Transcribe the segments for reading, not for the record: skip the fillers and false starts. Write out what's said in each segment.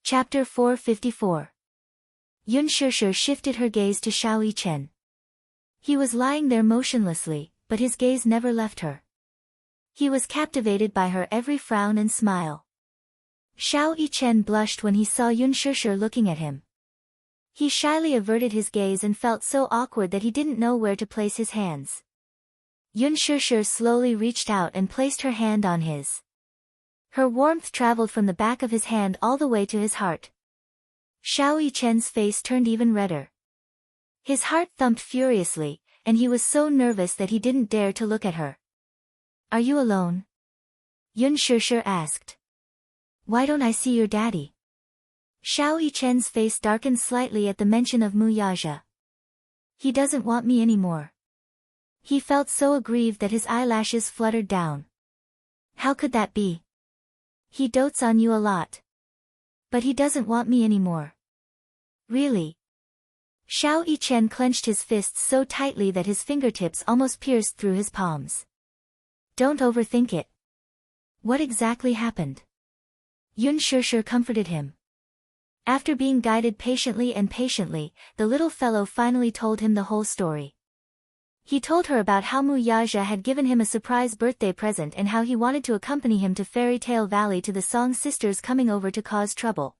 Chapter 454. Yun Shishir shifted her gaze to Xiao Yichen. He was lying there motionlessly, but his gaze never left her. He was captivated by her every frown and smile. Xiao Yichen blushed when he saw Yun Shishir looking at him. He shyly averted his gaze and felt so awkward that he didn't know where to place his hands. Yun Shishir slowly reached out and placed her hand on his. Her warmth traveled from the back of his hand all the way to his heart. Xiao Yichen's face turned even redder. His heart thumped furiously, and he was so nervous that he didn't dare to look at her. "Are you alone?" Yun Shishir asked. "Why don't I see your daddy?" Xiao Yichen's face darkened slightly at the mention of Mu Yaja. "He doesn't want me anymore." He felt so aggrieved that his eyelashes fluttered down. "How could that be? He dotes on you a lot. But he doesn't want me anymore." "Really?" Xiao Yichen clenched his fists so tightly that his fingertips almost pierced through his palms. "Don't overthink it. What exactly happened?" Yun Shishir comforted him. After being guided patiently, the little fellow finally told him the whole story. He told her about how Mu Yaja had given him a surprise birthday present and how he wanted to accompany him to Fairy Tale Valley to the Song sisters coming over to cause trouble.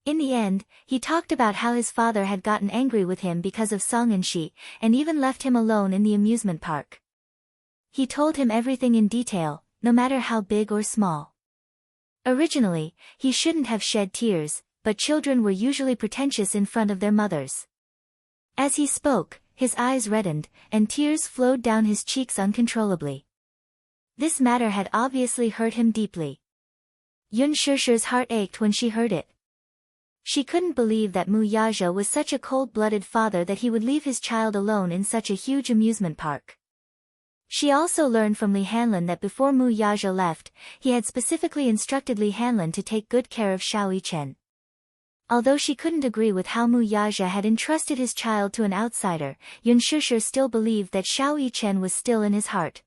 In the end, he talked about how his father had gotten angry with him because of Song and Shi, and even left him alone in the amusement park. He told him everything in detail, no matter how big or small. Originally, he shouldn't have shed tears, but children were usually pretentious in front of their mothers. As he spoke, his eyes reddened, and tears flowed down his cheeks uncontrollably. This matter had obviously hurt him deeply. Yun Shishir's heart ached when she heard it. She couldn't believe that Mu Yaja was such a cold-blooded father that he would leave his child alone in such a huge amusement park. She also learned from Li Hanlin that before Mu Yaja left, he had specifically instructed Li Hanlin to take good care of Xiao Yichen. Although she couldn't agree with how Mu Yaja had entrusted his child to an outsider, Yun Shishir still believed that Xiao Yichen was still in his heart.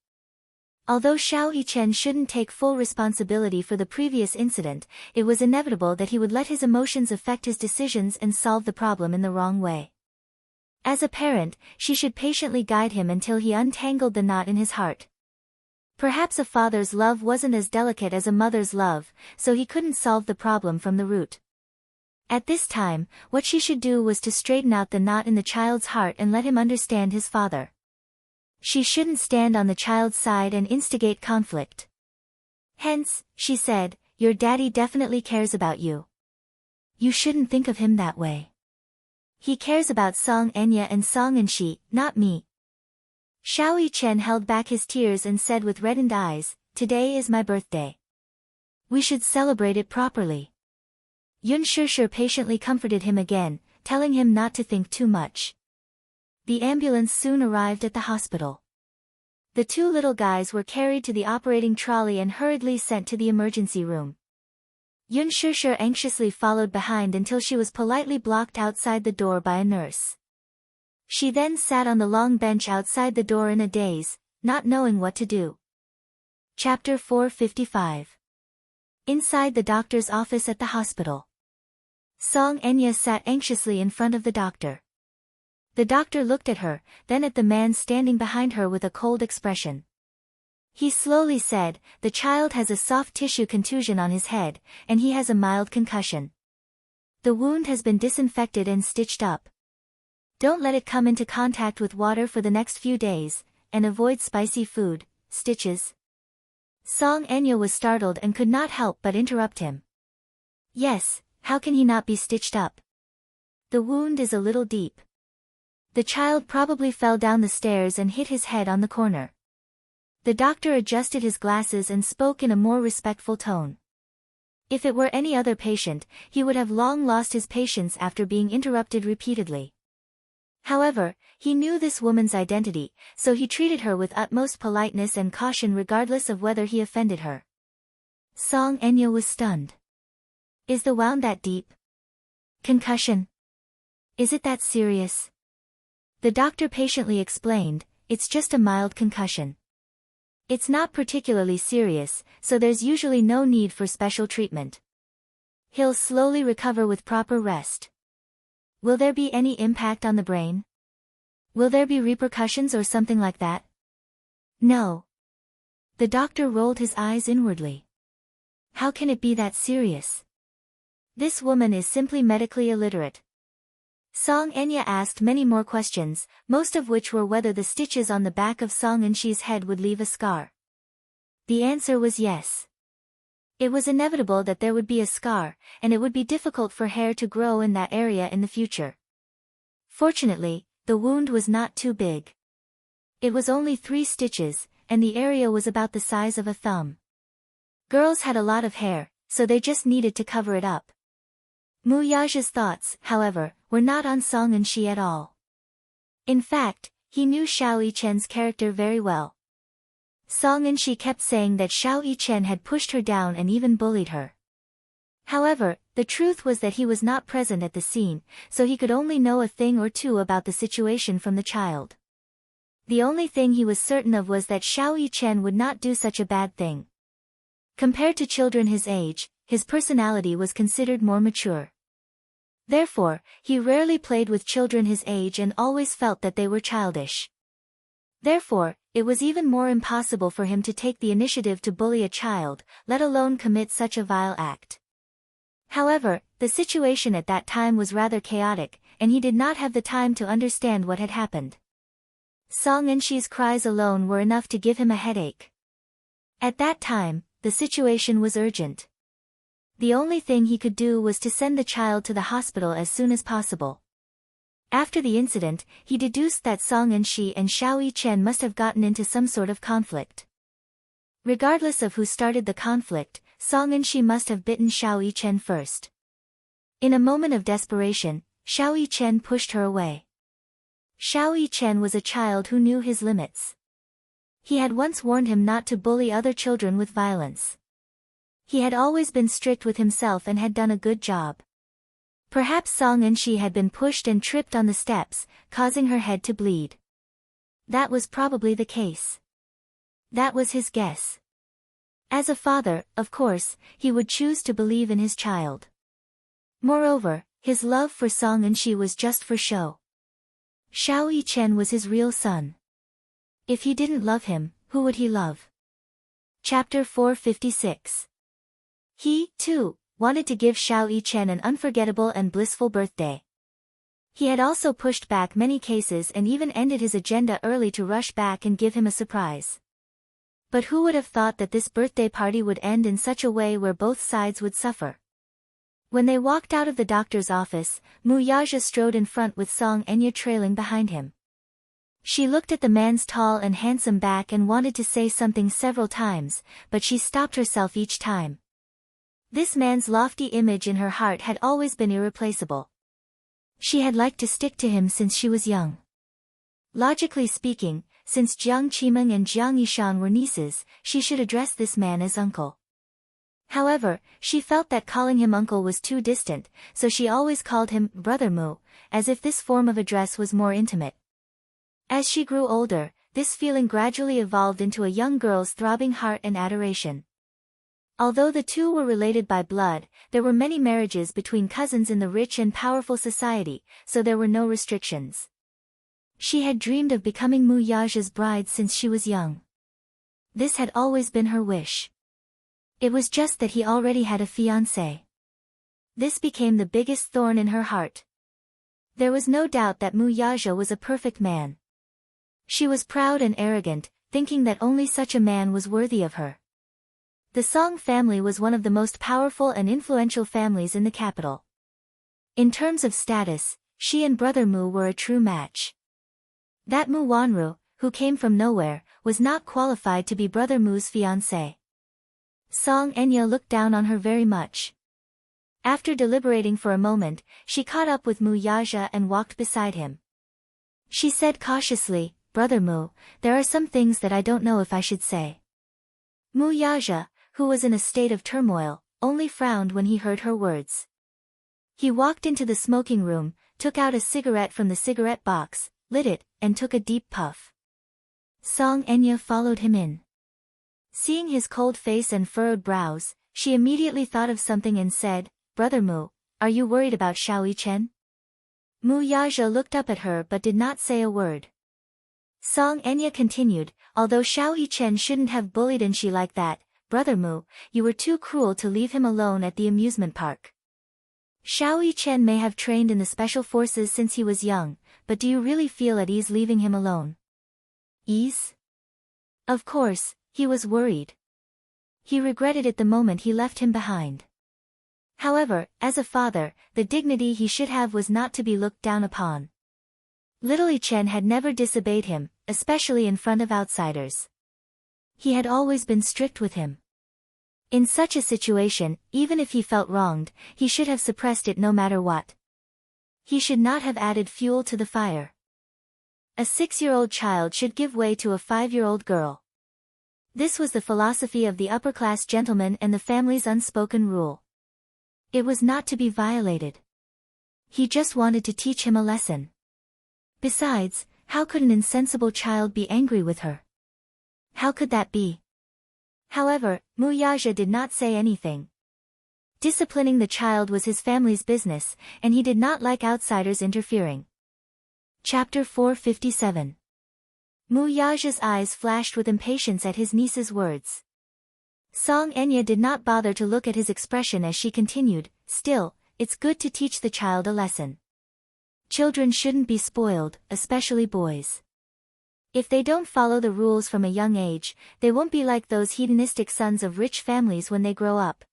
Although Xiao Yichen shouldn't take full responsibility for the previous incident, it was inevitable that he would let his emotions affect his decisions and solve the problem in the wrong way. As a parent, she should patiently guide him until he untangled the knot in his heart. Perhaps a father's love wasn't as delicate as a mother's love, so he couldn't solve the problem from the root. At this time, what she should do was to straighten out the knot in the child's heart and let him understand his father. She shouldn't stand on the child's side and instigate conflict. "Hence," she said, "your daddy definitely cares about you. You shouldn't think of him that way. He cares about Song Enya and Song and Shi, not me." Xiao Yichen held back his tears and said with reddened eyes, "Today is my birthday. We should celebrate it properly." Yun Shishir patiently comforted him again, telling him not to think too much. The ambulance soon arrived at the hospital. The two little guys were carried to the operating trolley and hurriedly sent to the emergency room. Yun Shishir anxiously followed behind until she was politely blocked outside the door by a nurse. She then sat on the long bench outside the door in a daze, not knowing what to do. Chapter 455. Inside the doctor's office at the hospital. Song Enya sat anxiously in front of the doctor. The doctor looked at her, then at the man standing behind her with a cold expression. He slowly said, "The child has a soft tissue contusion on his head, and he has a mild concussion. The wound has been disinfected and stitched up. Don't let it come into contact with water for the next few days, and avoid spicy food, stitches." Song Enya was startled and could not help but interrupt him. "Yes, how can he not be stitched up? The wound is a little deep. The child probably fell down the stairs and hit his head on the corner." The doctor adjusted his glasses and spoke in a more respectful tone. If it were any other patient, he would have long lost his patience after being interrupted repeatedly. However, he knew this woman's identity, so he treated her with utmost politeness and caution regardless of whether he offended her. Song Enya was stunned. "Is the wound that deep? Concussion? Is it that serious?" The doctor patiently explained, "It's just a mild concussion. It's not particularly serious, so there's usually no need for special treatment. He'll slowly recover with proper rest. Will there be any impact on the brain? Will there be repercussions or something like that? No. The doctor rolled his eyes inwardly. How can it be that serious? This woman is simply medically illiterate. Song Enya asked many more questions, most of which were whether the stitches on the back of Song Enshi's head would leave a scar. The answer was yes. It was inevitable that there would be a scar, and it would be difficult for hair to grow in that area in the future. Fortunately, the wound was not too big. It was only 3 stitches, and the area was about the size of a thumb. Girls had a lot of hair, so they just needed to cover it up. Mu Yaja's thoughts, however, were not on Song Enshi at all. In fact, he knew Xiao Yichen's character very well. Song Enshi kept saying that Xiao Yichen had pushed her down and even bullied her. However, the truth was that he was not present at the scene, so he could only know a thing or two about the situation from the child. The only thing he was certain of was that Xiao Yichen would not do such a bad thing. Compared to children his age, his personality was considered more mature. Therefore, he rarely played with children his age and always felt that they were childish. Therefore, it was even more impossible for him to take the initiative to bully a child, let alone commit such a vile act. However, the situation at that time was rather chaotic, and he did not have the time to understand what had happened. Song Enshi's cries alone were enough to give him a headache. At that time, the situation was urgent. The only thing he could do was to send the child to the hospital as soon as possible. After the incident, he deduced that Song Enshi and Xiao Yichen must have gotten into some sort of conflict. Regardless of who started the conflict, Song Enshi must have bitten Xiao Yichen first. In a moment of desperation, Xiao Yichen pushed her away. Xiao Yichen was a child who knew his limits. He had once warned him not to bully other children with violence. He had always been strict with himself and had done a good job. Perhaps Song Enshi had been pushed and tripped on the steps, causing her head to bleed. That was probably the case. That was his guess. As a father, of course, he would choose to believe in his child. Moreover, his love for Song Enshi was just for show. Xiao Yichen was his real son. If he didn't love him, who would he love? Chapter 456. He, too, wanted to give Xiao Yichen an unforgettable and blissful birthday. He had also pushed back many cases and even ended his agenda early to rush back and give him a surprise. But who would have thought that this birthday party would end in such a way where both sides would suffer? When they walked out of the doctor's office, Mu Yaja strode in front with Song Enya trailing behind him. She looked at the man's tall and handsome back and wanted to say something several times, but she stopped herself each time. This man's lofty image in her heart had always been irreplaceable. She had liked to stick to him since she was young. Logically speaking, since Jiang Qimeng and Jiang Yishan were nieces, she should address this man as uncle. However, she felt that calling him uncle was too distant, so she always called him Brother Mu, as if this form of address was more intimate. As she grew older, this feeling gradually evolved into a young girl's throbbing heart and adoration. Although the two were related by blood, there were many marriages between cousins in the rich and powerful society, so there were no restrictions. She had dreamed of becoming Mu Yaja's bride since she was young. This had always been her wish. It was just that he already had a fiancé. This became the biggest thorn in her heart. There was no doubt that Mu Yaja was a perfect man. She was proud and arrogant, thinking that only such a man was worthy of her. The Song family was one of the most powerful and influential families in the capital. In terms of status, she and Brother Mu were a true match. That Mu Wanru, who came from nowhere, was not qualified to be Brother Mu's fiancé. Song Enya looked down on her very much. After deliberating for a moment, she caught up with Mu Yaja and walked beside him. She said cautiously, "Brother Mu, there are some things that I don't know if I should say." Mu Yaja, who was in a state of turmoil, only frowned when he heard her words. He walked into the smoking room, took out a cigarette from the cigarette box, lit it, and took a deep puff. Song Enya followed him in. Seeing his cold face and furrowed brows, she immediately thought of something and said, Brother Mu, are you worried about Xiao Chen? Mu Yazhe looked up at her but did not say a word. Song Enya continued, although Xiao Chen shouldn't have bullied Enshi like that, Brother Mu, you were too cruel to leave him alone at the amusement park. Xiao Chen may have trained in the special forces since he was young, but do you really feel at ease leaving him alone? Ease? Of course, he was worried. He regretted it the moment he left him behind. However, as a father, the dignity he should have was not to be looked down upon. Little Chen had never disobeyed him, especially in front of outsiders. He had always been strict with him. In such a situation, even if he felt wronged, he should have suppressed it no matter what. He should not have added fuel to the fire. A 6-year-old child should give way to a 5-year-old girl. This was the philosophy of the upper-class gentleman and the family's unspoken rule. It was not to be violated. He just wanted to teach him a lesson. Besides, how could an insensible child be angry with her? How could that be? However, Mu Yazhe did not say anything. Disciplining the child was his family's business, and he did not like outsiders interfering. Chapter 457. Mu Yazhe's eyes flashed with impatience at his niece's words. Song Enya did not bother to look at his expression as she continued, still, it's good to teach the child a lesson. Children shouldn't be spoiled, especially boys. If they don't follow the rules from a young age, they won't be like those hedonistic sons of rich families when they grow up.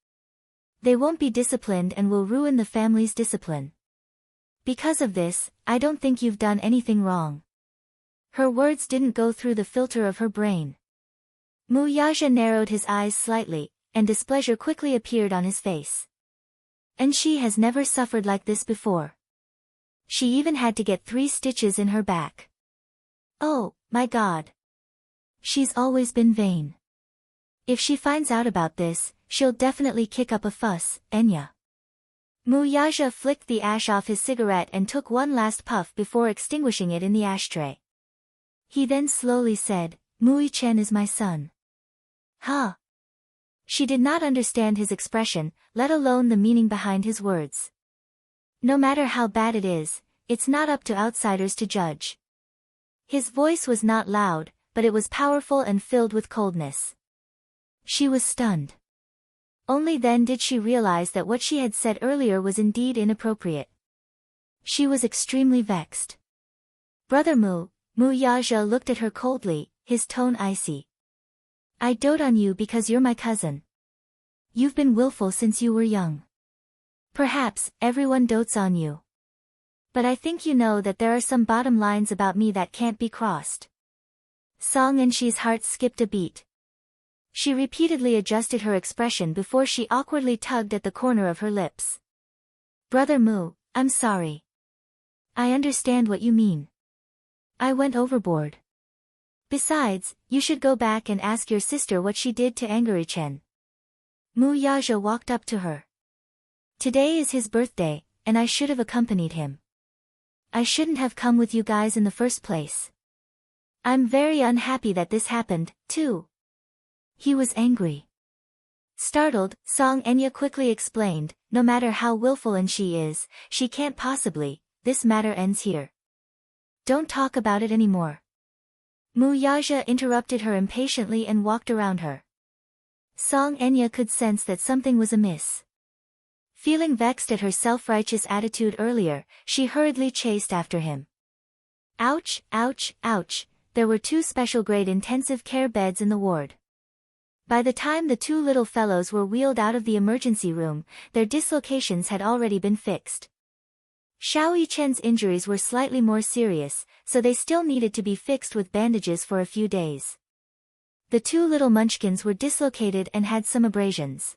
They won't be disciplined and will ruin the family's discipline. Because of this, I don't think you've done anything wrong. Her words didn't go through the filter of her brain. Mu Yazhe narrowed his eyes slightly, and displeasure quickly appeared on his face. And she has never suffered like this before. She even had to get 3 stitches in her back. Oh, my God. She's always been vain. If she finds out about this, she'll definitely kick up a fuss, Enya. Mu Yazhe flicked the ash off his cigarette and took one last puff before extinguishing it in the ashtray. He then slowly said, Mu Chen is my son. Huh? She did not understand his expression, let alone the meaning behind his words. No matter how bad it is, it's not up to outsiders to judge. His voice was not loud, but it was powerful and filled with coldness. She was stunned. Only then did she realize that what she had said earlier was indeed inappropriate. She was extremely vexed. Brother Mu Yazhe looked at her coldly, his tone icy. I dote on you because you're my cousin. You've been willful since you were young. Perhaps, everyone dotes on you. But I think you know that there are some bottom lines about me that can't be crossed. Song Enshi's heart skipped a beat. She repeatedly adjusted her expression before she awkwardly tugged at the corner of her lips. Brother Mu, I'm sorry. I understand what you mean. I went overboard. Besides, you should go back and ask your sister what she did to anger Chen. Mu Yazhe walked up to her. Today is his birthday, and I should have accompanied him. I shouldn't have come with you guys in the first place. I'm very unhappy that this happened, too. He was angry. Startled, Song Enya quickly explained, no matter how willful and she is, she can't possibly, this matter ends here. Don't talk about it anymore. Mu Yazhe interrupted her impatiently and walked around her. Song Enya could sense that something was amiss. Feeling vexed at her self-righteous attitude earlier, she hurriedly chased after him. Ouch, ouch, ouch, there were 2 special-grade intensive care beds in the ward. By the time the 2 little fellows were wheeled out of the emergency room, their dislocations had already been fixed. Xiao Chen's injuries were slightly more serious, so they still needed to be fixed with bandages for a few days. The 2 little munchkins were dislocated and had some abrasions.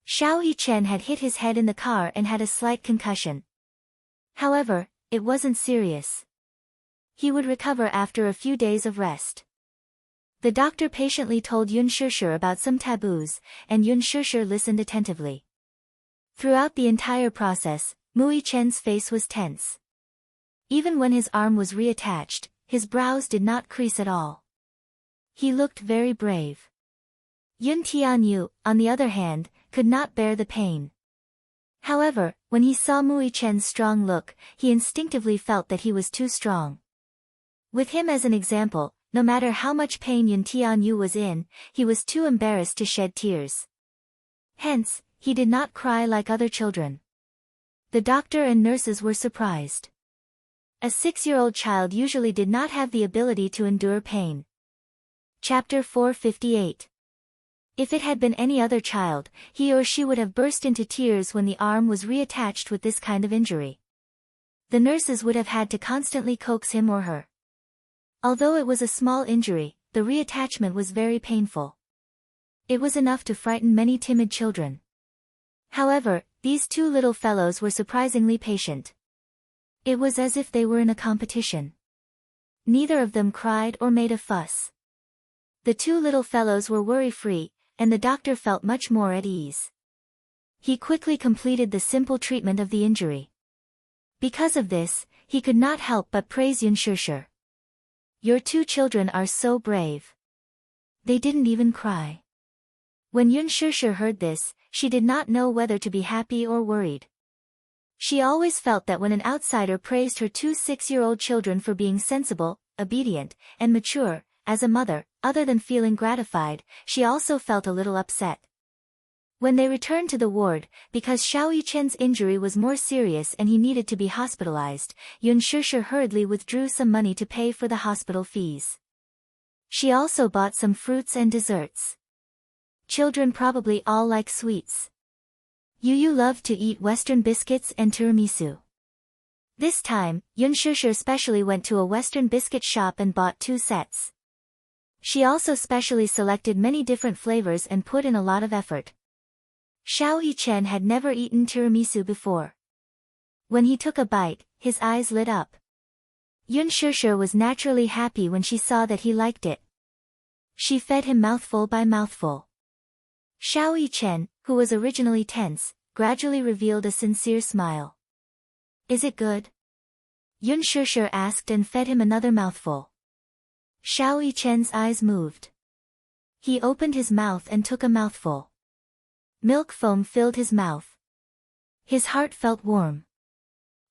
Xiao Chen had hit his head in the car and had a slight concussion. However, it wasn't serious. He would recover after a few days of rest. The doctor patiently told Yun Shishir about some taboos, and Yun Shishir listened attentively. Throughout the entire process, Mu Chen's face was tense. Even when his arm was reattached, his brows did not crease at all. He looked very brave. Yun Tianyu, on the other hand, could not bear the pain. However, when he saw Mui Chen's strong look, he instinctively felt that he was too strong. With him as an example, no matter how much pain Yun Tianyu was in, he was too embarrassed to shed tears. Hence, he did not cry like other children. The doctor and nurses were surprised. A 6-year-old child usually did not have the ability to endure pain. Chapter 458. If it had been any other child, he or she would have burst into tears when the arm was reattached with this kind of injury. The nurses would have had to constantly coax him or her. Although it was a small injury, the reattachment was very painful. It was enough to frighten many timid children. However, these two little fellows were surprisingly patient. It was as if they were in a competition. Neither of them cried or made a fuss. The two little fellows were worry-free, and the doctor felt much more at ease. He quickly completed the simple treatment of the injury. Because of this, he could not help but praise Yun Shishir. Your two children are so brave. They didn't even cry. When Yun Shishir heard this, she did not know whether to be happy or worried. She always felt that when an outsider praised her two 6-year-old children for being sensible, obedient, and mature, as a mother, other than feeling gratified, she also felt a little upset. When they returned to the ward, because Xiao Yichen's injury was more serious and he needed to be hospitalized, Yun Shishir hurriedly withdrew some money to pay for the hospital fees. She also bought some fruits and desserts. Children probably all like sweets. Yu loved to eat Western biscuits and tiramisu. This time, Yun Shishir specially went to a Western biscuit shop and bought 2 sets. She also specially selected many different flavors and put in a lot of effort. Xiao Yichen had never eaten tiramisu before. When he took a bite, his eyes lit up. Yun Shishir was naturally happy when she saw that he liked it. She fed him mouthful by mouthful. Xiao Yichen, who was originally tense, gradually revealed a sincere smile. Is it good? Yun Shishir asked and fed him another mouthful. Xiao Yichen's eyes moved. He opened his mouth and took a mouthful. Milk foam filled his mouth. His heart felt warm.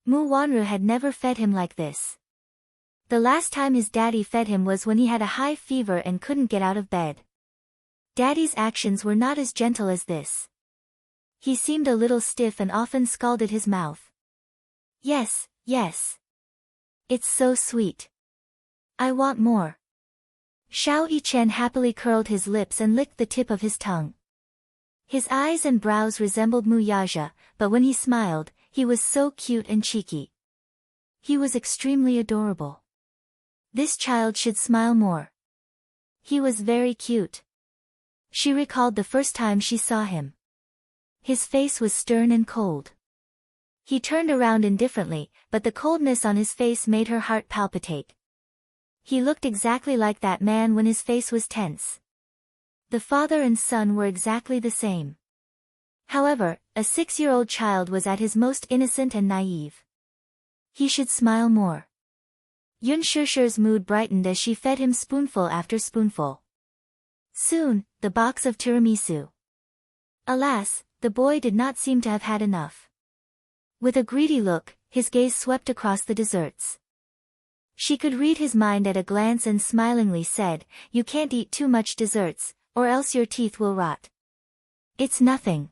Mu Wanru had never fed him like this. The last time his daddy fed him was when he had a high fever and couldn't get out of bed. Daddy's actions were not as gentle as this. He seemed a little stiff and often scalded his mouth. Yes, yes. It's so sweet. I want more. Xiao Yichen happily curled his lips and licked the tip of his tongue. His eyes and brows resembled Mu Yaja, but when he smiled, he was so cute and cheeky. He was extremely adorable. This child should smile more. He was very cute. She recalled the first time she saw him. His face was stern and cold. He turned around indifferently, but the coldness on his face made her heart palpitate. He looked exactly like that man when his face was tense. The father and son were exactly the same. However, a 6-year-old child was at his most innocent and naive. He should smile more. Yun Shishir's mood brightened as she fed him spoonful after spoonful. Soon, the box of tiramisu. Alas, the boy did not seem to have had enough. With a greedy look, his gaze swept across the desserts. She could read his mind at a glance and smilingly said, "You can't eat too much desserts, or else your teeth will rot. It's nothing.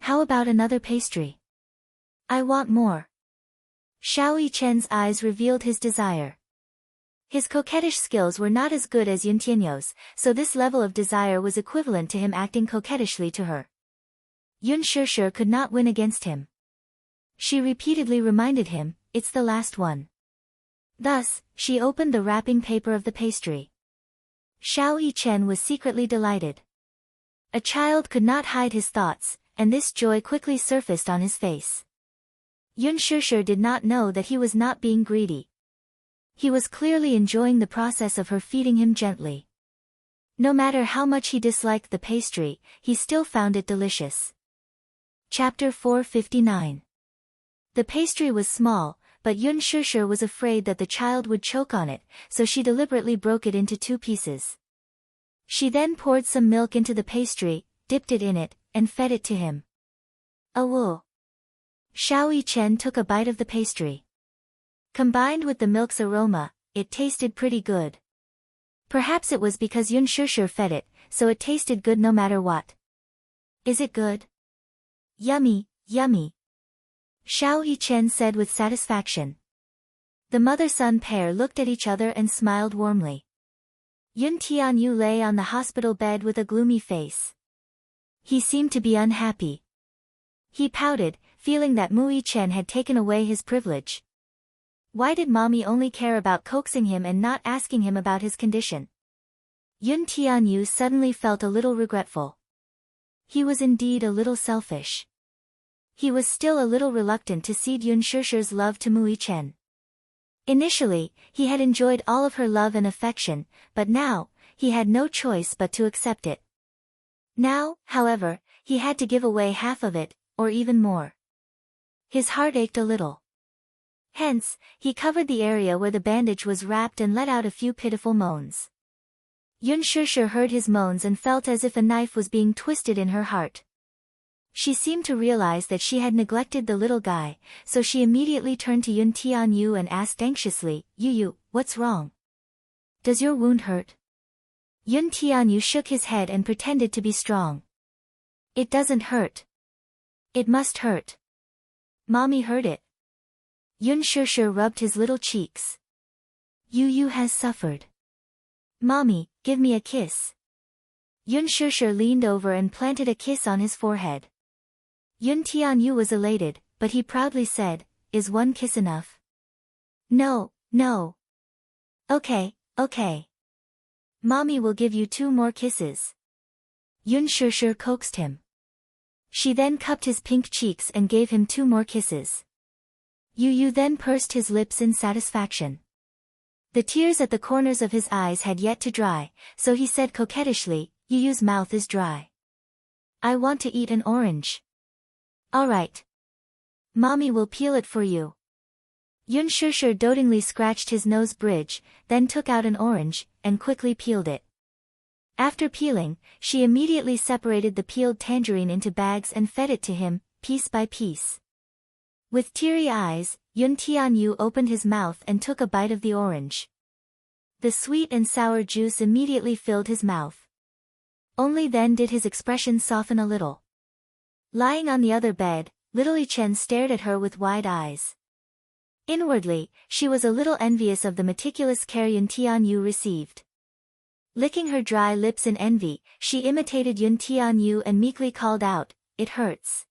How about another pastry? I want more." Xiao Yichen's eyes revealed his desire. His coquettish skills were not as good as Yun Tianyu's, so this level of desire was equivalent to him acting coquettishly to her. Yun Shishir could not win against him. She repeatedly reminded him, "It's the last one." Thus, she opened the wrapping paper of the pastry. Xiao Yichen was secretly delighted. A child could not hide his thoughts, and this joy quickly surfaced on his face. Yun Shishir did not know that he was not being greedy. He was clearly enjoying the process of her feeding him gently. No matter how much he disliked the pastry, he still found it delicious. Chapter 459. The pastry was small, but Yun Shishir was afraid that the child would choke on it, so she deliberately broke it into 2 pieces. She then poured some milk into the pastry, dipped it in it, and fed it to him. Awoo! Xiao Yichen took a bite of the pastry. Combined with the milk's aroma, it tasted pretty good. Perhaps it was because Yun Shishir fed it, so it tasted good no matter what. Is it good? Yummy, yummy. Xiao Yichen said with satisfaction. The mother-son pair looked at each other and smiled warmly. Yun Tianyu lay on the hospital bed with a gloomy face. He seemed to be unhappy. He pouted, feeling that Mu Yichen had taken away his privilege. Why did mommy only care about coaxing him and not asking him about his condition? Yun Tianyu suddenly felt a little regretful. He was indeed a little selfish. He was still a little reluctant to cede Yun Shishir's love to Mu Yichen. Initially, he had enjoyed all of her love and affection, but now, he had no choice but to accept it. Now, however, he had to give away half of it, or even more. His heart ached a little. Hence, he covered the area where the bandage was wrapped and let out a few pitiful moans. Yun Shishir heard his moans and felt as if a knife was being twisted in her heart. She seemed to realize that she had neglected the little guy, so she immediately turned to Yun Tianyu and asked anxiously, Yu, what's wrong? Does your wound hurt? Yun Tianyu shook his head and pretended to be strong. It doesn't hurt. It must hurt. Mommy heard it. Yun Shishir rubbed his little cheeks. Yu has suffered. Mommy, give me a kiss. Yun Shishir leaned over and planted a kiss on his forehead. Yun Tianyu was elated, but he proudly said, Is one kiss enough? No. Okay. Mommy will give you 2 more kisses. Yun Shishir coaxed him. She then cupped his pink cheeks and gave him 2 more kisses. Yu then pursed his lips in satisfaction. The tears at the corners of his eyes had yet to dry, so he said coquettishly, Yu's mouth is dry. I want to eat an orange. All right. Mommy will peel it for you. Yun Shishir dotingly scratched his nose bridge, then took out an orange, and quickly peeled it. After peeling, she immediately separated the peeled tangerine into bags and fed it to him, piece by piece. With teary eyes, Yun Tianyu opened his mouth and took a bite of the orange. The sweet and sour juice immediately filled his mouth. Only then did his expression soften a little. Lying on the other bed, little Yichen stared at her with wide eyes. Inwardly, she was a little envious of the meticulous care Yun Tianyu received. Licking her dry lips in envy, she imitated Yun Tianyu and meekly called out, It hurts.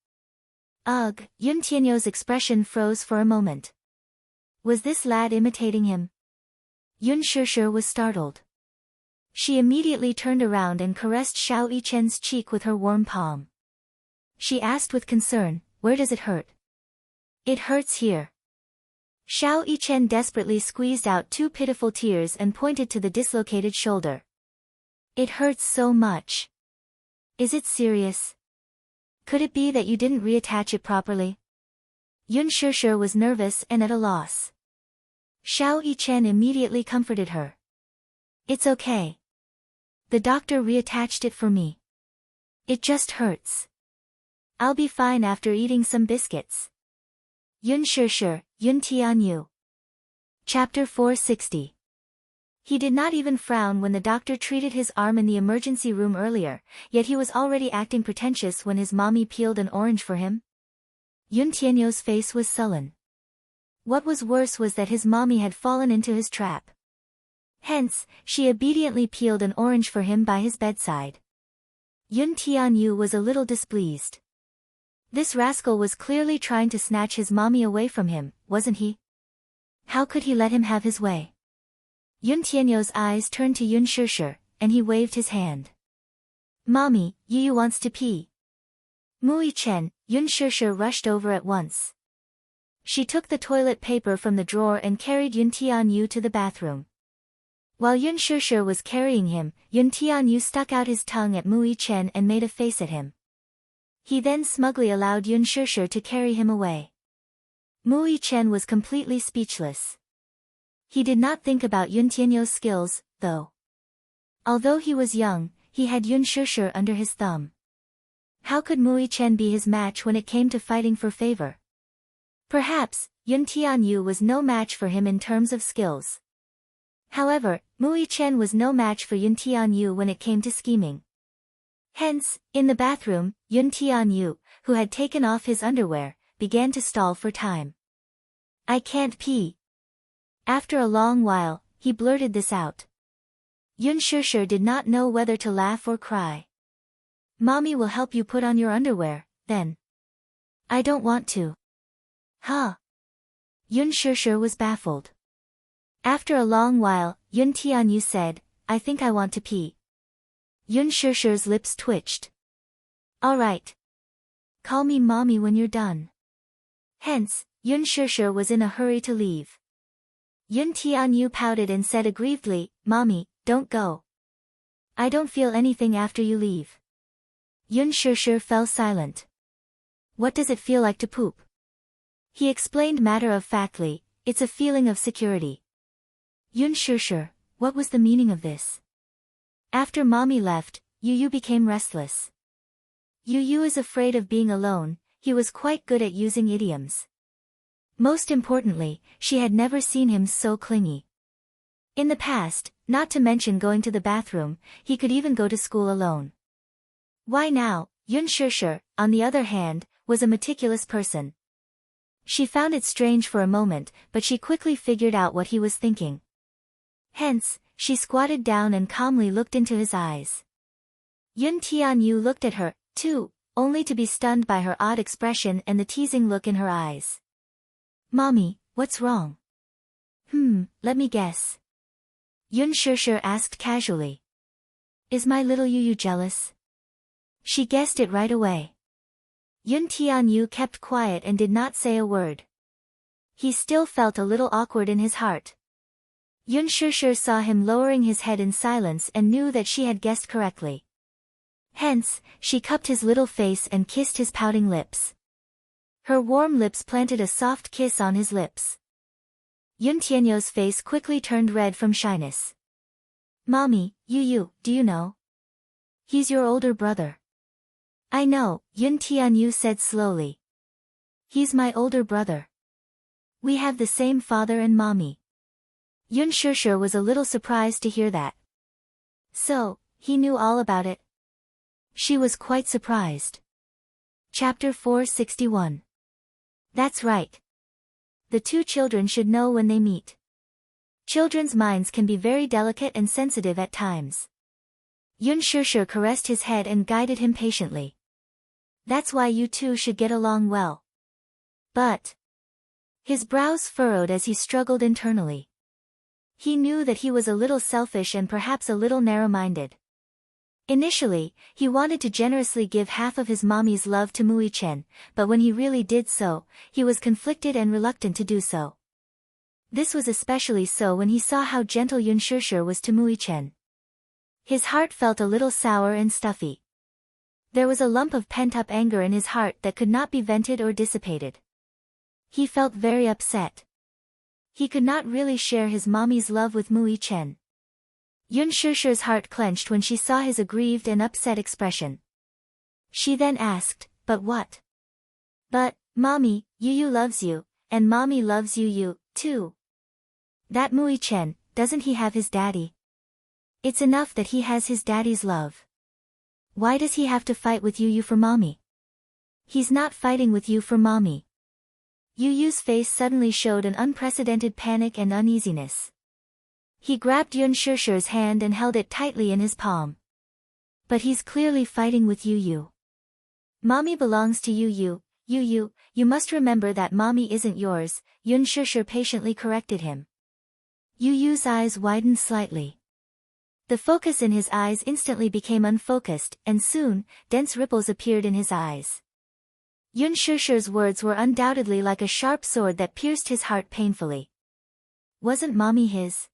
Ugh, Yun Tianyu's expression froze for a moment. Was this lad imitating him? Yun Shishir was startled. She immediately turned around and caressed Xiao Yichen's cheek with her warm palm. She asked with concern, Where does it hurt? It hurts here. Xiao Yichen desperately squeezed out 2 pitiful tears and pointed to the dislocated shoulder. It hurts so much. Is it serious? Could it be that you didn't reattach it properly? Yun Shishir was nervous and at a loss. Xiao Yichen immediately comforted her. It's okay. The doctor reattached it for me. It just hurts. I'll be fine after eating some biscuits. Yun Shishir, Yun Tianyu. Chapter 460. He did not even frown when the doctor treated his arm in the emergency room earlier, yet he was already acting pretentious when his mommy peeled an orange for him. Yun Tianyu's face was sullen. What was worse was that his mommy had fallen into his trap. Hence, she obediently peeled an orange for him by his bedside. Yun Tianyu was a little displeased. This rascal was clearly trying to snatch his mommy away from him, wasn't he? How could he let him have his way? Yun Tianyu's eyes turned to Yun Shishir, and he waved his hand. Mommy, Yu wants to pee. Mu Yichen, Yun Shishir rushed over at once. She took the toilet paper from the drawer and carried Yun Tianyu to the bathroom. While Yun Shishir was carrying him, Yun Tianyu stuck out his tongue at Mu Yichen and made a face at him. He then smugly allowed Yun Shishir to carry him away. Mu Yichen was completely speechless. He did not think about Yun Tianyu's skills, though. Although he was young, he had Yun Shishir under his thumb. How could Mu Yichen be his match when it came to fighting for favor? Perhaps, Yun Tianyu was no match for him in terms of skills. However, Mui Chen was no match for Yun Tianyu when it came to scheming. Hence, in the bathroom, Yun Tianyu, who had taken off his underwear, began to stall for time. "I can't pee." After a long while, he blurted this out. Yun Shishir did not know whether to laugh or cry. "Mommy will help you put on your underwear, then." "I don't want to." "Huh?" Yun Shishir was baffled. After a long while, Yun Tianyu said, "I think I want to pee." Yun Shishir's lips twitched. "All right. Call me mommy when you're done." Hence, Yun Shishir was in a hurry to leave. Yun Tianyu pouted and said aggrievedly, "Mommy, don't go. I don't feel anything after you leave." Yun Shishir fell silent. "What does it feel like to poop?" He explained matter-of-factly, "It's a feeling of security." Yun Shishir, what was the meaning of this? After mommy left, Yu Yu became restless. Yu Yu is afraid of being alone. He was quite good at using idioms. Most importantly, she had never seen him so clingy. In the past, not to mention going to the bathroom, he could even go to school alone. Why now, Yun Shishir, on the other hand, was a meticulous person. She found it strange for a moment, but she quickly figured out what he was thinking. Hence, she squatted down and calmly looked into his eyes. Yun Tianyu looked at her, too, only to be stunned by her odd expression and the teasing look in her eyes. "Mommy, what's wrong?" Let me guess." Yun Shishir asked casually. "Is my little Yu Yu jealous?" She guessed it right away. Yun Tianyu kept quiet and did not say a word. He still felt a little awkward in his heart. Yun Shishir saw him lowering his head in silence and knew that she had guessed correctly. Hence, she cupped his little face and kissed his pouting lips. Her warm lips planted a soft kiss on his lips. Yun Tianyu's face quickly turned red from shyness. "Mommy, Yu Yu, do you know? He's your older brother." "I know," Yun Tianyu said slowly. "He's my older brother. We have the same father and mommy." Yun Shishir was a little surprised to hear that. So, he knew all about it? She was quite surprised. Chapter 461. That's right. The two children should know when they meet. Children's minds can be very delicate and sensitive at times. Yun Shishir caressed his head and guided him patiently. "That's why you two should get along well." But his brows furrowed as he struggled internally. He knew that he was a little selfish and perhaps a little narrow-minded. Initially, he wanted to generously give half of his mommy's love to Mui Chen, but when he really did so, he was conflicted and reluctant to do so. This was especially so when he saw how gentle Yun Shishir was to Mui Chen. His heart felt a little sour and stuffy. There was a lump of pent-up anger in his heart that could not be vented or dissipated. He felt very upset. He could not really share his mommy's love with Mui Chen. Yun Shishir's heart clenched when she saw his aggrieved and upset expression. She then asked, "But what?" "But, Mommy, Yu Yu loves you, and Mommy loves Yu Yu, too. That Mui Chen, doesn't he have his daddy? It's enough that he has his daddy's love. Why does he have to fight with Yu Yu for Mommy? He's not fighting with you for Mommy." Yu Yu's face suddenly showed an unprecedented panic and uneasiness. He grabbed Yun Shishir's hand and held it tightly in his palm. "But he's clearly fighting with Yu Yu. Mommy belongs to Yu Yu. Yu Yu, you must remember that Mommy isn't yours," Yun Shishir patiently corrected him. Yu Yu's eyes widened slightly. The focus in his eyes instantly became unfocused, and soon, dense ripples appeared in his eyes. Yun Shishir's words were undoubtedly like a sharp sword that pierced his heart painfully. Wasn't Mommy his?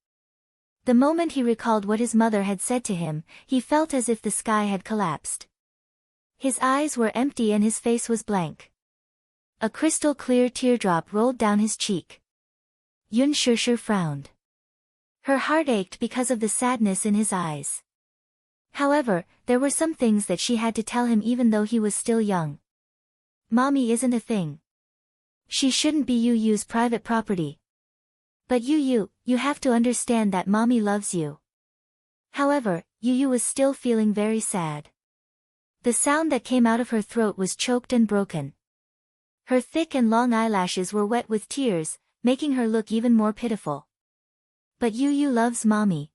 The moment he recalled what his mother had said to him, he felt as if the sky had collapsed. His eyes were empty and his face was blank. A crystal-clear teardrop rolled down his cheek. Yun Shishir frowned. Her heart ached because of the sadness in his eyes. However, there were some things that she had to tell him even though he was still young. Mommy isn't a thing. She shouldn't be Yu's private property. But you have to understand that mommy loves you. However, Yu was still feeling very sad. The sound that came out of her throat was choked and broken. Her thick and long eyelashes were wet with tears, making her look even more pitiful. But Yu loves mommy.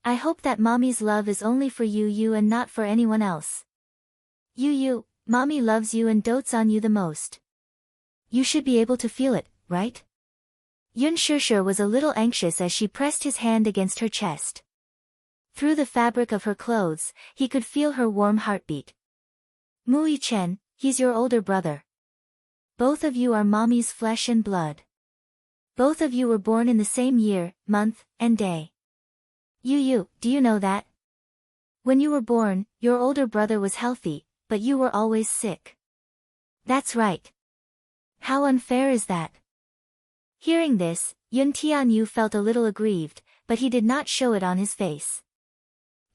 I hope that mommy's love is only for Yu and not for anyone else. Yu, mommy loves you and dotes on you the most. You should be able to feel it, right? Yun Shishir was a little anxious as she pressed his hand against her chest. Through the fabric of her clothes, he could feel her warm heartbeat. Mui Chen, he's your older brother. Both of you are mommy's flesh and blood. Both of you were born in the same year, month, and day. Yu, do you know that? When you were born, your older brother was healthy, but you were always sick. That's right. How unfair is that? Hearing this, Yun Tianyu felt a little aggrieved, but he did not show it on his face.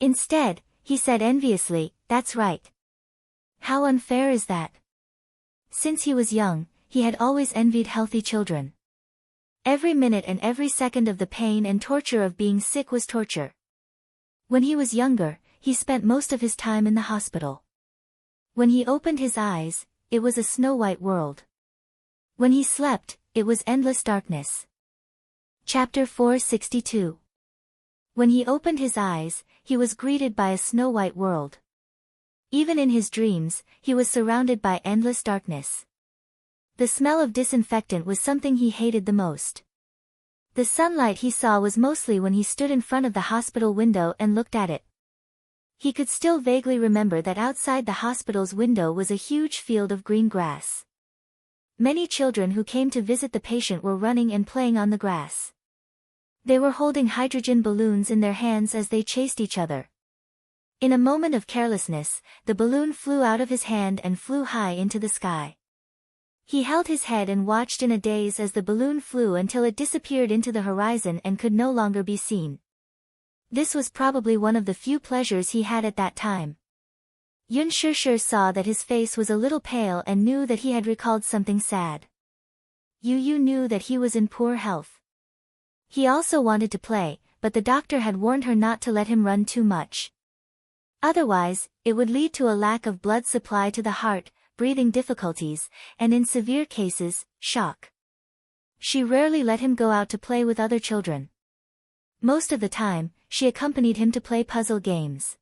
Instead, he said enviously, that's right. How unfair is that? Since he was young, he had always envied healthy children. Every minute and every second of the pain and torture of being sick was torture. When he was younger, he spent most of his time in the hospital. When he opened his eyes, it was a snow-white world. When he slept, it was endless darkness. Chapter 462. When he opened his eyes, he was greeted by a snow-white world. Even in his dreams, he was surrounded by endless darkness. The smell of disinfectant was something he hated the most. The sunlight he saw was mostly when he stood in front of the hospital window and looked at it. He could still vaguely remember that outside the hospital's window was a huge field of green grass. Many children who came to visit the patient were running and playing on the grass. They were holding hydrogen balloons in their hands as they chased each other. In a moment of carelessness, the balloon flew out of his hand and flew high into the sky. He held his head and watched in a daze as the balloon flew until it disappeared into the horizon and could no longer be seen. This was probably one of the few pleasures he had at that time. Yun Shishir saw that his face was a little pale and knew that he had recalled something sad. Yu knew that he was in poor health. He also wanted to play, but the doctor had warned her not to let him run too much. Otherwise, it would lead to a lack of blood supply to the heart, breathing difficulties, and in severe cases, shock. She rarely let him go out to play with other children. Most of the time, she accompanied him to play puzzle games.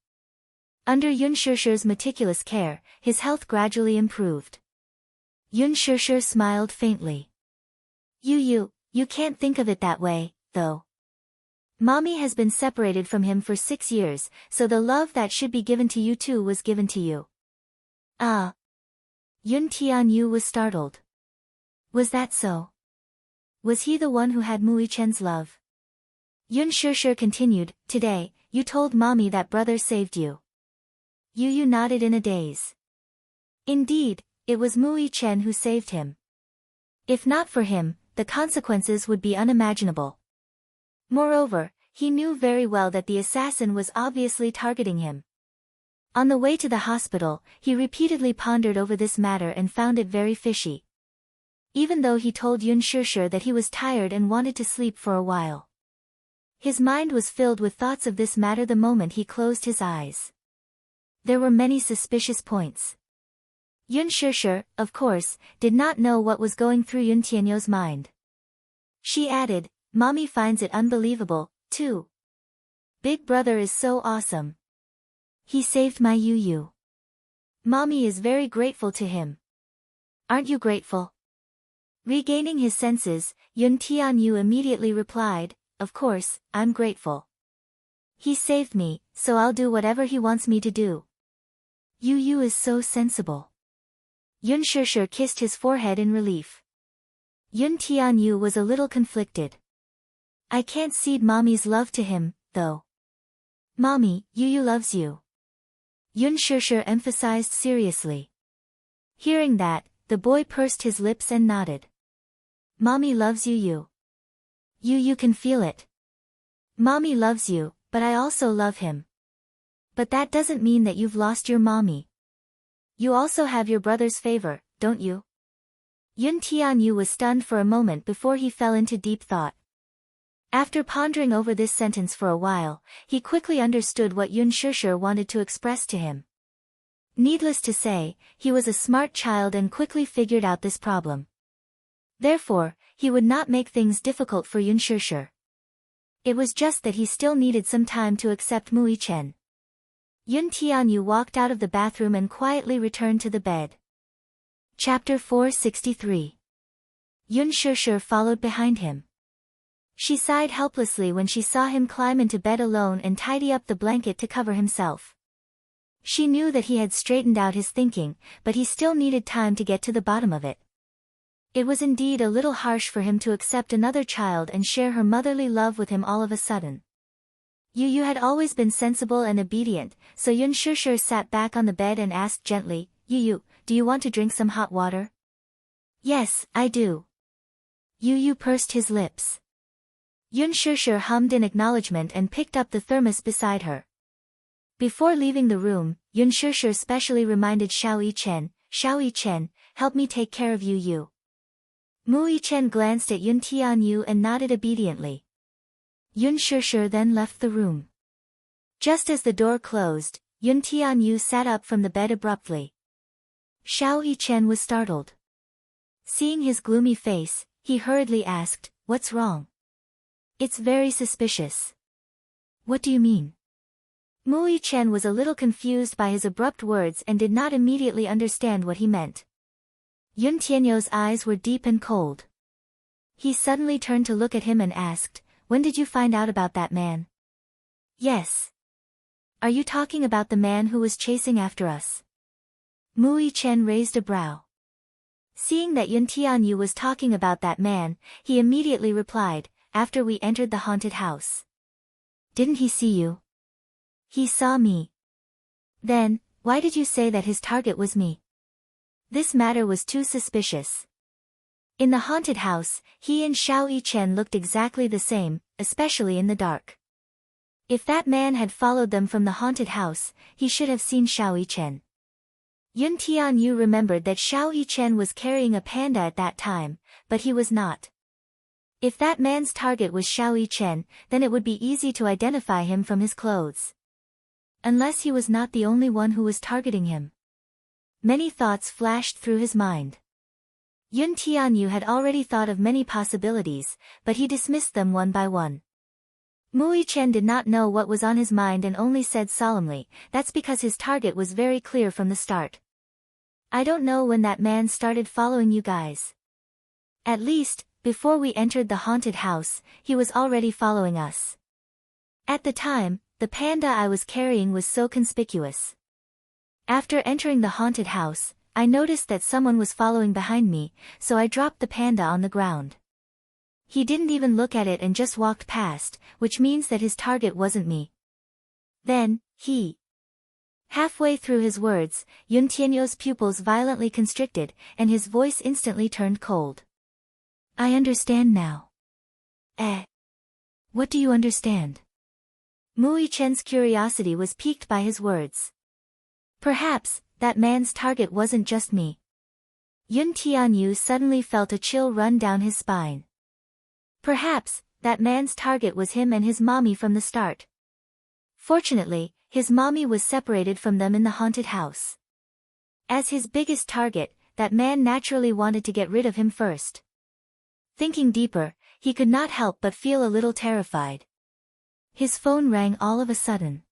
Under Yun Shishir's meticulous care, his health gradually improved. Yun Shishir smiled faintly. You can't think of it that way, though. Mommy has been separated from him for 6 years, so the love that should be given to you too was given to you. Ah. Yun Tianyu was startled. Was that so? Was he the one who had Mui Chen's love? Yun Shishir continued, today, you told mommy that brother saved you. Yu nodded in a daze. Indeed, it was Mui Chen who saved him. If not for him, the consequences would be unimaginable. Moreover, he knew very well that the assassin was obviously targeting him. On the way to the hospital, he repeatedly pondered over this matter and found it very fishy. Even though he told Yun Shishir that he was tired and wanted to sleep for a while. His mind was filled with thoughts of this matter the moment he closed his eyes. There were many suspicious points. Yun Shishir, of course, did not know what was going through Yun Tianyu's mind. She added, Mommy finds it unbelievable, too. Big brother is so awesome. He saved my Yu. Mommy is very grateful to him. Aren't you grateful? Regaining his senses, Yun Tianyu immediately replied, of course, I'm grateful. He saved me, so I'll do whatever he wants me to do. Yu is so sensible. Yun Shishir kissed his forehead in relief. Yun Tianyu was a little conflicted. I can't cede mommy's love to him, though. Mommy, Yu loves you. Yun Shishir emphasized seriously. Hearing that, the boy pursed his lips and nodded. Mommy loves you. You can feel it. Mommy loves you, but I also love him. But that doesn't mean that you've lost your mommy. You also have your brother's favor, don't you? Yun Tianyu was stunned for a moment before he fell into deep thought. After pondering over this sentence for a while, he quickly understood what Yun Shishir wanted to express to him. Needless to say, he was a smart child and quickly figured out this problem. Therefore, he would not make things difficult for Yun Shishir. It was just that he still needed some time to accept Mui Chen. Yun Tianyu walked out of the bathroom and quietly returned to the bed. Chapter 463. Yun Shishir followed behind him. She sighed helplessly when she saw him climb into bed alone and tidy up the blanket to cover himself. She knew that he had straightened out his thinking, but he still needed time to get to the bottom of it. It was indeed a little harsh for him to accept another child and share her motherly love with him all of a sudden. Yu had always been sensible and obedient, so Yun Shishir sat back on the bed and asked gently, Yu, do you want to drink some hot water? Yes, I do. Yu pursed his lips. Yun Shishir hummed in acknowledgement and picked up the thermos beside her. Before leaving the room, Yun Shishir specially reminded Xiao Chen, help me take care of Yu. Mui Chen glanced at Yun Tianyu and nodded obediently. Yun Shishir then left the room. Just as the door closed, Yun Tianyu sat up from the bed abruptly. Xiao Chen was startled. Seeing his gloomy face, he hurriedly asked, what's wrong? It's very suspicious. What do you mean? Mui Chen was a little confused by his abrupt words and did not immediately understand what he meant. Yun Tianyu's eyes were deep and cold. He suddenly turned to look at him and asked, when did you find out about that man? Yes. Are you talking about the man who was chasing after us? Mui Chen raised a brow. Seeing that Yun Tianyu was talking about that man, he immediately replied, after we entered the haunted house. Didn't he see you? He saw me. Then, why did you say that his target was me? This matter was too suspicious. In the haunted house, he and Xiao Chen looked exactly the same, especially in the dark. If that man had followed them from the haunted house, he should have seen Xiao Chen. Yun Tianyu remembered that Xiao Chen was carrying a panda at that time, but he was not. If that man's target was Xiao Chen, then it would be easy to identify him from his clothes. Unless he was not the only one who was targeting him. Many thoughts flashed through his mind. Yun Tianyu had already thought of many possibilities, but he dismissed them one by one. Mui Chen did not know what was on his mind and only said solemnly, that's because his target was very clear from the start. I don't know when that man started following you guys. At least, before we entered the haunted house, he was already following us. At the time, the panda I was carrying was so conspicuous. After entering the haunted house, I noticed that someone was following behind me, so I dropped the panda on the ground. He didn't even look at it and just walked past, which means that his target wasn't me. Then, he... Halfway through his words, Yun Tianyu's pupils violently constricted, and his voice instantly turned cold. I understand now. What do you understand? Mui Chen's curiosity was piqued by his words. Perhaps, that man's target wasn't just me. Yun Tianyu suddenly felt a chill run down his spine. Perhaps, that man's target was him and his mommy from the start. Fortunately, his mommy was separated from them in the haunted house. As his biggest target, that man naturally wanted to get rid of him first. Thinking deeper, he could not help but feel a little terrified. His phone rang all of a sudden.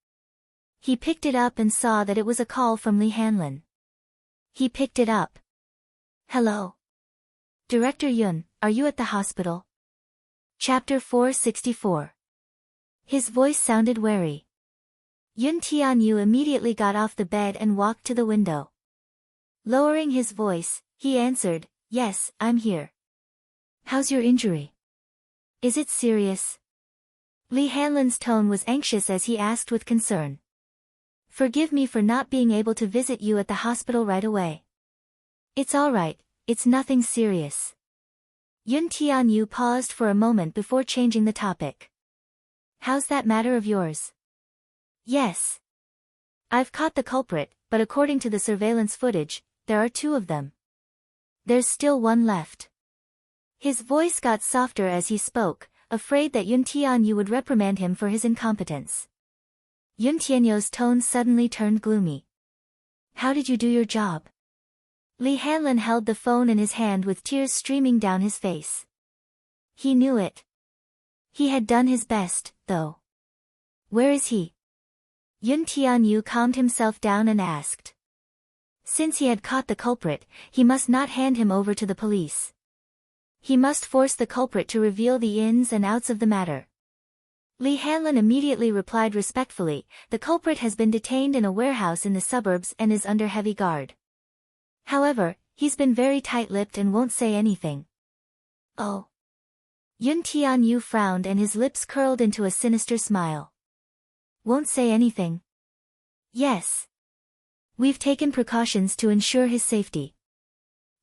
He picked it up and saw that it was a call from Li Hanlin. He picked it up. Hello. Director Yun, are you at the hospital? Chapter 464. His voice sounded wary. Yun Tianyu immediately got off the bed and walked to the window. Lowering his voice, he answered, Yes, I'm here. How's your injury? Is it serious? Li Hanlin's tone was anxious as he asked with concern. Forgive me for not being able to visit you at the hospital right away. It's all right, it's nothing serious. Yun Tianyu paused for a moment before changing the topic. How's that matter of yours? Yes. I've caught the culprit, but according to the surveillance footage, there are two of them. There's still one left. His voice got softer as he spoke, afraid that Yun Tianyu would reprimand him for his incompetence. Yun Tianyu's tone suddenly turned gloomy. How did you do your job? Li Hanlin held the phone in his hand with tears streaming down his face. He knew it. He had done his best, though. Where is he? Yun Tianyu calmed himself down and asked. Since he had caught the culprit, he must not hand him over to the police. He must force the culprit to reveal the ins and outs of the matter. Li Hanlin immediately replied respectfully, the culprit has been detained in a warehouse in the suburbs and is under heavy guard. However, he's been very tight-lipped and won't say anything. Oh. Yun Tianyu frowned and his lips curled into a sinister smile. Won't say anything? Yes. We've taken precautions to ensure his safety.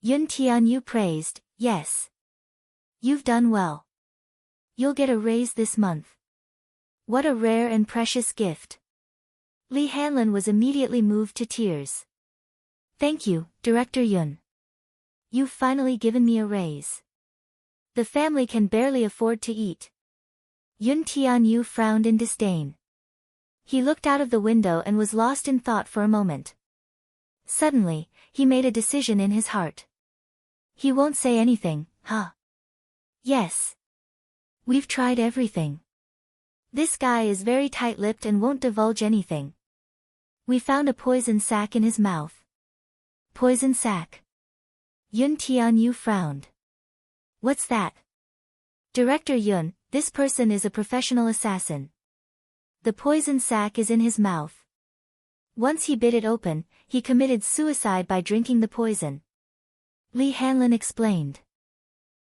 Yun Tianyu praised, yes. You've done well. You'll get a raise this month. What a rare and precious gift. Li Hanlin was immediately moved to tears. Thank you, Director Yun. You've finally given me a raise. The family can barely afford to eat. Yun Tianyu frowned in disdain. He looked out of the window and was lost in thought for a moment. Suddenly, he made a decision in his heart. He won't say anything, huh? Yes. We've tried everything. This guy is very tight-lipped and won't divulge anything. We found a poison sac in his mouth. Poison sac. Yun Tianyu frowned. What's that? Director Yun, this person is a professional assassin. The poison sac is in his mouth. Once he bit it open, he committed suicide by drinking the poison. Li Hanlin explained.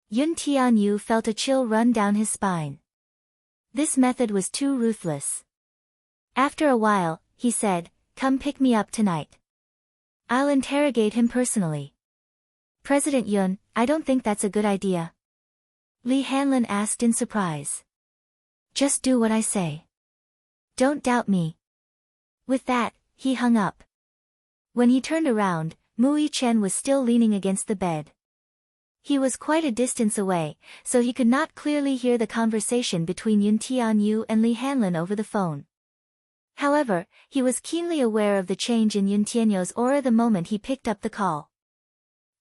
Yun Tianyu felt a chill run down his spine. This method was too ruthless. After a while, he said, come pick me up tonight. I'll interrogate him personally. President Yun, I don't think that's a good idea. Li Hanlin asked in surprise. Just do what I say. Don't doubt me. With that, he hung up. When he turned around, Mui Chen was still leaning against the bed. He was quite a distance away, so he could not clearly hear the conversation between Yun Tianyu and Li Hanlin over the phone. However, he was keenly aware of the change in Yun Tianyu's aura the moment he picked up the call.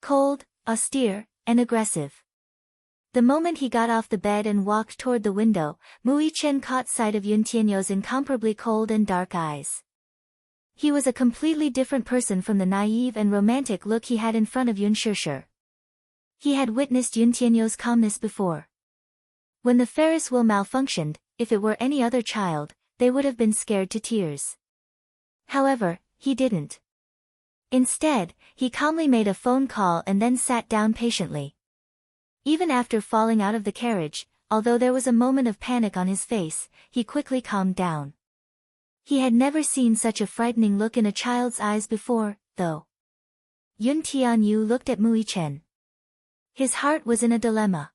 Cold, austere, and aggressive. The moment he got off the bed and walked toward the window, Mui Chen caught sight of Yun Tianyu's incomparably cold and dark eyes. He was a completely different person from the naive and romantic look he had in front of Yun Shishir. He had witnessed Yun Tianyu's calmness before. When the Ferris wheel malfunctioned, if it were any other child, they would have been scared to tears. However, he didn't. Instead, he calmly made a phone call and then sat down patiently. Even after falling out of the carriage, although there was a moment of panic on his face, he quickly calmed down. He had never seen such a frightening look in a child's eyes before, though. Yun Tianyu looked at Mui Chen. His heart was in a dilemma.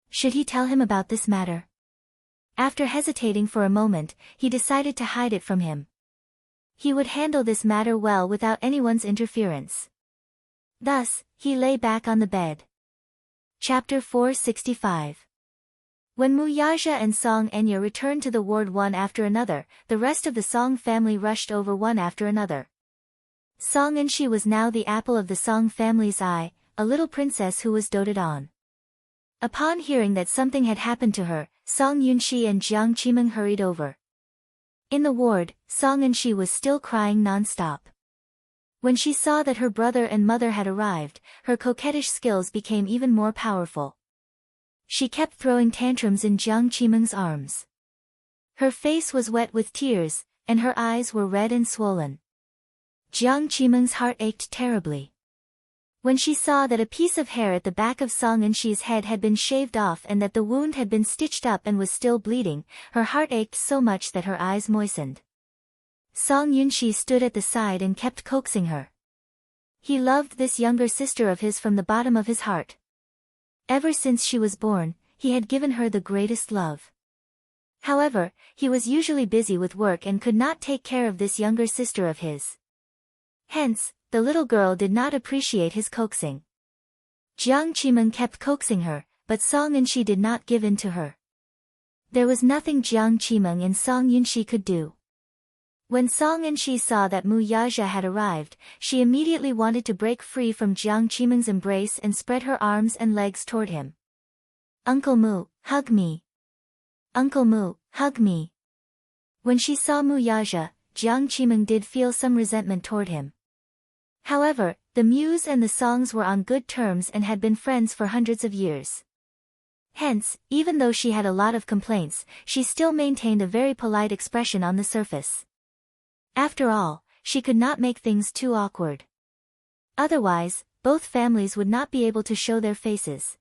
Should he tell him about this matter? After hesitating for a moment, he decided to hide it from him. He would handle this matter well without anyone's interference. Thus, he lay back on the bed. Chapter 465. When Muyaja and Song Enya returned to the ward one after another, the rest of the Song family rushed over one after another. Song Enshi was now the apple of the Song family's eye, a little princess who was doted on. Upon hearing that something had happened to her, Song Yunshi and Jiang Qimeng hurried over. In the ward, Song Enshi was still crying non-stop. When she saw that her brother and mother had arrived, her coquettish skills became even more powerful. She kept throwing tantrums in Jiang Qimeng's arms. Her face was wet with tears, and her eyes were red and swollen. Jiang Qimeng's heart ached terribly. When she saw that a piece of hair at the back of Song Enshi's head had been shaved off and that the wound had been stitched up and was still bleeding, her heart ached so much that her eyes moistened. Song Yunshi stood at the side and kept coaxing her. He loved this younger sister of his from the bottom of his heart. Ever since she was born, he had given her the greatest love. However, he was usually busy with work and could not take care of this younger sister of his. Hence, the little girl did not appreciate his coaxing. Jiang Qimeng kept coaxing her, but Song Yunshi did not give in to her. There was nothing Jiang Qimeng and Song Yunshi could do. When Song Yunshi saw that Mu Yaja had arrived, she immediately wanted to break free from Jiang Qimeng's embrace and spread her arms and legs toward him. "Uncle Mu, hug me. Uncle Mu, hug me." When she saw Mu Yaja, Jiang Qimeng did feel some resentment toward him. However, the Muse and the Songs were on good terms and had been friends for hundreds of years. Hence, even though she had a lot of complaints, she still maintained a very polite expression on the surface. After all, she could not make things too awkward. Otherwise, both families would not be able to show their faces.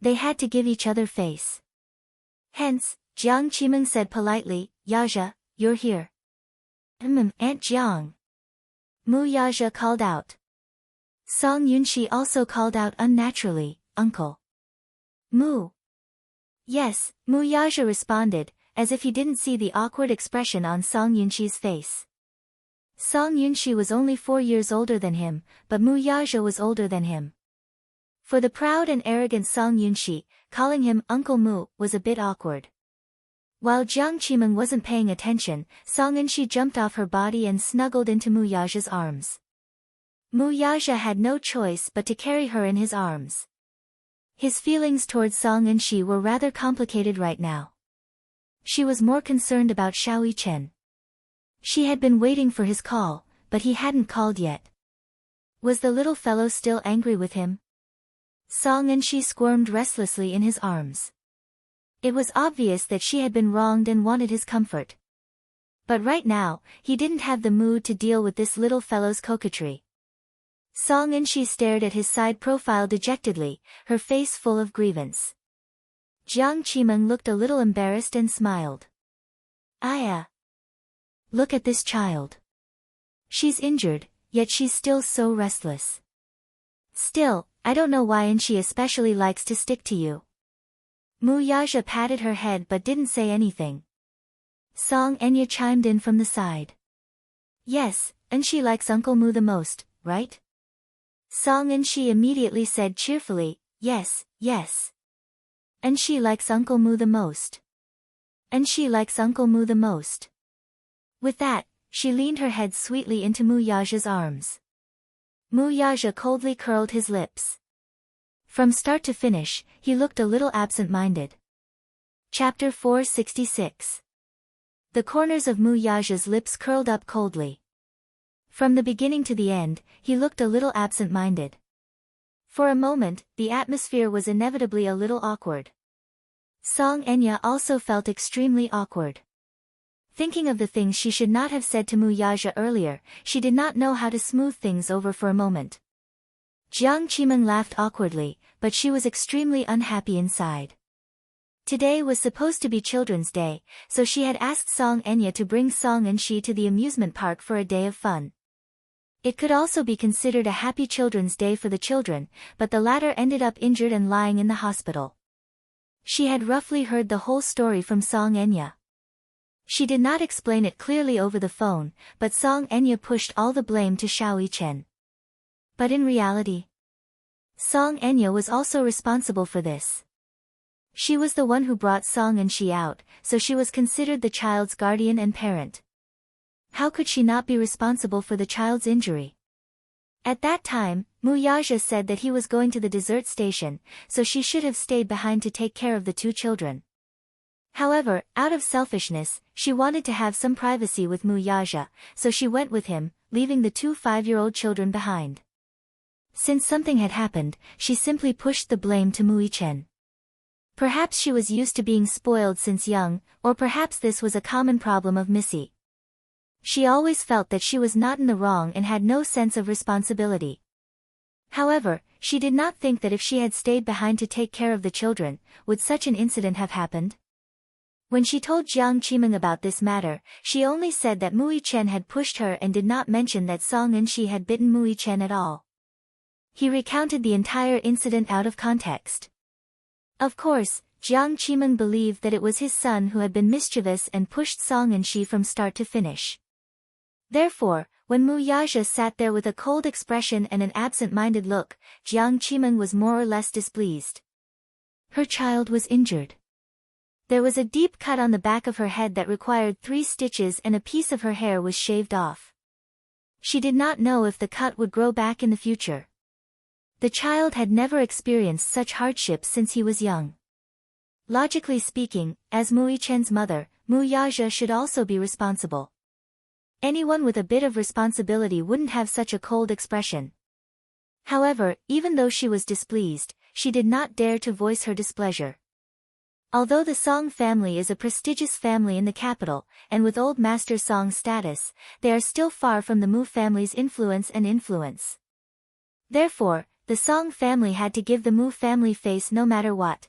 They had to give each other face. Hence, Jiang Qimeng said politely, "Yaja, you're here." Aunt Jiang." Mu Yaja called out. Song Yunshi also called out unnaturally, "Uncle." "Mu." "Yes," Mu Yaja responded, as if he didn't see the awkward expression on Song Yunshi's face. Song Yunshi was only 4 years older than him, but Mu Yaja was older than him. For the proud and arrogant Song Yunshi, calling him Uncle Mu was a bit awkward. While Jiang Qimeng wasn't paying attention, Song Yunshi jumped off her body and snuggled into Mu Yaja's arms. Mu Yaja had no choice but to carry her in his arms. His feelings towards Song Yunshi were rather complicated right now. She was more concerned about Xiaoyi Chen. She had been waiting for his call, but he hadn't called yet. Was the little fellow still angry with him? Song Yunshi squirmed restlessly in his arms. It was obvious that she had been wronged and wanted his comfort. But right now, he didn't have the mood to deal with this little fellow's coquetry. Song Yunshi stared at his side profile dejectedly, her face full of grievance. Jiang Qimeng looked a little embarrassed and smiled. Look at this child. She's injured, yet she's still so restless. Still, I don't know why Yunshi especially likes to stick to you." Mu Yaja patted her head but didn't say anything. Song Enya chimed in from the side. "Yes, Yunshi likes Uncle Mu the most, right?" Song Yunshi immediately said cheerfully, "Yes, yes. Yunshi likes Uncle Mu the most. Yunshi likes Uncle Mu the most." With that, she leaned her head sweetly into Mu Yaja's arms. Mu Yaja coldly curled his lips. From start to finish, he looked a little absent-minded. Chapter 466. The corners of Mu Yaja's lips curled up coldly. From the beginning to the end, he looked a little absent-minded. For a moment, the atmosphere was inevitably a little awkward. Song Enya also felt extremely awkward. Thinking of the things she should not have said to Mu Yaja earlier, she did not know how to smooth things over for a moment. Jiang Qimeng laughed awkwardly, but she was extremely unhappy inside. Today was supposed to be Children's Day, so she had asked Song Enya to bring Song Yunshi to the amusement park for a day of fun. It could also be considered a happy Children's Day for the children, but the latter ended up injured and lying in the hospital. She had roughly heard the whole story from Song Enya. She did not explain it clearly over the phone, but Song Enya pushed all the blame to Xiaoyi Chen. But in reality, Song Enya was also responsible for this. She was the one who brought Song Yunshi out, so she was considered the child's guardian and parent. How could she not be responsible for the child's injury? At that time, Mu Yaja said that he was going to the dessert station, so she should have stayed behind to take care of the 2 children. However, out of selfishness, she wanted to have some privacy with Mu Yaja, so she went with him, leaving the 2 5-year-old children behind. Since something had happened, she simply pushed the blame to Mu Yichen. Perhaps she was used to being spoiled since young, or perhaps this was a common problem of Missy. She always felt that she was not in the wrong and had no sense of responsibility. However, she did not think that if she had stayed behind to take care of the children, would such an incident have happened? When she told Jiang Qimeng about this matter, she only said that Mu Yichen had pushed her and did not mention that Song Yunshi had bitten Mu Yichen at all. He recounted the entire incident out of context. Of course, Jiang Qimeng believed that it was his son who had been mischievous and pushed Song Yunshi from start to finish. Therefore, When Mu Yaja sat there with a cold expression and an absent-minded look, Jiang Qimeng was more or less displeased. Her child was injured. There was a deep cut on the back of her head that required 3 stitches and a piece of her hair was shaved off. She did not know if the cut would grow back in the future. The child had never experienced such hardships since he was young. Logically speaking, as Mu Yichen's mother, Mu Yaja should also be responsible. Anyone with a bit of responsibility wouldn't have such a cold expression. However, even though she was displeased, she did not dare to voice her displeasure. Although the Song family is a prestigious family in the capital, and with old master Song status, they are still far from the Mu family's influence. Therefore, the Song family had to give the Mu family face no matter what.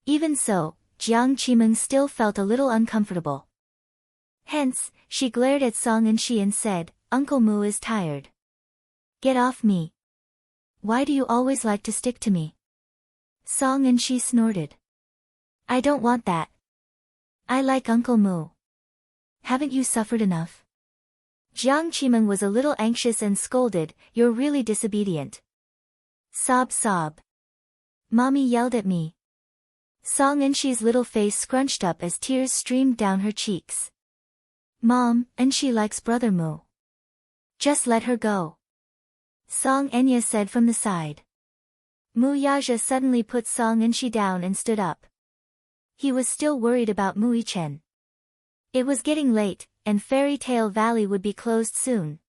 Even so, Jiang Qimeng still felt a little uncomfortable. Hence, she glared at Song Yunshi and said, "Uncle Mu is tired. Get off me. Why do you always like to stick to me?" Song Yunshi snorted. "I don't want that. I like Uncle Mu. Haven't you suffered enough?" Jiang Qimeng was a little anxious and scolded, "You're really disobedient." Sob sob. Mommy yelled at me. Song Yunshi's little face scrunched up as tears streamed down her cheeks. Mom, Yunshi likes Brother Mu. Just let her go. Song Enya said from the side. Mu Yaja suddenly put Song Yunshi down and stood up. He was still worried about Mu Yichen. It was getting late, and Fairy Tale Valley would be closed soon.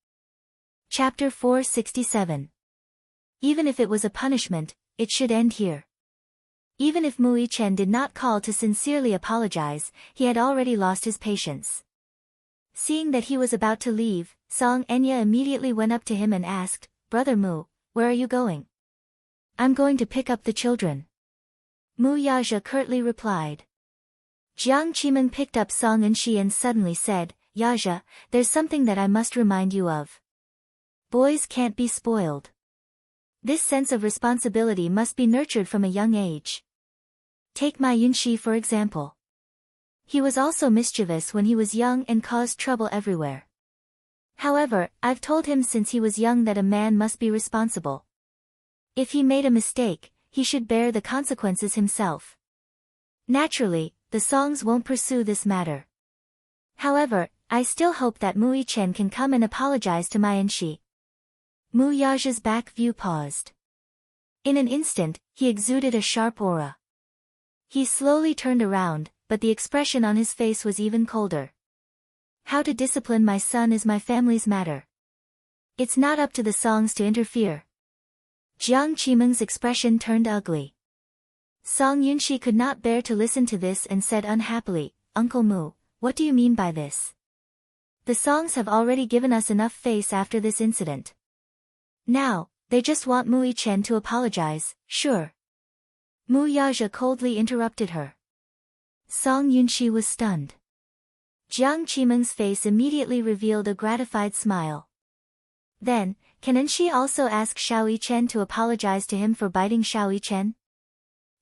Chapter 467. Even if it was a punishment, it should end here. Even if Mu Yichen did not call to sincerely apologize, he had already lost his patience. Seeing that he was about to leave, Song Enya immediately went up to him and asked, "Brother Mu, where are you going?" "I'm going to pick up the children." Mu Yaja curtly replied. Jiang Qimeng picked up Song Yunshi and suddenly said, "Yaja, there's something that I must remind you of. Boys can't be spoiled. This sense of responsibility must be nurtured from a young age. Take my Yunshi for example. He was also mischievous when he was young and caused trouble everywhere. However, I've told him since he was young that a man must be responsible. If he made a mistake, he should bear the consequences himself. Naturally, the Songs won't pursue this matter. However, I still hope that Mu Yichen can come and apologize to my Yunshi." Mu Yaja's back view paused. In an instant, he exuded a sharp aura. He slowly turned around, but the expression on his face was even colder. "How to discipline my son is my family's matter. It's not up to the Songs to interfere." Jiang Qimeng's expression turned ugly. Song Yunshi could not bear to listen to this and said unhappily, "Uncle Mu, what do you mean by this? The Songs have already given us enough face after this incident. Now, they just want Mu Yichen to apologize, sure." Mu Yaja coldly interrupted her. Song Yunshi was stunned. Jiang Qimeng's face immediately revealed a gratified smile. Then, "Can Yunshi also ask Xiao Yichen to apologize to him for biting Xiao Yichen?"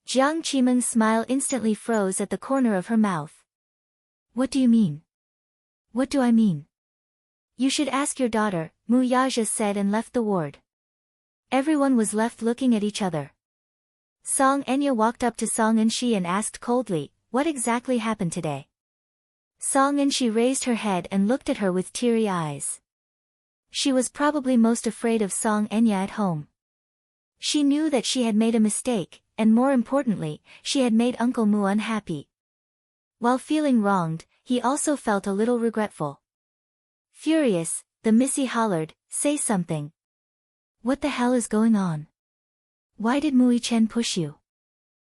Jiang Qimeng's smile instantly froze at the corner of her mouth. "What do you mean?" "What do I mean? You should ask your daughter," Mu Yaja said and left the ward. Everyone was left looking at each other. Song Enya walked up to Song Yunshi and asked coldly, "What exactly happened today?" Song Yunshi raised her head and looked at her with teary eyes. She was probably most afraid of Song Enya at home. She knew that she had made a mistake, and more importantly, she had made Uncle Mu unhappy. While feeling wronged, he also felt a little regretful. Furious, the Missy hollered, "Say something. What the hell is going on? Why did Mu Yichen push you?"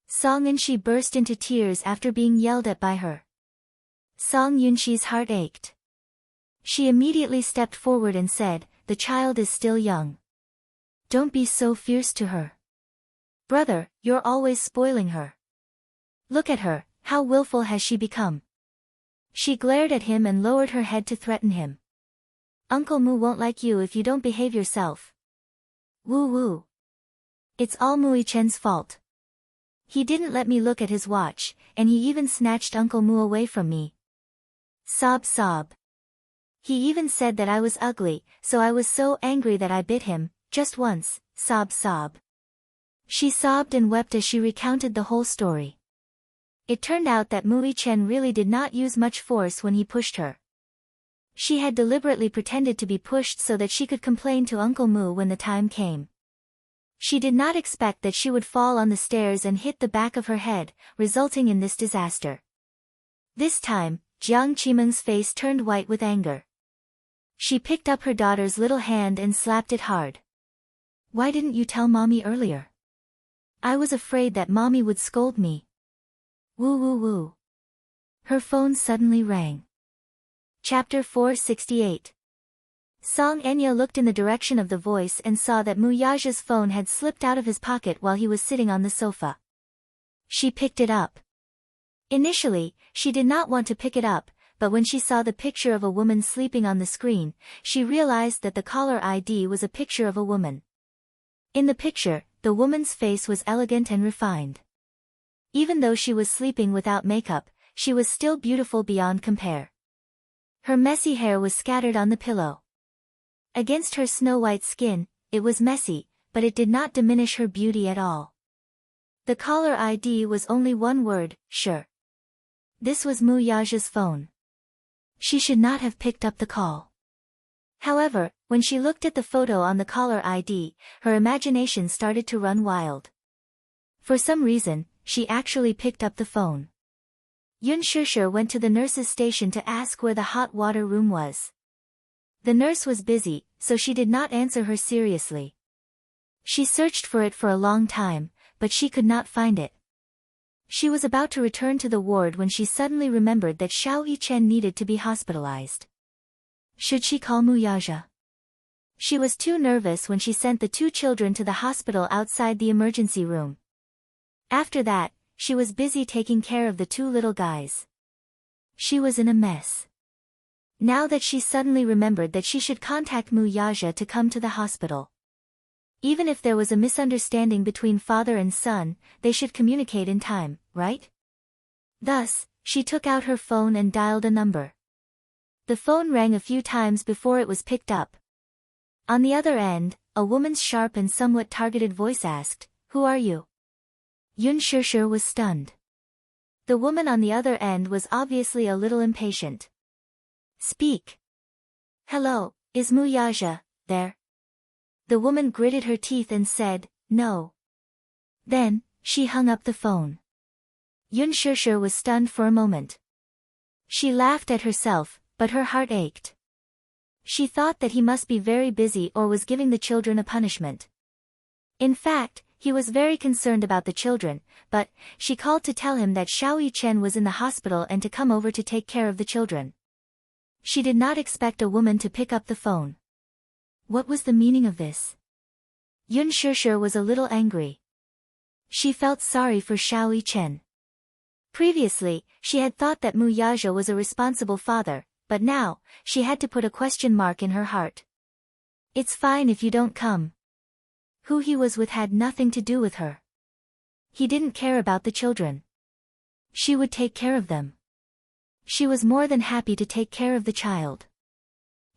Song Yunshi burst into tears after being yelled at by her. Song Yunshi's heart ached. She immediately stepped forward and said, "The child is still young. Don't be so fierce to her. Brother, you're always spoiling her. Look at her, how willful has she become." She glared at him and lowered her head to threaten him. "Uncle Mu won't like you if you don't behave yourself. Woo woo. It's all Mu Yichen's fault. He didn't let me look at his watch, and he even snatched Uncle Mu away from me." Sob sob. He even said that I was ugly, so I was so angry that I bit him, just once, sob. She sobbed and wept as she recounted the whole story. It turned out that Mui Chen really did not use much force when he pushed her. She had deliberately pretended to be pushed so that she could complain to Uncle Mu when the time came. She did not expect that she would fall on the stairs and hit the back of her head, resulting in this disaster. This time, Jiang Qimeng's face turned white with anger. She picked up her daughter's little hand and slapped it hard. Why didn't you tell Mommy earlier? I was afraid that Mommy would scold me. Woo. Her phone suddenly rang. Chapter 468. Song Enya looked in the direction of the voice and saw that Mu Yaja's phone had slipped out of his pocket while he was sitting on the sofa. She picked it up. Initially, she did not want to pick it up, but when she saw the picture of a woman sleeping on the screen, she realized that the caller ID was a picture of a woman. In the picture, the woman's face was elegant and refined. Even though she was sleeping without makeup, she was still beautiful beyond compare. Her messy hair was scattered on the pillow. Against her snow-white skin, it was messy, but it did not diminish her beauty at all. The caller ID was only one word, sure. This was Mu Yaja's phone. She should not have picked up the call. However, when she looked at the photo on the caller ID, her imagination started to run wild. For some reason, she actually picked up the phone. Yun Shishir went to the nurse's station to ask where the hot water room was. The nurse was busy, so she did not answer her seriously. She searched for it for a long time, but she could not find it. She was about to return to the ward when she suddenly remembered that Xiao Yichen needed to be hospitalized. Should she call Mu Yaja? She was too nervous when she sent the two children to the hospital outside the emergency room. After that, she was busy taking care of the two little guys. She was in a mess. Now that she suddenly remembered that she should contact Mu Yaja to come to the hospital. Even if there was a misunderstanding between father and son, they should communicate in time, right? Thus, she took out her phone and dialed a number. The phone rang a few times before it was picked up. On the other end, a woman's sharp and somewhat targeted voice asked, "Who are you?" Yun Shishir was stunned. The woman on the other end was obviously a little impatient. "Speak." "Hello, is Mu Yaja there?" The woman gritted her teeth and said, "No." Then, she hung up the phone. Yun Shishir was stunned for a moment. She laughed at herself, but her heart ached. She thought that he must be very busy or was giving the children a punishment. In fact, he was very concerned about the children, but she called to tell him that Xiao Yichen was in the hospital and to come over to take care of the children. She did not expect a woman to pick up the phone. What was the meaning of this? Yun Shishir was a little angry. She felt sorry for Xiao Yichen. Previously, she had thought that Mu Yaja was a responsible father, but now, she had to put a question mark in her heart. "It's fine if you don't come." Who he was with had nothing to do with her. He didn't care about the children. She would take care of them. She was more than happy to take care of the child.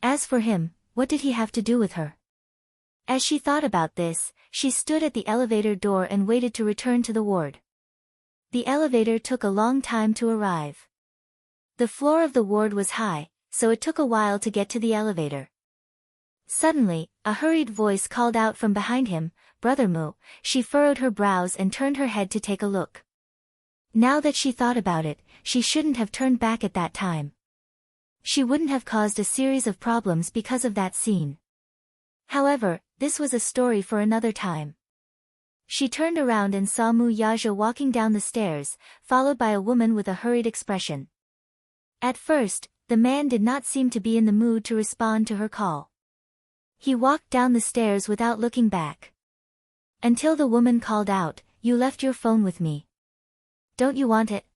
As for him, what did he have to do with her? As she thought about this, she stood at the elevator door and waited to return to the ward. The elevator took a long time to arrive. The floor of the ward was high, so it took a while to get to the elevator. Suddenly, a hurried voice called out from behind him, "Brother Mu." She furrowed her brows and turned her head to take a look. Now that she thought about it, she shouldn't have turned back at that time. She wouldn't have caused a series of problems because of that scene. However, this was a story for another time. She turned around and saw Mu Yaja walking down the stairs, followed by a woman with a hurried expression. At first, the man did not seem to be in the mood to respond to her call. He walked down the stairs without looking back. Until the woman called out, "You left your phone with me. Don't you want it?"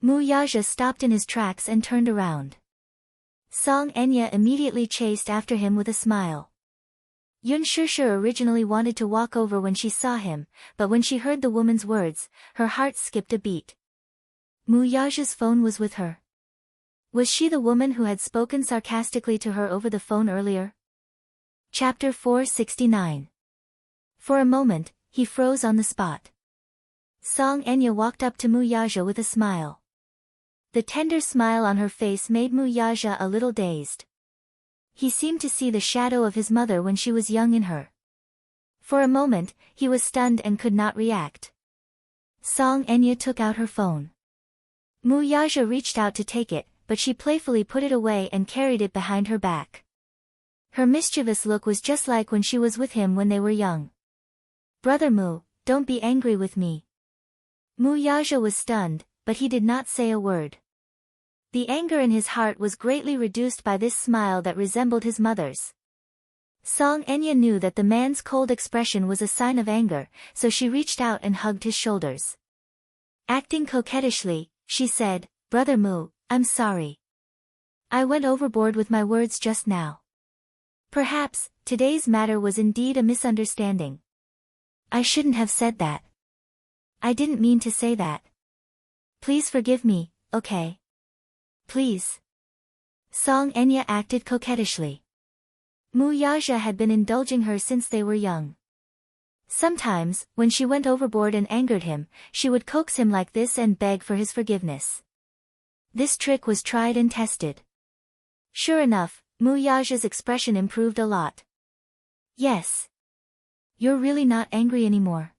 Mu Yaja stopped in his tracks and turned around. Song Enya immediately chased after him with a smile. Yun Shishir originally wanted to walk over when she saw him, but when she heard the woman's words, her heart skipped a beat. Mu Yaja's phone was with her. Was she the woman who had spoken sarcastically to her over the phone earlier? Chapter 469. For a moment, he froze on the spot. Song Enya walked up to Muyaja with a smile. The tender smile on her face made Muyaja a little dazed. He seemed to see the shadow of his mother when she was young in her. For a moment, he was stunned and could not react. Song Enya took out her phone. Muyaja reached out to take it, but she playfully put it away and carried it behind her back. Her mischievous look was just like when she was with him when they were young. "Brother Mu, don't be angry with me." Muyaja was stunned, but he did not say a word. The anger in his heart was greatly reduced by this smile that resembled his mother's. Song Enya knew that the man's cold expression was a sign of anger, so she reached out and hugged his shoulders. Acting coquettishly, she said, "Brother Mu, I'm sorry. I went overboard with my words just now. Perhaps, today's matter was indeed a misunderstanding. I shouldn't have said that. I didn't mean to say that. Please forgive me, okay? Please." Song Enya acted coquettishly. Muyaja had been indulging her since they were young. Sometimes, when she went overboard and angered him, she would coax him like this and beg for his forgiveness. This trick was tried and tested. Sure enough, Muyaja's expression improved a lot. "Yes. You're really not angry anymore."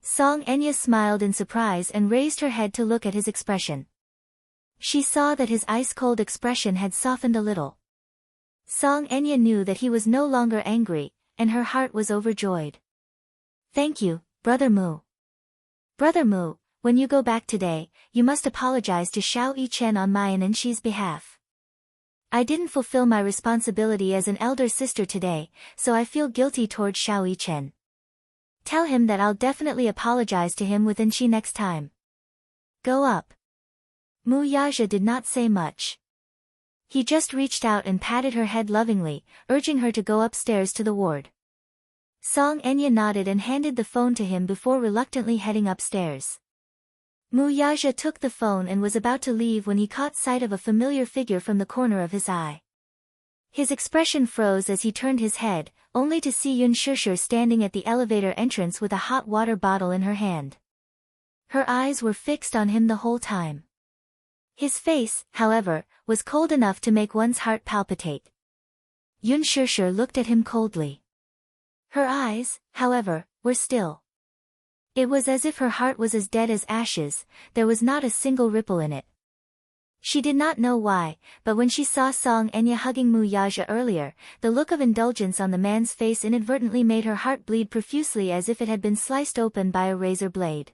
Song Enya smiled in surprise and raised her head to look at his expression. She saw that his ice-cold expression had softened a little. Song Enya knew that he was no longer angry, and her heart was overjoyed. "Thank you, Brother Mu. Brother Mu, when you go back today, you must apologize to Xiao Yichen on my and Enshi's behalf. I didn't fulfill my responsibility as an elder sister today, so I feel guilty toward Xiao Yichen. Tell him that I'll definitely apologize to him with Enshi next time. Go up." Muyaja did not say much. He just reached out and patted her head lovingly, urging her to go upstairs to the ward. Song Enya nodded and handed the phone to him before reluctantly heading upstairs. Muyaja took the phone and was about to leave when he caught sight of a familiar figure from the corner of his eye. His expression froze as he turned his head, only to see Yun Shishir standing at the elevator entrance with a hot water bottle in her hand. Her eyes were fixed on him the whole time. His face, however, was cold enough to make one's heart palpitate. Yun Shishir looked at him coldly. Her eyes, however, were still. It was as if her heart was as dead as ashes, there was not a single ripple in it. She did not know why, but when she saw Song Enya hugging Muyaja earlier, the look of indulgence on the man's face inadvertently made her heart bleed profusely as if it had been sliced open by a razor blade.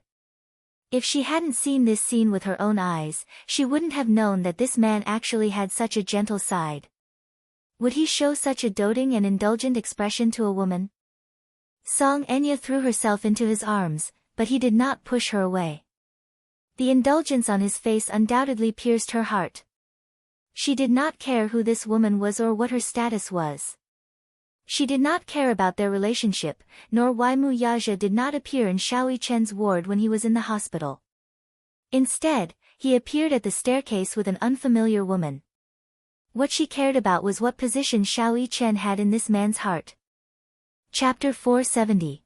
If she hadn't seen this scene with her own eyes, she wouldn't have known that this man actually had such a gentle side. Would he show such a doting and indulgent expression to a woman? Song Enya threw herself into his arms, but he did not push her away. The indulgence on his face undoubtedly pierced her heart. She did not care who this woman was or what her status was. She did not care about their relationship, nor why Muyaja did not appear in Xiao Yichen's ward when he was in the hospital. Instead, he appeared at the staircase with an unfamiliar woman. What she cared about was what position Xiao Yichen had in this man's heart. Chapter 470.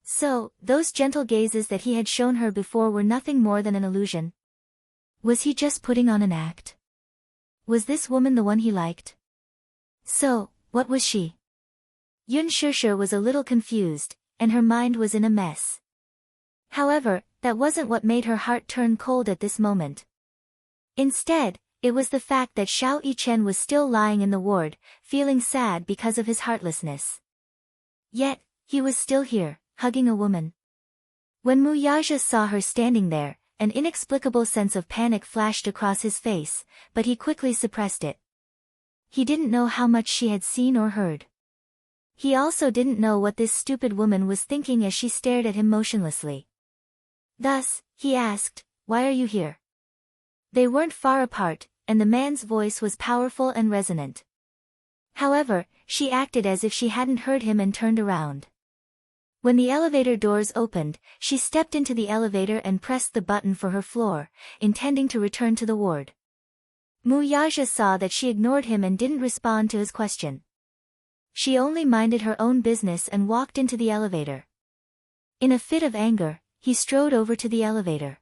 So, those gentle gazes that he had shown her before were nothing more than an illusion. Was he just putting on an act? Was this woman the one he liked? So, what was she? Yun Shishir was a little confused, and her mind was in a mess. However, that wasn't what made her heart turn cold at this moment. Instead, it was the fact that Xiao Yichen was still lying in the ward, feeling sad because of his heartlessness. Yet, he was still here, hugging a woman. When Muyaja saw her standing there, an inexplicable sense of panic flashed across his face, but he quickly suppressed it. He didn't know how much she had seen or heard. He also didn't know what this stupid woman was thinking as she stared at him motionlessly. Thus, he asked, "Why are you here?" They weren't far apart, and the man's voice was powerful and resonant. However, she acted as if she hadn't heard him and turned around. When the elevator doors opened, she stepped into the elevator and pressed the button for her floor, intending to return to the ward. Mu Yaja saw that she ignored him and didn't respond to his question. She only minded her own business and walked into the elevator. In a fit of anger, he strode over to the elevator.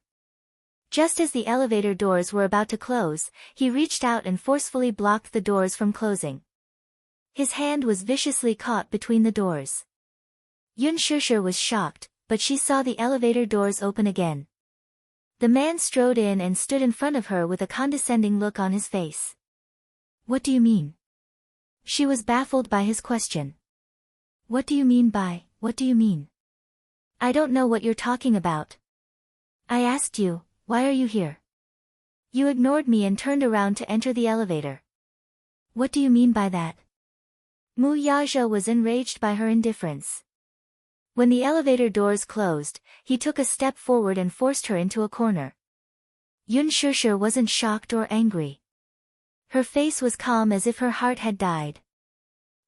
Just as the elevator doors were about to close, he reached out and forcefully blocked the doors from closing. His hand was viciously caught between the doors. Yun Shishir was shocked, but she saw the elevator doors open again. The man strode in and stood in front of her with a condescending look on his face. "What do you mean?" She was baffled by his question. What do you mean?" "I don't know what you're talking about. I asked you, why are you here? You ignored me and turned around to enter the elevator. What do you mean by that?" Mu Yaja was enraged by her indifference. When the elevator doors closed, he took a step forward and forced her into a corner. Yun Shishir wasn't shocked or angry. Her face was calm as if her heart had died.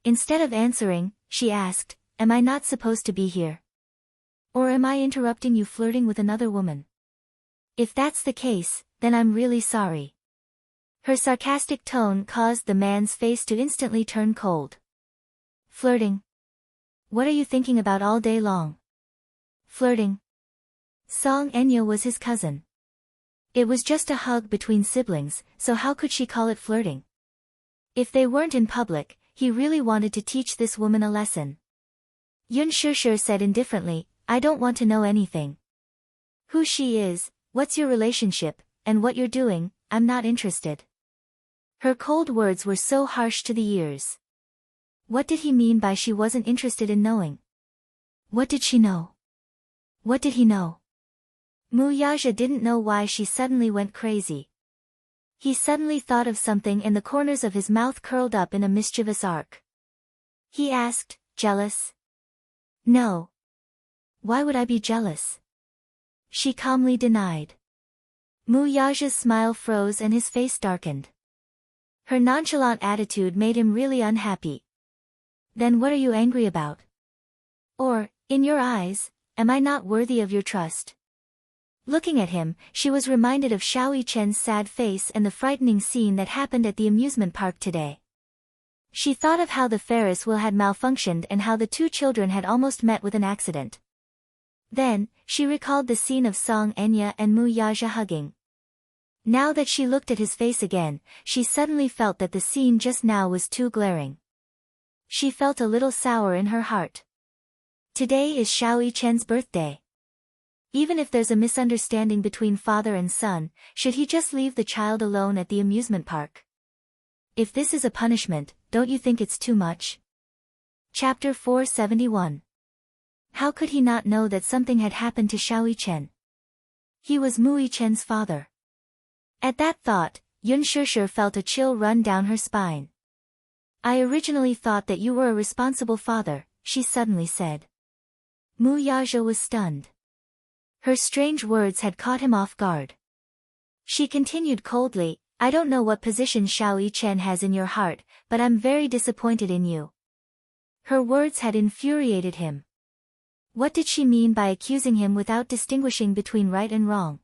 Instead of answering, she asked, "Am I not supposed to be here? Or am I interrupting you flirting with another woman? If that's the case, then I'm really sorry." Her sarcastic tone caused the man's face to instantly turn cold. "Flirting? What are you thinking about all day long?" "Flirting?" Song Enya was his cousin. It was just a hug between siblings, so how could she call it flirting? If they weren't in public, he really wanted to teach this woman a lesson. Yun Shishir said indifferently, "I don't want to know anything. Who she is, what's your relationship, and what you're doing, I'm not interested." Her cold words were so harsh to the ears. What did he mean by she wasn't interested in knowing? What did she know? What did he know? Mu Yaja didn't know why she suddenly went crazy. He suddenly thought of something and the corners of his mouth curled up in a mischievous arc. He asked, "Jealous?" "No. Why would I be jealous?" She calmly denied. Mu Yaja's smile froze and his face darkened. Her nonchalant attitude made him really unhappy. "Then what are you angry about? Or, in your eyes, am I not worthy of your trust?" Looking at him, she was reminded of Xiao Yichen's sad face and the frightening scene that happened at the amusement park today. She thought of how the Ferris wheel had malfunctioned and how the two children had almost met with an accident. Then, she recalled the scene of Song Enya and Mu Yaja hugging. Now that she looked at his face again, she suddenly felt that the scene just now was too glaring. She felt a little sour in her heart. Today is Xiao Yichen's birthday. Even if there's a misunderstanding between father and son, should he just leave the child alone at the amusement park? If this is a punishment, don't you think it's too much? Chapter 471. How could he not know that something had happened to Xiao Yichen? He was Mu Yichen's father. At that thought, Yun Shishir felt a chill run down her spine. "I originally thought that you were a responsible father," she suddenly said. Mu Yaja was stunned. Her strange words had caught him off guard. She continued coldly, "I don't know what position Xiao Yichen has in your heart, but I'm very disappointed in you." Her words had infuriated him. What did she mean by accusing him without distinguishing between right and wrong?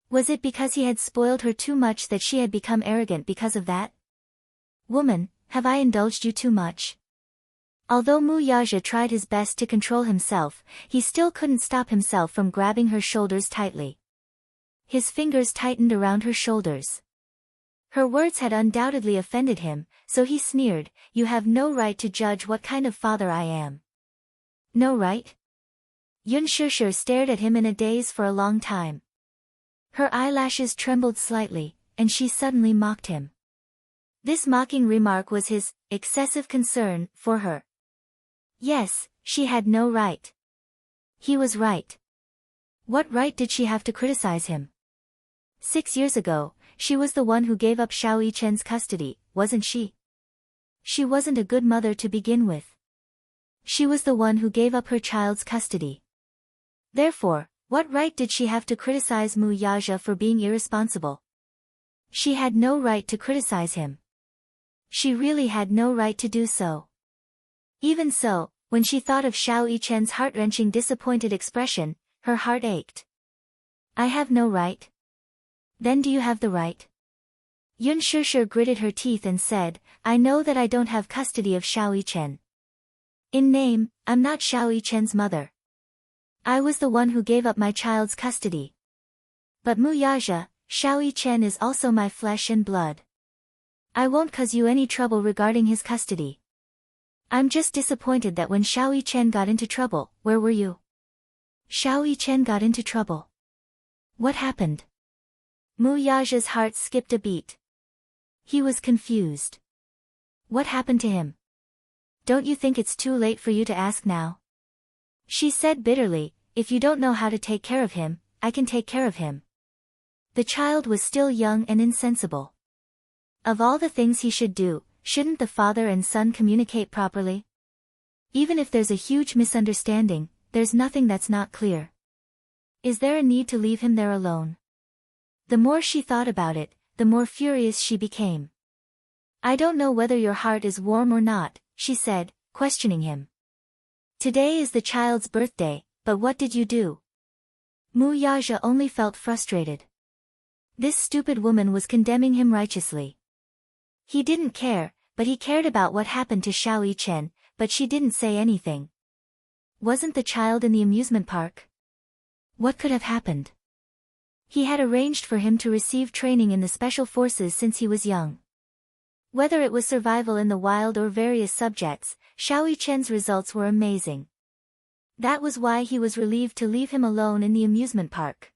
Was it because he had spoiled her too much that she had become arrogant because of that? "Woman, have I indulged you too much?" Although Mu Yaja tried his best to control himself, he still couldn't stop himself from grabbing her shoulders tightly. His fingers tightened around her shoulders. Her words had undoubtedly offended him, so he sneered, "You have no right to judge what kind of father I am." "No right?" Yun Shishir stared at him in a daze for a long time. Her eyelashes trembled slightly, and she suddenly mocked him. This mocking remark was his excessive concern for her. Yes, she had no right. He was right. What right did she have to criticize him? 6 years ago, she was the one who gave up Xiao Yichen's custody, wasn't she? She wasn't a good mother to begin with. She was the one who gave up her child's custody. Therefore, what right did she have to criticize Mu Yaja for being irresponsible? She had no right to criticize him. She really had no right to do so. Even so, when she thought of Xiao Yichen's heart-wrenching disappointed expression, her heart ached. "I have no right? Then do you have the right?" Yun Shishir gritted her teeth and said, I know that I don't have custody of Xiao Yichen. In name, I'm not Xiao Yichen's mother. I was the one who gave up my child's custody. But Mu Yaja, Xiao Yichen is also my flesh and blood. I won't cause you any trouble regarding his custody. I'm just disappointed that when Xiao Yichen got into trouble, where were you? Xiao Yichen got into trouble. What happened? Mu Yaja's heart skipped a beat. He was confused. What happened to him? Don't you think it's too late for you to ask now? She said bitterly, if you don't know how to take care of him, I can take care of him. The child was still young and insensible. Of all the things he should do, shouldn't the father and son communicate properly? Even if there's a huge misunderstanding, there's nothing that's not clear. Is there a need to leave him there alone? The more she thought about it, the more furious she became. I don't know whether your heart is warm or not, she said, questioning him. Today is the child's birthday, but what did you do? Mu Yaja only felt frustrated. This stupid woman was condemning him righteously. He didn't care, but he cared about what happened to Xiao Yichen, but she didn't say anything. Wasn't the child in the amusement park? What could have happened? He had arranged for him to receive training in the special forces since he was young. Whether it was survival in the wild or various subjects, Xiao Yichen's results were amazing. That was why he was relieved to leave him alone in the amusement park.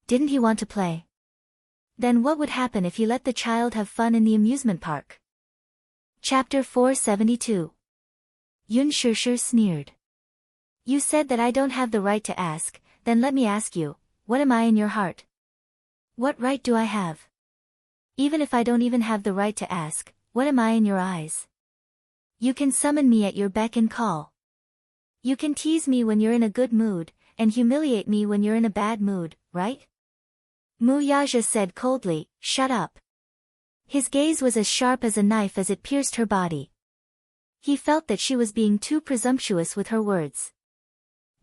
Didn't he want to play? Then what would happen if he let the child have fun in the amusement park? Chapter 472. Yun Shishir sneered. You said that I don't have the right to ask, then let me ask you, what am I in your heart? What right do I have? Even if I don't even have the right to ask, what am I in your eyes? You can summon me at your beck and call. You can tease me when you're in a good mood, and humiliate me when you're in a bad mood, right? Mu Yaja said coldly, shut up. His gaze was as sharp as a knife as it pierced her body. He felt that she was being too presumptuous with her words.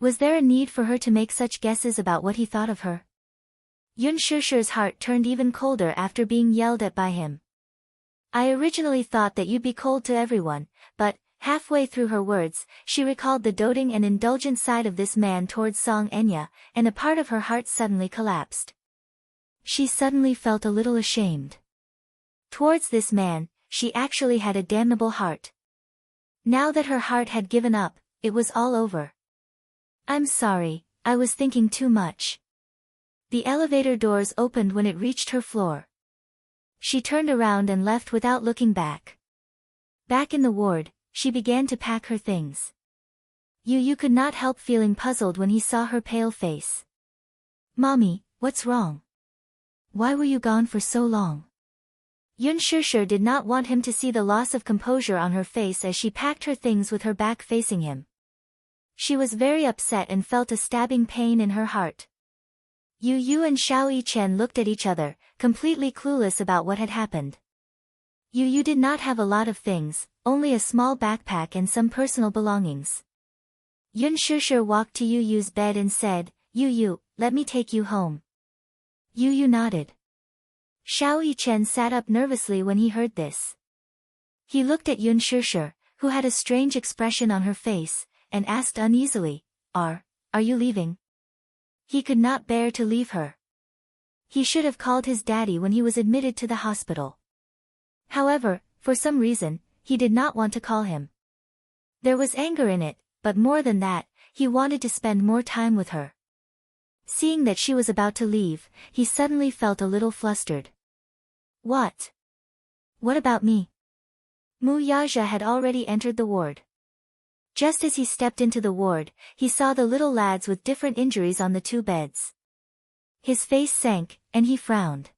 Was there a need for her to make such guesses about what he thought of her? Yun Shishir's heart turned even colder after being yelled at by him. I originally thought that you'd be cold to everyone, but, halfway through her words, she recalled the doting and indulgent side of this man towards Song Enya, and a part of her heart suddenly collapsed. She suddenly felt a little ashamed. Towards this man, she actually had a damnable heart. Now that her heart had given up, it was all over. I'm sorry, I was thinking too much. The elevator doors opened when it reached her floor. She turned around and left without looking back. Back in the ward, she began to pack her things. Yu could not help feeling puzzled when he saw her pale face. Mommy, what's wrong? Why were you gone for so long? Yun Shishir did not want him to see the loss of composure on her face as she packed her things with her back facing him. She was very upset and felt a stabbing pain in her heart. Yu and Xiao Yichen looked at each other, completely clueless about what had happened. Yu did not have a lot of things, only a small backpack and some personal belongings. Yun Shishir walked to Yu's bed and said, Yu, let me take you home. Yu nodded. Xiao Yichen sat up nervously when he heard this. He looked at Yun Shishir, who had a strange expression on her face, and asked uneasily, Are you leaving? He could not bear to leave her. He should have called his daddy when he was admitted to the hospital. However, for some reason, he did not want to call him. There was anger in it, but more than that, he wanted to spend more time with her. Seeing that she was about to leave, he suddenly felt a little flustered. What? What about me? Mu Yaja had already entered the ward. Just as he stepped into the ward, he saw the little lads with different injuries on the two beds. His face sank, and he frowned.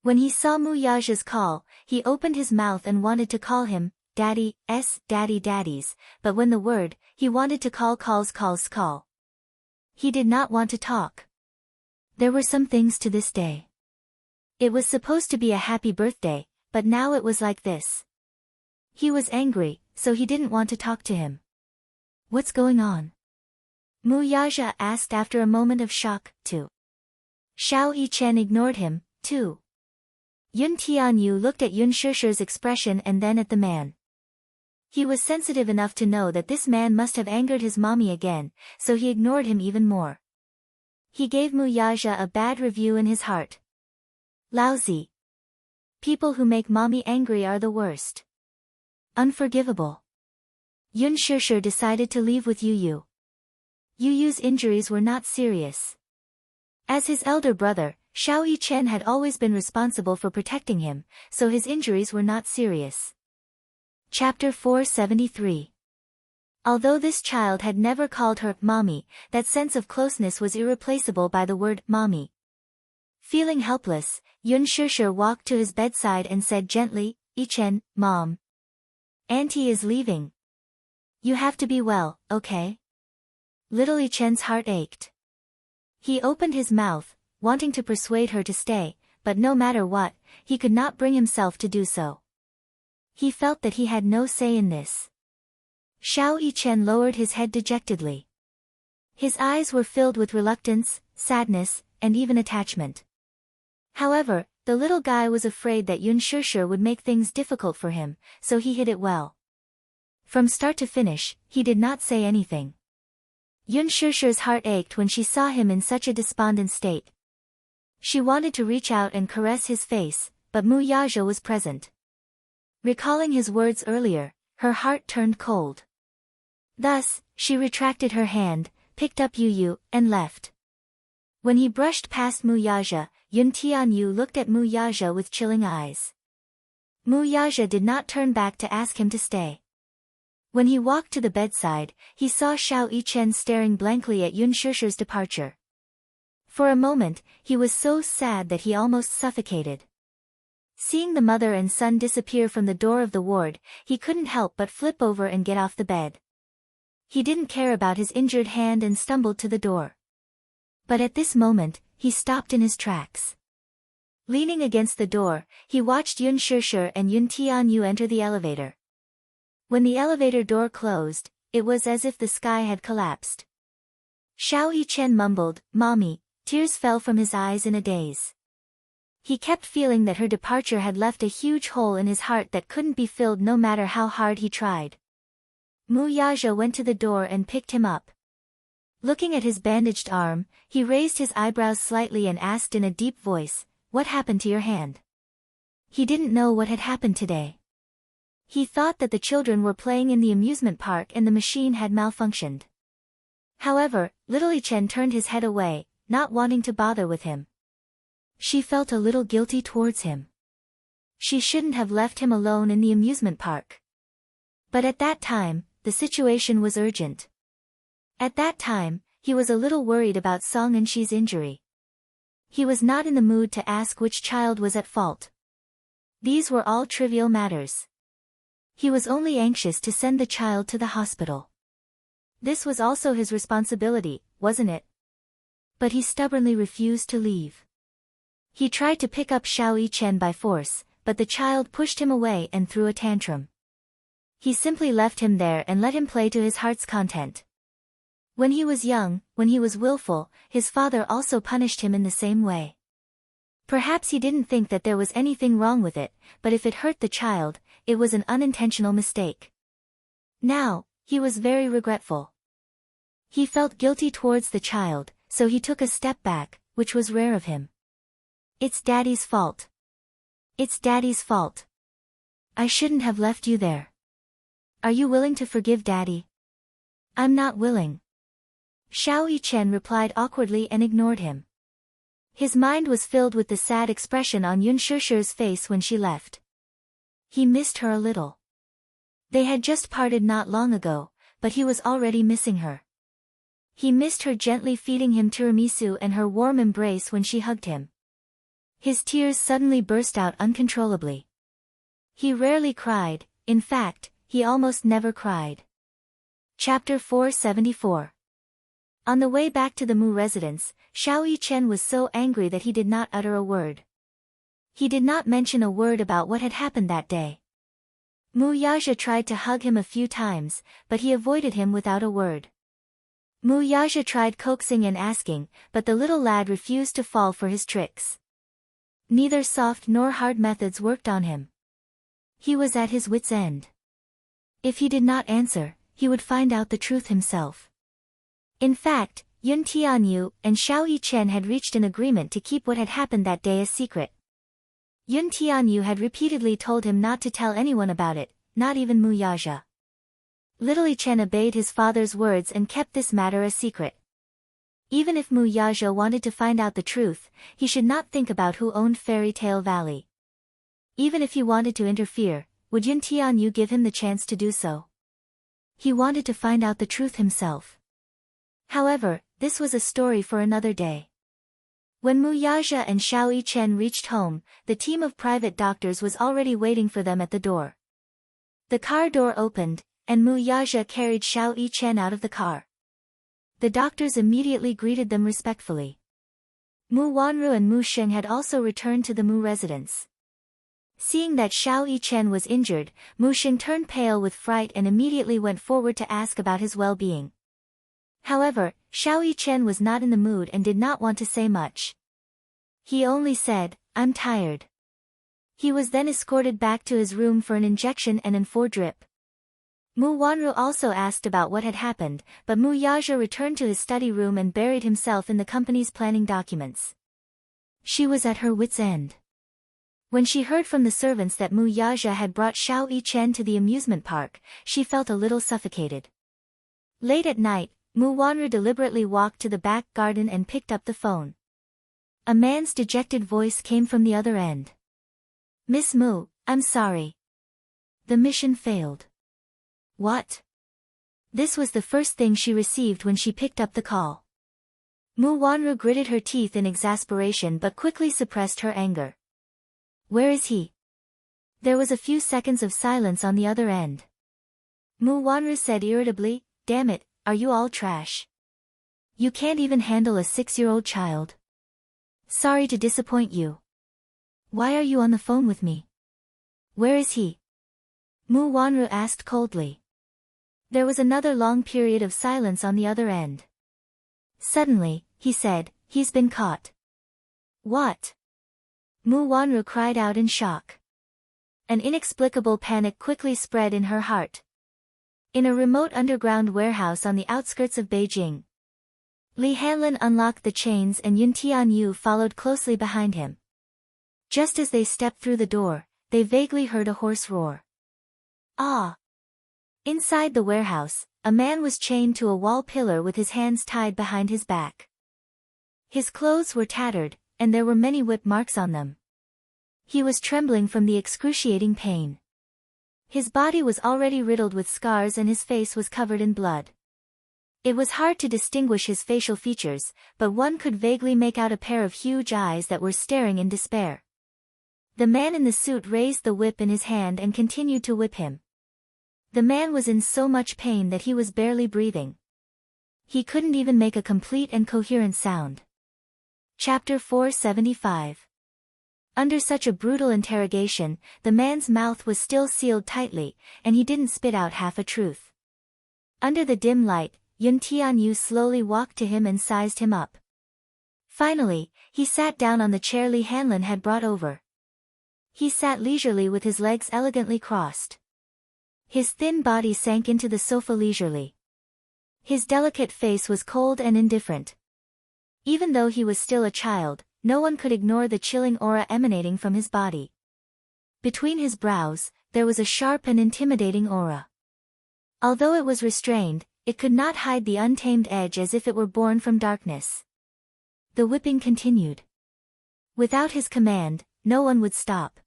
When he saw Mu Yaja's call, he opened his mouth and wanted to call him, daddies, but when the word, he wanted to call. He did not want to talk. There were some things to this day. It was supposed to be a happy birthday, but now it was like this. He was angry, so he didn't want to talk to him. What's going on? Mu Yaja asked after a moment of shock, too. Xiao Yichen ignored him, too. Yun Tianyu looked at Yun Shishir's expression and then at the man. He was sensitive enough to know that this man must have angered his mommy again, so he ignored him even more. He gave Mu Yaja a bad review in his heart. Lousy. People who make mommy angry are the worst. Unforgivable. Yun Shishir decided to leave with Yu. Yu's injuries were not serious. As his elder brother, Xiao Yichen had always been responsible for protecting him, so his injuries were not serious. Chapter 473. Although this child had never called her mommy, that sense of closeness was irreplaceable by the word mommy. Feeling helpless, Yun Shishir walked to his bedside and said gently, Yichen, Mom. Auntie is leaving. You have to be well, okay? Little Yichen's heart ached. He opened his mouth, wanting to persuade her to stay, but no matter what, he could not bring himself to do so. He felt that he had no say in this. Xiao Yichen lowered his head dejectedly. His eyes were filled with reluctance, sadness, and even attachment. However, the little guy was afraid that Yun Shishir would make things difficult for him, so he hid it well. From start to finish, he did not say anything. Yun Shishir's heart ached when she saw him in such a despondent state. She wanted to reach out and caress his face, but Mu Yaja was present. Recalling his words earlier, her heart turned cold. Thus, she retracted her hand, picked up Yu, and left. When he brushed past Mu Yaja, Yun Tianyu looked at Mu Yaja with chilling eyes. Mu Yaja did not turn back to ask him to stay. When he walked to the bedside, he saw Xiao Yichen staring blankly at Yun Shishir's departure. For a moment, he was so sad that he almost suffocated. Seeing the mother and son disappear from the door of the ward, he couldn't help but flip over and get off the bed. He didn't care about his injured hand and stumbled to the door. But at this moment, he stopped in his tracks. Leaning against the door, he watched Yun Shishir and Yun Tianyu enter the elevator. When the elevator door closed, it was as if the sky had collapsed. Xiao Yichen mumbled, "Mommy," tears fell from his eyes in a daze. He kept feeling that her departure had left a huge hole in his heart that couldn't be filled no matter how hard he tried. Mu Yaja went to the door and picked him up. Looking at his bandaged arm, he raised his eyebrows slightly and asked in a deep voice, "What happened to your hand?" He didn't know what had happened today. He thought that the children were playing in the amusement park and the machine had malfunctioned. However, little Yichen turned his head away, not wanting to bother with him. She felt a little guilty towards him. She shouldn't have left him alone in the amusement park. But at that time, the situation was urgent. At that time, he was a little worried about Song and Shi's injury. He was not in the mood to ask which child was at fault. These were all trivial matters. He was only anxious to send the child to the hospital. This was also his responsibility, wasn't it? But he stubbornly refused to leave. He tried to pick up Xiao Yichen by force, but the child pushed him away and threw a tantrum. He simply left him there and let him play to his heart's content. When he was young, when he was willful, his father also punished him in the same way. Perhaps he didn't think that there was anything wrong with it, but if it hurt the child, it was an unintentional mistake. Now, he was very regretful. He felt guilty towards the child, so he took a step back, which was rare of him. It's Daddy's fault. It's Daddy's fault. I shouldn't have left you there. Are you willing to forgive Daddy? I'm not willing. Xiao Yichen replied awkwardly and ignored him. His mind was filled with the sad expression on Yun Shishir's face when she left. He missed her a little. They had just parted not long ago, but he was already missing her. He missed her gently feeding him tiramisu and her warm embrace when she hugged him. His tears suddenly burst out uncontrollably. He rarely cried, in fact, he almost never cried. Chapter 474. On the way back to the Mu residence, Xiao Yichen was so angry that he did not utter a word. He did not mention a word about what had happened that day. Mu Yaja tried to hug him a few times, but he avoided him without a word. Mu Yaja tried coaxing and asking, but the little lad refused to fall for his tricks. Neither soft nor hard methods worked on him. He was at his wit's end. If he did not answer, he would find out the truth himself. In fact, Yun Tianyu and Xiao Yichen had reached an agreement to keep what had happened that day a secret. Yun Tianyu had repeatedly told him not to tell anyone about it, not even Mu Yaja. Little Yichen obeyed his father's words and kept this matter a secret. Even if Mu Yaja wanted to find out the truth, he should not think about who owned Fairy Tale Valley. Even if he wanted to interfere, would Yun Tianyu give him the chance to do so? He wanted to find out the truth himself. However, this was a story for another day. When Mu Yaja and Xiao Yichen reached home, the team of private doctors was already waiting for them at the door. The car door opened, and Mu Yaja carried Xiao Yichen out of the car. The doctors immediately greeted them respectfully. Mu Wanru and Mu Sheng had also returned to the Mu residence. Seeing that Xiao Yichen was injured, Mu Sheng turned pale with fright and immediately went forward to ask about his well-being. However, Xiao Yichen was not in the mood and did not want to say much. He only said, "I'm tired." He was then escorted back to his room for an injection and an 4-drip. Mu Wanru also asked about what had happened, but Mu Yaja returned to his study room and buried himself in the company's planning documents. She was at her wit's end. When she heard from the servants that Mu Yaja had brought Xiao Yichen to the amusement park, she felt a little suffocated. Late at night, Mu Wanru deliberately walked to the back garden and picked up the phone. A man's dejected voice came from the other end. "Miss Mu, I'm sorry. The mission failed." What? This was the first thing she received when she picked up the call. Mu Wanru gritted her teeth in exasperation but quickly suppressed her anger. "Where is he?" There was a few seconds of silence on the other end. Mu Wanru said irritably, "Damn it, are you all trash? You can't even handle a 6-year-old child. Sorry to disappoint you. Why are you on the phone with me? Where is he?" Mu Wanru asked coldly. There was another long period of silence on the other end. Suddenly, he said, "He's been caught." "What?" Mu Wanru cried out in shock. An inexplicable panic quickly spread in her heart. In a remote underground warehouse on the outskirts of Beijing. Li Hanlin unlocked the chains and Yun Tianyu followed closely behind him. Just as they stepped through the door, they vaguely heard a hoarse roar. "Ah!" Inside the warehouse, a man was chained to a wall pillar with his hands tied behind his back. His clothes were tattered, and there were many whip marks on them. He was trembling from the excruciating pain. His body was already riddled with scars and his face was covered in blood. It was hard to distinguish his facial features, but one could vaguely make out a pair of huge eyes that were staring in despair. The man in the suit raised the whip in his hand and continued to whip him. The man was in so much pain that he was barely breathing. He couldn't even make a complete and coherent sound. Chapter 475. Under such a brutal interrogation, the man's mouth was still sealed tightly, and he didn't spit out half a truth. Under the dim light, Yun Tianyu slowly walked to him and sized him up. Finally, he sat down on the chair Li Hanlin had brought over. He sat leisurely with his legs elegantly crossed. His thin body sank into the sofa leisurely. His delicate face was cold and indifferent. Even though he was still a child, no one could ignore the chilling aura emanating from his body. Between his brows, there was a sharp and intimidating aura. Although it was restrained, it could not hide the untamed edge as if it were born from darkness. The whipping continued. Without his command, no one would stop.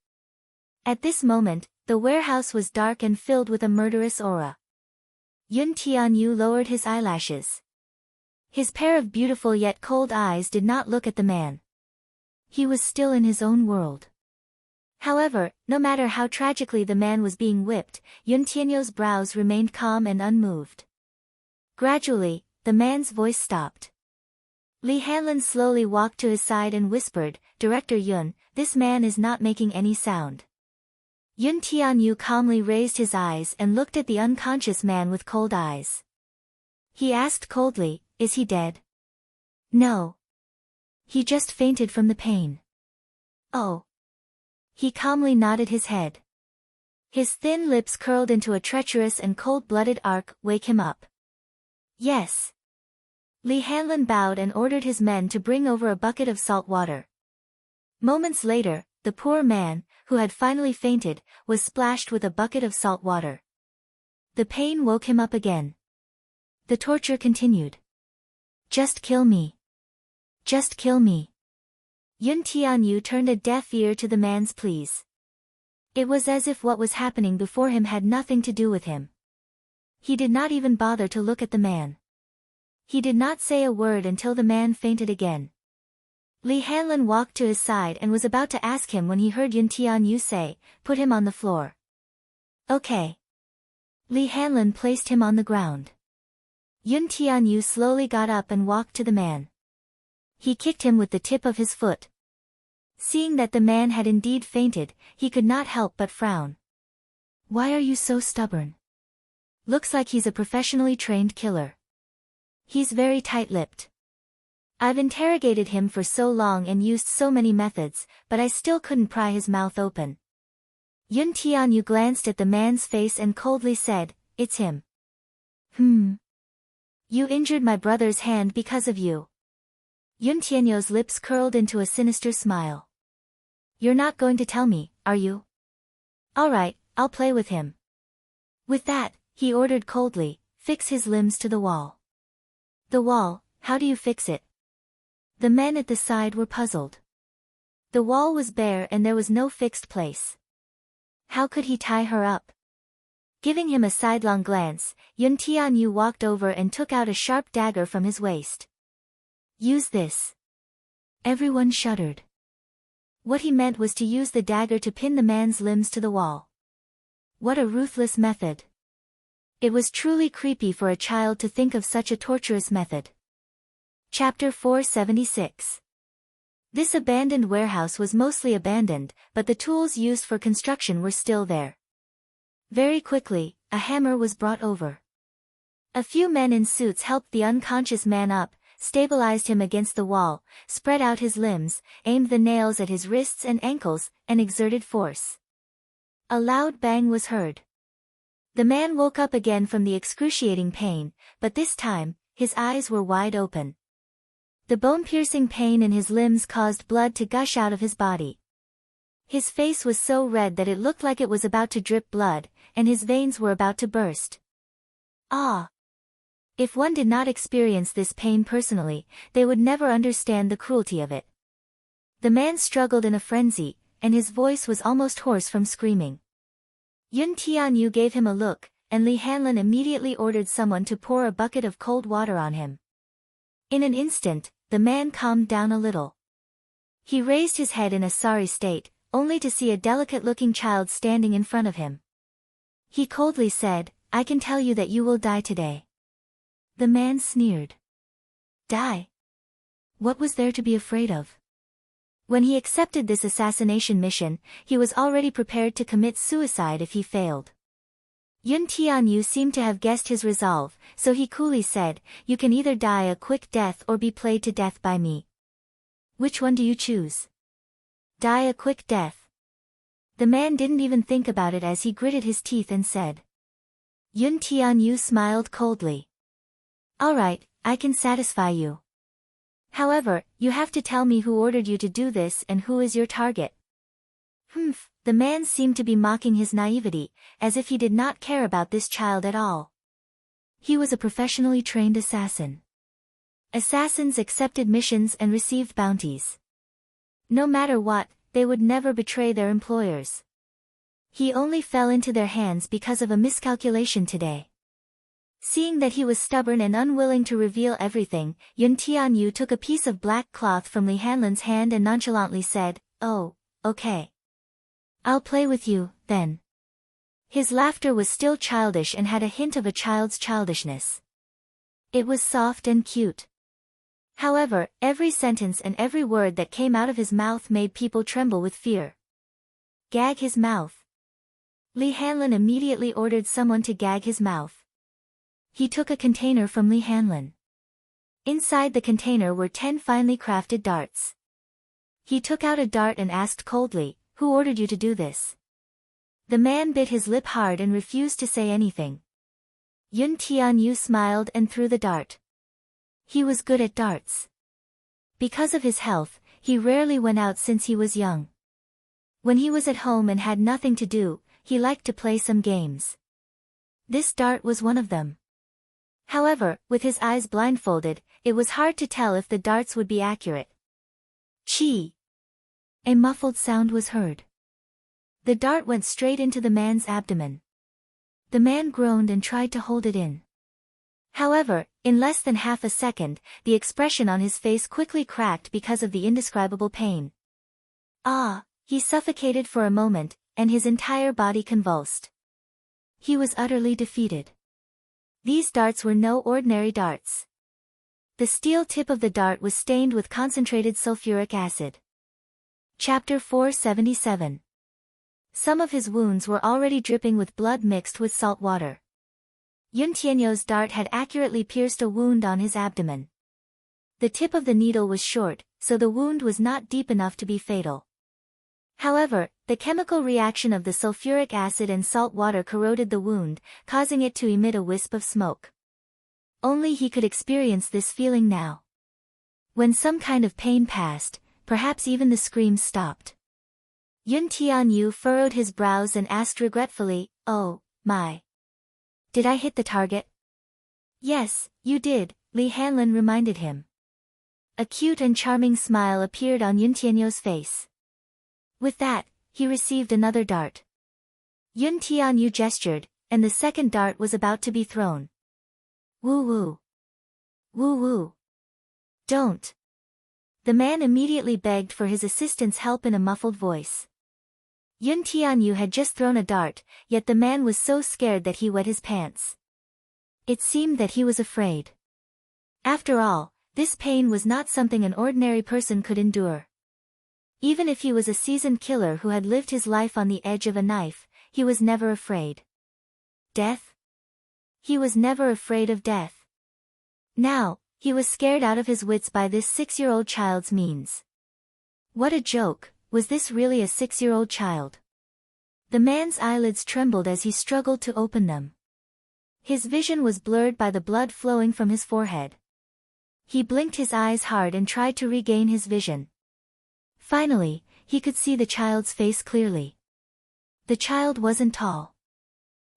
At this moment, the warehouse was dark and filled with a murderous aura. Yun Tianyu lowered his eyelashes. His pair of beautiful yet cold eyes did not look at the man. He was still in his own world. However, no matter how tragically the man was being whipped, Yun Tianyu's brows remained calm and unmoved. Gradually, the man's voice stopped. Li Hanlin slowly walked to his side and whispered, "Director Yun, this man is not making any sound." Yun Tianyu calmly raised his eyes and looked at the unconscious man with cold eyes. He asked coldly, "Is he dead?" "No. He just fainted from the pain." Oh. He calmly nodded his head. His thin lips curled into a treacherous and cold-blooded arc. Wake him up. Yes. Li Hanlin bowed and ordered his men to bring over a bucket of salt water. Moments later, the poor man, who had finally fainted, was splashed with a bucket of salt water. The pain woke him up again. The torture continued. Just kill me. Just kill me. Yun Tianyu turned a deaf ear to the man's pleas. It was as if what was happening before him had nothing to do with him. He did not even bother to look at the man. He did not say a word until the man fainted again. Li Hanlin walked to his side and was about to ask him when he heard Yun Tianyu say, "Put him on the floor." Okay. Li Hanlin placed him on the ground. Yun Tianyu slowly got up and walked to the man. He kicked him with the tip of his foot. Seeing that the man had indeed fainted, he could not help but frown. Why are you so stubborn? Looks like he's a professionally trained killer. He's very tight-lipped. I've interrogated him for so long and used so many methods, but I still couldn't pry his mouth open. Yun Tianyu glanced at the man's face and coldly said, "It's him." You injured my brother's hand because of you. Yun Tianyu's lips curled into a sinister smile. You're not going to tell me, are you? Alright, I'll play with him. With that, he ordered coldly, "Fix his limbs to the wall." The wall, how do you fix it? The men at the side were puzzled. The wall was bare and there was no fixed place. How could he tie her up? Giving him a sidelong glance, Yun Tianyu walked over and took out a sharp dagger from his waist. Use this. Everyone shuddered. What he meant was to use the dagger to pin the man's limbs to the wall. What a ruthless method. It was truly creepy for a child to think of such a torturous method. Chapter 476. This abandoned warehouse was mostly abandoned, but the tools used for construction were still there. Very quickly, a hammer was brought over. A few men in suits helped the unconscious man up, stabilized him against the wall, spread out his limbs, aimed the nails at his wrists and ankles, and exerted force. A loud bang was heard. The man woke up again from the excruciating pain, but this time, his eyes were wide open. The bone-piercing pain in his limbs caused blood to gush out of his body. His face was so red that it looked like it was about to drip blood, and his veins were about to burst. Ah! If one did not experience this pain personally, they would never understand the cruelty of it. The man struggled in a frenzy, and his voice was almost hoarse from screaming. Yun Tianyu gave him a look, and Li Hanlin immediately ordered someone to pour a bucket of cold water on him. In an instant, the man calmed down a little. He raised his head in a sorry state, only to see a delicate-looking child standing in front of him. He coldly said, "I can tell you that you will die today." The man sneered. Die? What was there to be afraid of? When he accepted this assassination mission, he was already prepared to commit suicide if he failed. Yun Tianyu seemed to have guessed his resolve, so he coolly said, "You can either die a quick death or be played to death by me. Which one do you choose?" Die a quick death. The man didn't even think about it as he gritted his teeth and said. Yun Tianyu smiled coldly. Alright, I can satisfy you. However, you have to tell me who ordered you to do this and who is your target. The man seemed to be mocking his naivety, as if he did not care about this child at all. He was a professionally trained assassin. Assassins accepted missions and received bounties. No matter what, they would never betray their employers. He only fell into their hands because of a miscalculation today. Seeing that he was stubborn and unwilling to reveal everything, Yun Tianyu took a piece of black cloth from Li Hanlin's hand and nonchalantly said, "Oh, okay. I'll play with you, then." His laughter was still childish and had a hint of a child's childishness. It was soft and cute. However, every sentence and every word that came out of his mouth made people tremble with fear. Gag his mouth. Li Hanlin immediately ordered someone to gag his mouth. He took a container from Li Hanlin. Inside the container were 10 finely crafted darts. He took out a dart and asked coldly, "Who ordered you to do this?" The man bit his lip hard and refused to say anything. Yun Tianyu smiled and threw the dart. He was good at darts. Because of his health, he rarely went out since he was young. When he was at home and had nothing to do, he liked to play some games. This dart was one of them. However, with his eyes blindfolded, it was hard to tell if the darts would be accurate. Chi! A muffled sound was heard. The dart went straight into the man's abdomen. The man groaned and tried to hold it in. However, in less than half a second, the expression on his face quickly cracked because of the indescribable pain. He suffocated for a moment, and his entire body convulsed. He was utterly defeated. These darts were no ordinary darts. The steel tip of the dart was stained with concentrated sulfuric acid. Chapter 477. Some of his wounds were already dripping with blood mixed with salt water. Yun Tianyu's dart had accurately pierced a wound on his abdomen. The tip of the needle was short, so the wound was not deep enough to be fatal. However, the chemical reaction of the sulfuric acid and salt water corroded the wound, causing it to emit a wisp of smoke. Only he could experience this feeling now. When some kind of pain passed, perhaps even the screams stopped. Yun Tianyu furrowed his brows and asked regretfully, "Oh, my. Did I hit the target?" "Yes, you did," Li Hanlin reminded him. A cute and charming smile appeared on Yun Tianyu's face. With that, he received another dart. Yun Tianyu gestured, and the second dart was about to be thrown. "Woo-woo. Woo-woo. Don't." The man immediately begged for his assistant's help in a muffled voice. Yun Tianyu had just thrown a dart, yet the man was so scared that he wet his pants. It seemed that he was afraid. After all, this pain was not something an ordinary person could endure. Even if he was a seasoned killer who had lived his life on the edge of a knife, he was never afraid. Death? He was never afraid of death. Now, he was scared out of his wits by this 6-year-old child's means. What a joke, was this really a 6-year-old child? The man's eyelids trembled as he struggled to open them. His vision was blurred by the blood flowing from his forehead. He blinked his eyes hard and tried to regain his vision. Finally, he could see the child's face clearly. The child wasn't tall.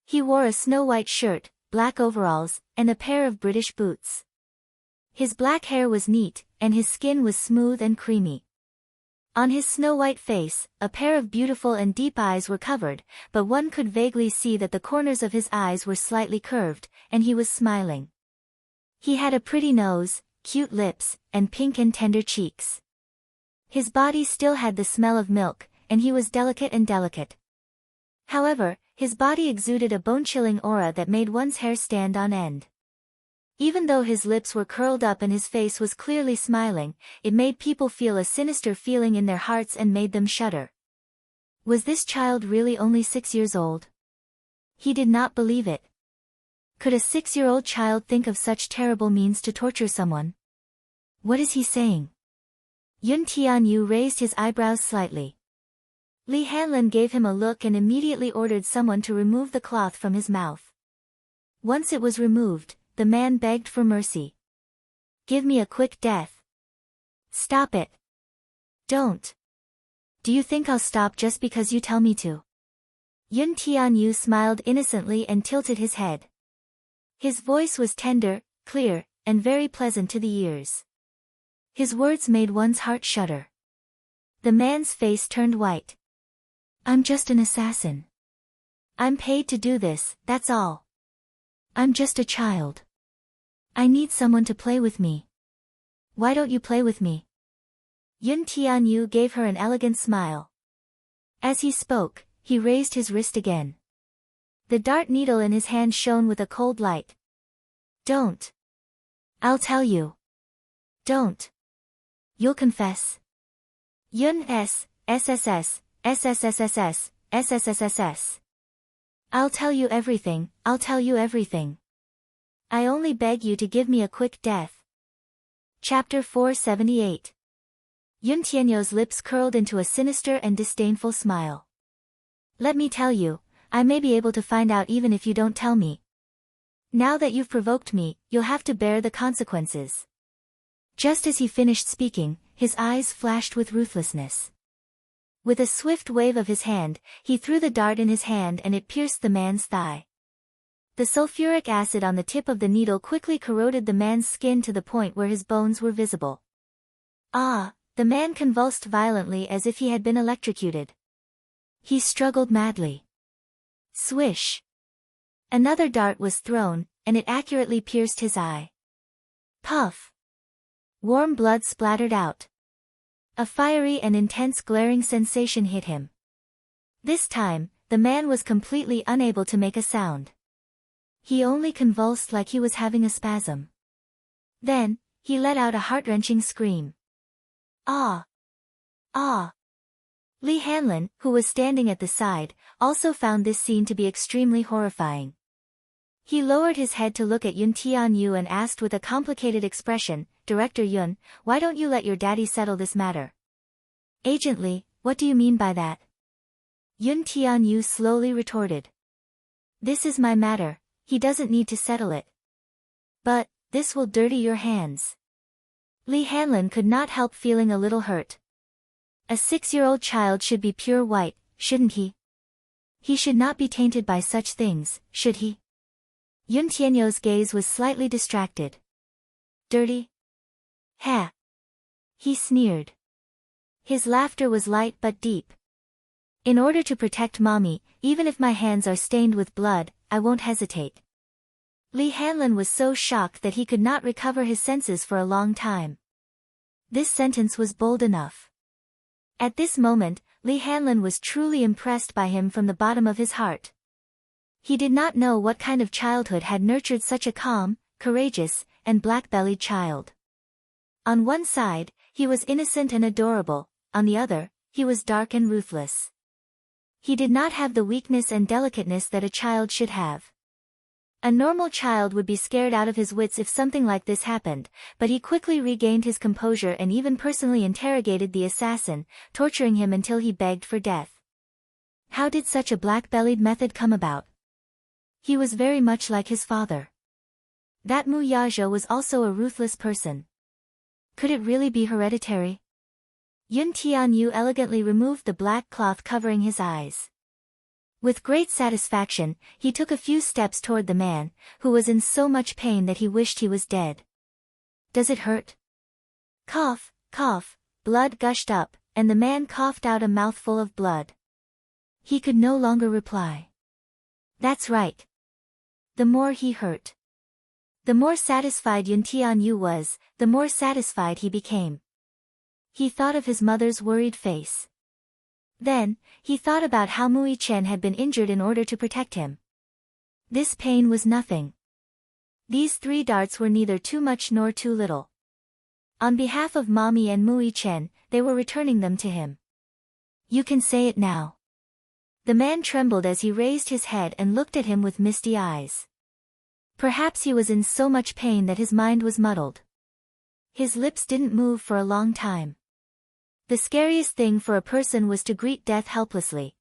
He wore a snow-white shirt, black overalls, and a pair of British boots. His black hair was neat, and his skin was smooth and creamy. On his snow-white face, a pair of beautiful and deep eyes were covered, but one could vaguely see that the corners of his eyes were slightly curved, and he was smiling. He had a pretty nose, cute lips, and pink and tender cheeks. His body still had the smell of milk, and he was delicate. However, his body exuded a bone-chilling aura that made one's hair stand on end. Even though his lips were curled up and his face was clearly smiling, it made people feel a sinister feeling in their hearts and made them shudder. Was this child really only 6 years old? He did not believe it. Could a 6-year-old child think of such terrible means to torture someone? What is he saying? Yun Tianyu raised his eyebrows slightly. Li Hanlin gave him a look and immediately ordered someone to remove the cloth from his mouth. Once it was removed, the man begged for mercy. "Give me a quick death. Stop it. Don't. Do you think I'll stop just because you tell me to?" Yun Tianyu smiled innocently and tilted his head. His voice was tender, clear, and very pleasant to the ears. His words made one's heart shudder. The man's face turned white. "I'm just an assassin. I'm paid to do this, that's all. I'm just a child. I need someone to play with me. Why don't you play with me?" Yun Tianyu gave her an elegant smile. As he spoke, he raised his wrist again. The dart needle in his hand shone with a cold light. "Don't. I'll tell you. Don't. You'll confess." Yun SSS, SSSSS, SSSSS. "I'll tell you everything, I'll tell you everything. I only beg you to give me a quick death." Chapter 478. Yun Tianyo's lips curled into a sinister and disdainful smile. Let me tell you, I may be able to find out even if you don't tell me. Now that you've provoked me, you'll have to bear the consequences. Just as he finished speaking, his eyes flashed with ruthlessness. With a swift wave of his hand, he threw the dart in his hand and it pierced the man's thigh. The sulfuric acid on the tip of the needle quickly corroded the man's skin to the point where his bones were visible. Ah! The man convulsed violently as if he had been electrocuted. He struggled madly. Swish! Another dart was thrown, and it accurately pierced his eye. Puff! Warm blood splattered out. A fiery and intense glaring sensation hit him. This time, the man was completely unable to make a sound. He only convulsed like he was having a spasm. Then, he let out a heart-wrenching scream. Ah! Ah! Li Hanlin, who was standing at the side, also found this scene to be extremely horrifying. He lowered his head to look at Yun Tianyu and asked with a complicated expression, Director Yun, why don't you let your daddy settle this matter? Agent Li, what do you mean by that? Yun Tianyu slowly retorted. This is my matter, he doesn't need to settle it. But, this will dirty your hands. Li Hanlin could not help feeling a little hurt. A 6-year-old child should be pure white, shouldn't he? He should not be tainted by such things, should he? Yun Tianyo's gaze was slightly distracted. Dirty? Ha! He sneered. His laughter was light but deep. In order to protect mommy, even if my hands are stained with blood, I won't hesitate. Li Hanlin was so shocked that he could not recover his senses for a long time. This sentence was bold enough. At this moment, Li Hanlin was truly impressed by him from the bottom of his heart. He did not know what kind of childhood had nurtured such a calm, courageous, and black-bellied child. On one side, he was innocent and adorable, on the other, he was dark and ruthless. He did not have the weakness and delicateness that a child should have. A normal child would be scared out of his wits if something like this happened, but he quickly regained his composure and even personally interrogated the assassin, torturing him until he begged for death. How did such a black-bellied method come about? He was very much like his father. That Mu Yazhou was also a ruthless person. Could it really be hereditary? Yun Tianyu elegantly removed the black cloth covering his eyes. With great satisfaction, he took a few steps toward the man, who was in so much pain that he wished he was dead. Does it hurt? Cough, cough, blood gushed up, and the man coughed out a mouthful of blood. He could no longer reply. That's right. The more he hurt. The more satisfied Yun Tianyu was, the more satisfied he became. He thought of his mother's worried face. Then, he thought about how Mui Chen had been injured in order to protect him. This pain was nothing. These 3 darts were neither too much nor too little. On behalf of Mommy and Mui Chen, they were returning them to him. You can say it now. The man trembled as he raised his head and looked at him with misty eyes. Perhaps he was in so much pain that his mind was muddled. His lips didn't move for a long time. The scariest thing for a person was to greet death helplessly.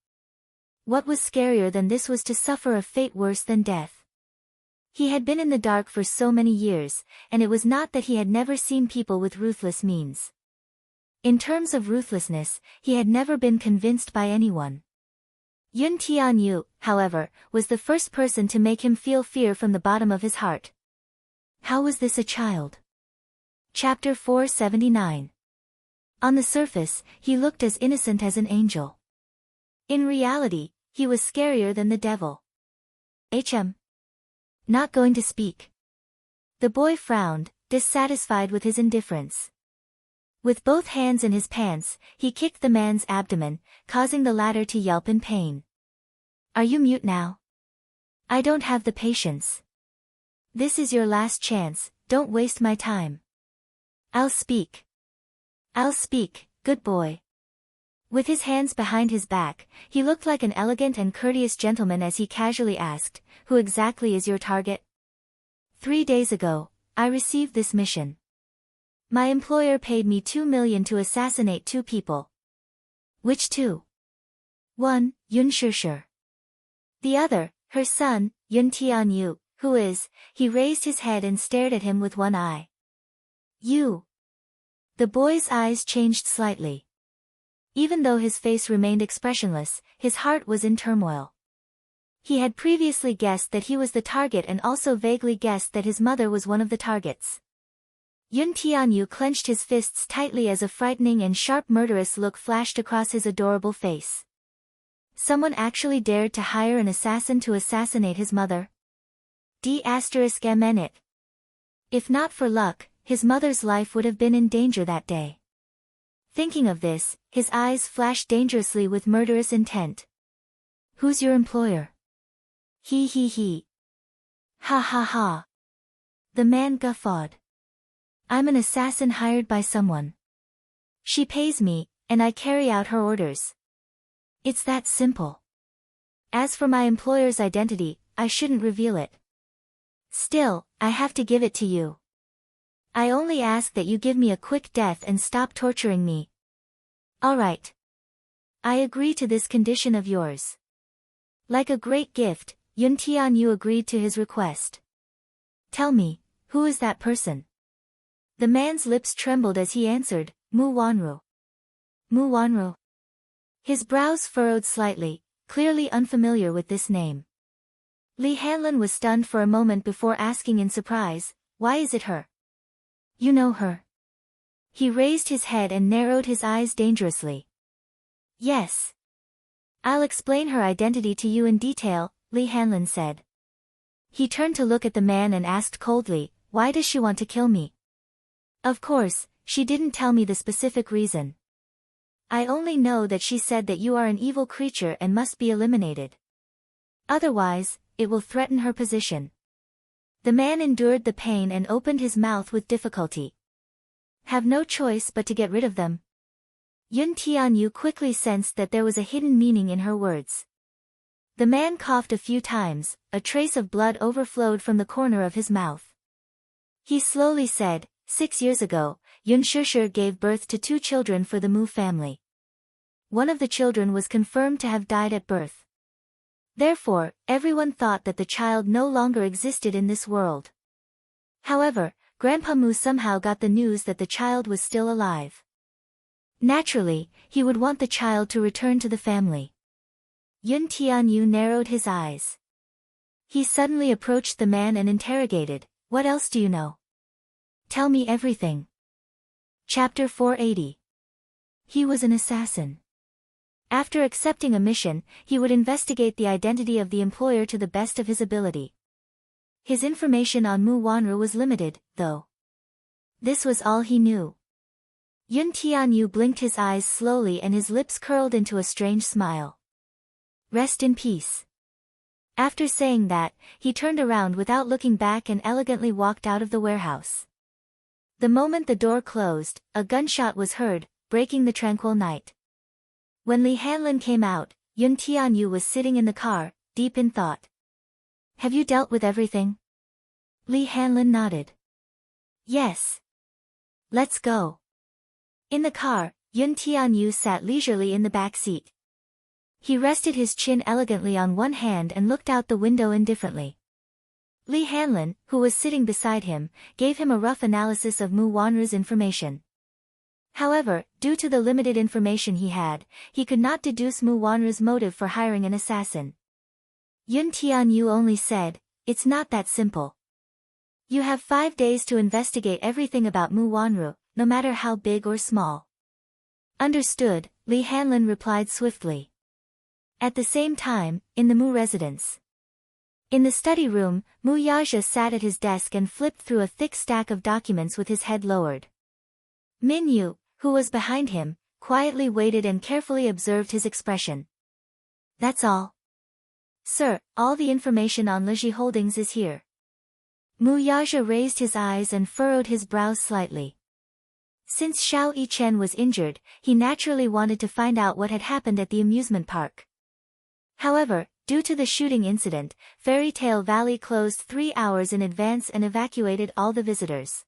What was scarier than this was to suffer a fate worse than death. He had been in the dark for so many years, and it was not that he had never seen people with ruthless means. In terms of ruthlessness, he had never been convinced by anyone. Yun Tianyu, however, was the first person to make him feel fear from the bottom of his heart. How was this a child? Chapter 479. On the surface, he looked as innocent as an angel. In reality, he was scarier than the devil. Not going to speak. The boy frowned, dissatisfied with his indifference. With both hands in his pants, he kicked the man's abdomen, causing the latter to yelp in pain. Are you mute now? I don't have the patience. This is your last chance, don't waste my time. I'll speak. I'll speak, good boy. With his hands behind his back, he looked like an elegant and courteous gentleman as he casually asked, Who exactly is your target? 3 days ago, I received this mission. My employer paid me 2 million to assassinate 2 people. Which 2? One, Yun Shishir. The other, her son, Yun Tianyu, who is, he raised his head and stared at him with one eye. You. The boy's eyes changed slightly. Even though his face remained expressionless, his heart was in turmoil. He had previously guessed that he was the target and also vaguely guessed that his mother was one of the targets. Yun Tianyu clenched his fists tightly as a frightening and sharp murderous look flashed across his adorable face. Someone actually dared to hire an assassin to assassinate his mother? D*mn. If not for luck, his mother's life would have been in danger that day. Thinking of this, his eyes flashed dangerously with murderous intent. Who's your employer? He. Ha ha ha. The man guffawed. I'm an assassin hired by someone. She pays me, and I carry out her orders. It's that simple. As for my employer's identity, I shouldn't reveal it. Still, I have to give it to you. I only ask that you give me a quick death and stop torturing me. Alright. I agree to this condition of yours. Like a great gift, Yun Tianyu agreed to his request. Tell me, who is that person? The man's lips trembled as he answered, Mu Wanru. Mu Wanru. His brows furrowed slightly, clearly unfamiliar with this name. Li Hanlin was stunned for a moment before asking in surprise, why is it her? You know her? He raised his head and narrowed his eyes dangerously. Yes. I'll explain her identity to you in detail, Li Hanlin said. He turned to look at the man and asked coldly, why does she want to kill me? Of course, she didn't tell me the specific reason. I only know that she said that you are an evil creature and must be eliminated. Otherwise, it will threaten her position. The man endured the pain and opened his mouth with difficulty. Have no choice but to get rid of them. Yun Tianyu quickly sensed that there was a hidden meaning in her words. The man coughed a few times, a trace of blood overflowed from the corner of his mouth. He slowly said, 6 years ago, Yun Shishir gave birth to 2 children for the Mu family. One of the children was confirmed to have died at birth. Therefore, everyone thought that the child no longer existed in this world. However, Grandpa Mu somehow got the news that the child was still alive. Naturally, he would want the child to return to the family. Yun Tianyu narrowed his eyes. He suddenly approached the man and interrogated, what else do you know? Tell me everything. Chapter 480. He was an assassin. After accepting a mission, he would investigate the identity of the employer to the best of his ability. His information on Mu Wanru was limited, though. This was all he knew. Yun Tianyu blinked his eyes slowly and his lips curled into a strange smile. Rest in peace. After saying that, he turned around without looking back and elegantly walked out of the warehouse. The moment the door closed, a gunshot was heard, breaking the tranquil night. When Li Hanlin came out, Yun Tianyu was sitting in the car, deep in thought. Have you dealt with everything? Li Hanlin nodded. Yes. Let's go. In the car, Yun Tianyu sat leisurely in the back seat. He rested his chin elegantly on one hand and looked out the window indifferently. Li Hanlin, who was sitting beside him, gave him a rough analysis of Mu Wanru's information. However, due to the limited information he had, he could not deduce Mu Wanru's motive for hiring an assassin. Yun Tianyu only said, it's not that simple. You have 5 days to investigate everything about Mu Wanru, no matter how big or small. Understood, Li Hanlin replied swiftly. At the same time, in the Mu residence. In the study room, Mu Yaja sat at his desk and flipped through a thick stack of documents with his head lowered. Min Yu, who was behind him, quietly waited and carefully observed his expression. That's all. Sir, all the information on Liji Holdings is here. Mu Yaja raised his eyes and furrowed his brows slightly. Since Xiao Yichen was injured, he naturally wanted to find out what had happened at the amusement park. However, due to the shooting incident, Fairy Tale Valley closed 3 hours in advance and evacuated all the visitors.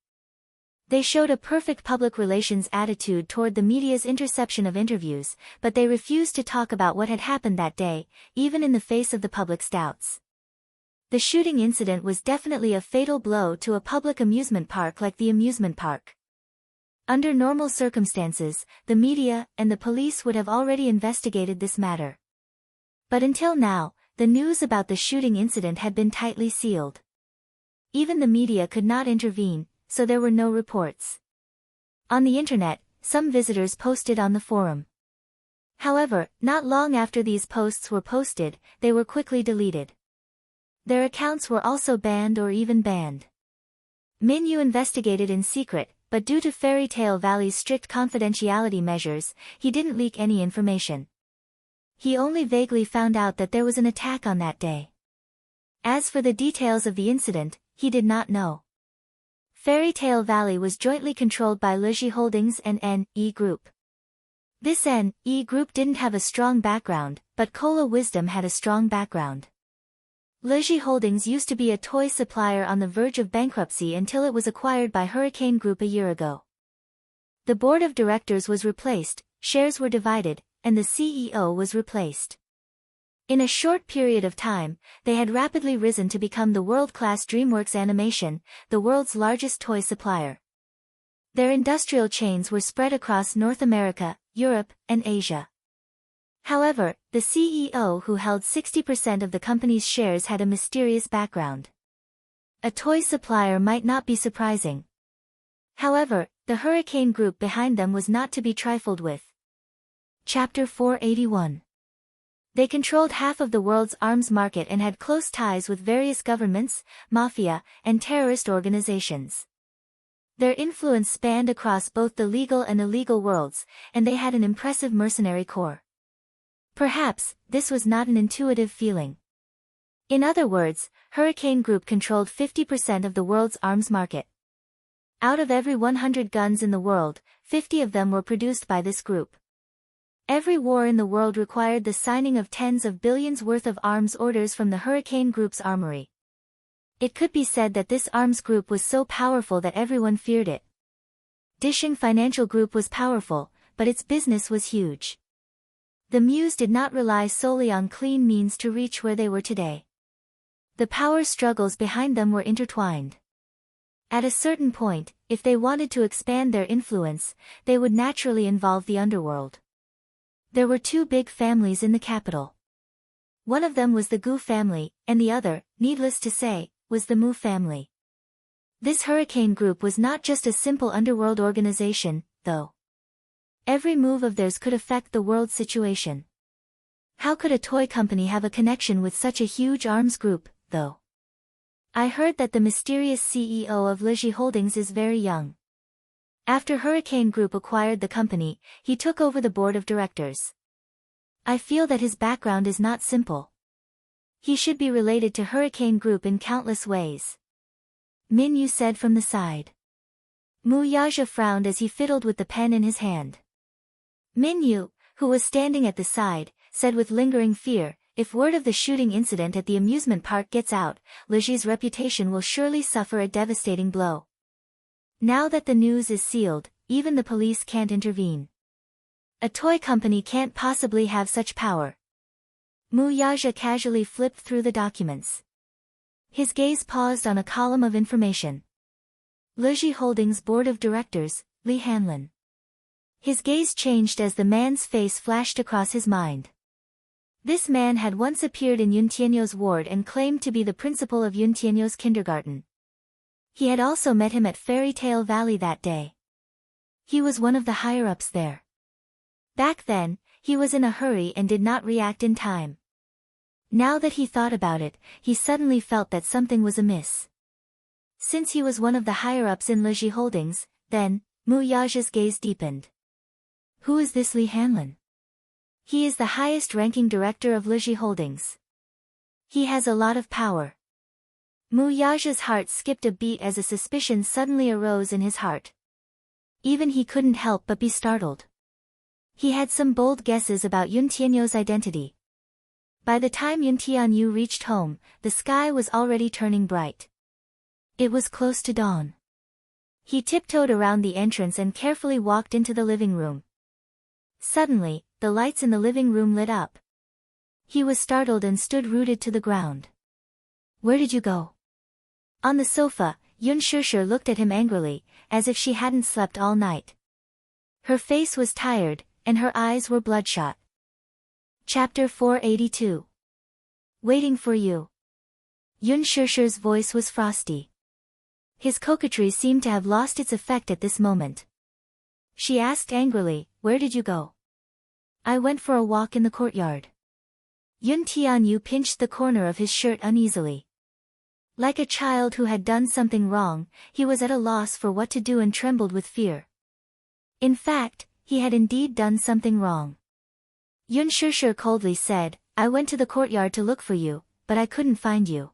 They showed a perfect public relations attitude toward the media's interception of interviews, but they refused to talk about what had happened that day, even in the face of the public's doubts. The shooting incident was definitely a fatal blow to a public amusement park like the amusement park. Under normal circumstances, the media and the police would have already investigated this matter. But until now, the news about the shooting incident had been tightly sealed. Even the media could not intervene, so there were no reports. On the internet, some visitors posted on the forum. However, not long after these posts were posted, they were quickly deleted. Their accounts were also banned or even banned. Min Yu investigated in secret, but due to Fairy Tale Valley's strict confidentiality measures, he didn't leak any information. He only vaguely found out that there was an attack on that day. As for the details of the incident, he did not know. Fairy Tale Valley was jointly controlled by Lizhi Holdings and N.E. Group. This N.E. Group didn't have a strong background, but Cola Wisdom had a strong background. Lizhi Holdings used to be a toy supplier on the verge of bankruptcy until it was acquired by Hurricane Group a year ago. The board of directors was replaced, shares were divided, and the CEO was replaced. In a short period of time, they had rapidly risen to become the world-class DreamWorks Animation, the world's largest toy supplier. Their industrial chains were spread across North America, Europe, and Asia. However, the CEO who held 60% of the company's shares had a mysterious background. A toy supplier might not be surprising. However, the Hurricane Group behind them was not to be trifled with. Chapter 481. They controlled half of the world's arms market and had close ties with various governments, mafia, and terrorist organizations. Their influence spanned across both the legal and illegal worlds, and they had an impressive mercenary corps. Perhaps, this was not an intuitive feeling. In other words, Hurricane Group controlled 50% of the world's arms market. Out of every 100 guns in the world, 50 of them were produced by this group. Every war in the world required the signing of tens of billions worth of arms orders from the Hurricane Group's armory. It could be said that this arms group was so powerful that everyone feared it. Dishing Financial Group was powerful, but its business was huge. The Muse did not rely solely on clean means to reach where they were today. The power struggles behind them were intertwined. At a certain point, if they wanted to expand their influence, they would naturally involve the underworld. There were two big families in the capital. One of them was the Gu family, and the other, needless to say, was the Mu family. This Hurricane Group was not just a simple underworld organization, though. Every move of theirs could affect the world situation. How could a toy company have a connection with such a huge arms group, though? I heard that the mysterious CEO of Lizhi Holdings is very young. After Hurricane Group acquired the company, he took over the board of directors. I feel that his background is not simple. He should be related to Hurricane Group in countless ways. Min Yu said from the side. Mu Yaja frowned as he fiddled with the pen in his hand. Min Yu, who was standing at the side, said with lingering fear, if word of the shooting incident at the amusement park gets out, Lizhi's reputation will surely suffer a devastating blow. Now that the news is sealed, even the police can't intervene. A toy company can't possibly have such power. Mu Yaja casually flipped through the documents. His gaze paused on a column of information. Lizhi Holdings Board of Directors, Li Hanlin. His gaze changed as the man's face flashed across his mind. This man had once appeared in Yun Tianyo's ward and claimed to be the principal of Yun Tianyo's kindergarten. He had also met him at Fairy Tale Valley that day. He was one of the higher-ups there. Back then, he was in a hurry and did not react in time. Now that he thought about it, he suddenly felt that something was amiss. Since he was one of the higher-ups in Lizhi Holdings, then, Mu Yaja's gaze deepened. Who is this Li Hanlin? He is the highest-ranking director of Lizhi Holdings. He has a lot of power. Mu Yaja's heart skipped a beat as a suspicion suddenly arose in his heart. Even he couldn't help but be startled. He had some bold guesses about Yun Tianyo's identity. By the time Yun Tianyu reached home, the sky was already turning bright. It was close to dawn. He tiptoed around the entrance and carefully walked into the living room. Suddenly, the lights in the living room lit up. He was startled and stood rooted to the ground. Where did you go? On the sofa, Yun Shishir looked at him angrily, as if she hadn't slept all night. Her face was tired, and her eyes were bloodshot. Chapter 482. Waiting for you. Yun Shishir's voice was frosty. His coquetry seemed to have lost its effect at this moment. She asked angrily, where did you go? I went for a walk in the courtyard. Yun Tianyu pinched the corner of his shirt uneasily. Like a child who had done something wrong, he was at a loss for what to do and trembled with fear. In fact, he had indeed done something wrong. Yun Shishir coldly said, I went to the courtyard to look for you, but I couldn't find you.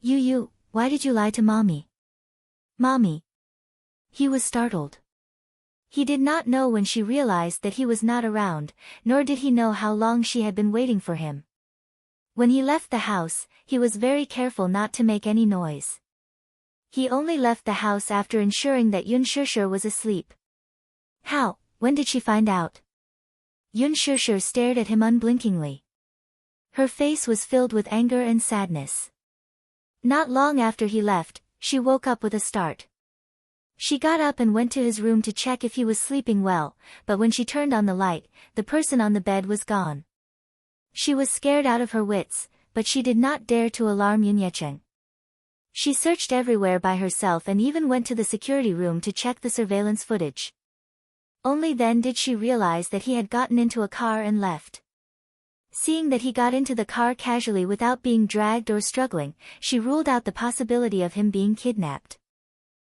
You, why did you lie to mommy? Mommy. He was startled. He did not know when she realized that he was not around, nor did he know how long she had been waiting for him. When he left the house, he was very careful not to make any noise. He only left the house after ensuring that Yun Shishir was asleep. How? When did she find out? Yun Shishir stared at him unblinkingly. Her face was filled with anger and sadness. Not long after he left, she woke up with a start. She got up and went to his room to check if he was sleeping well, but when she turned on the light, the person on the bed was gone. She was scared out of her wits, but she did not dare to alarm Yun Yecheng. She searched everywhere by herself and even went to the security room to check the surveillance footage. Only then did she realize that he had gotten into a car and left. Seeing that he got into the car casually without being dragged or struggling, she ruled out the possibility of him being kidnapped.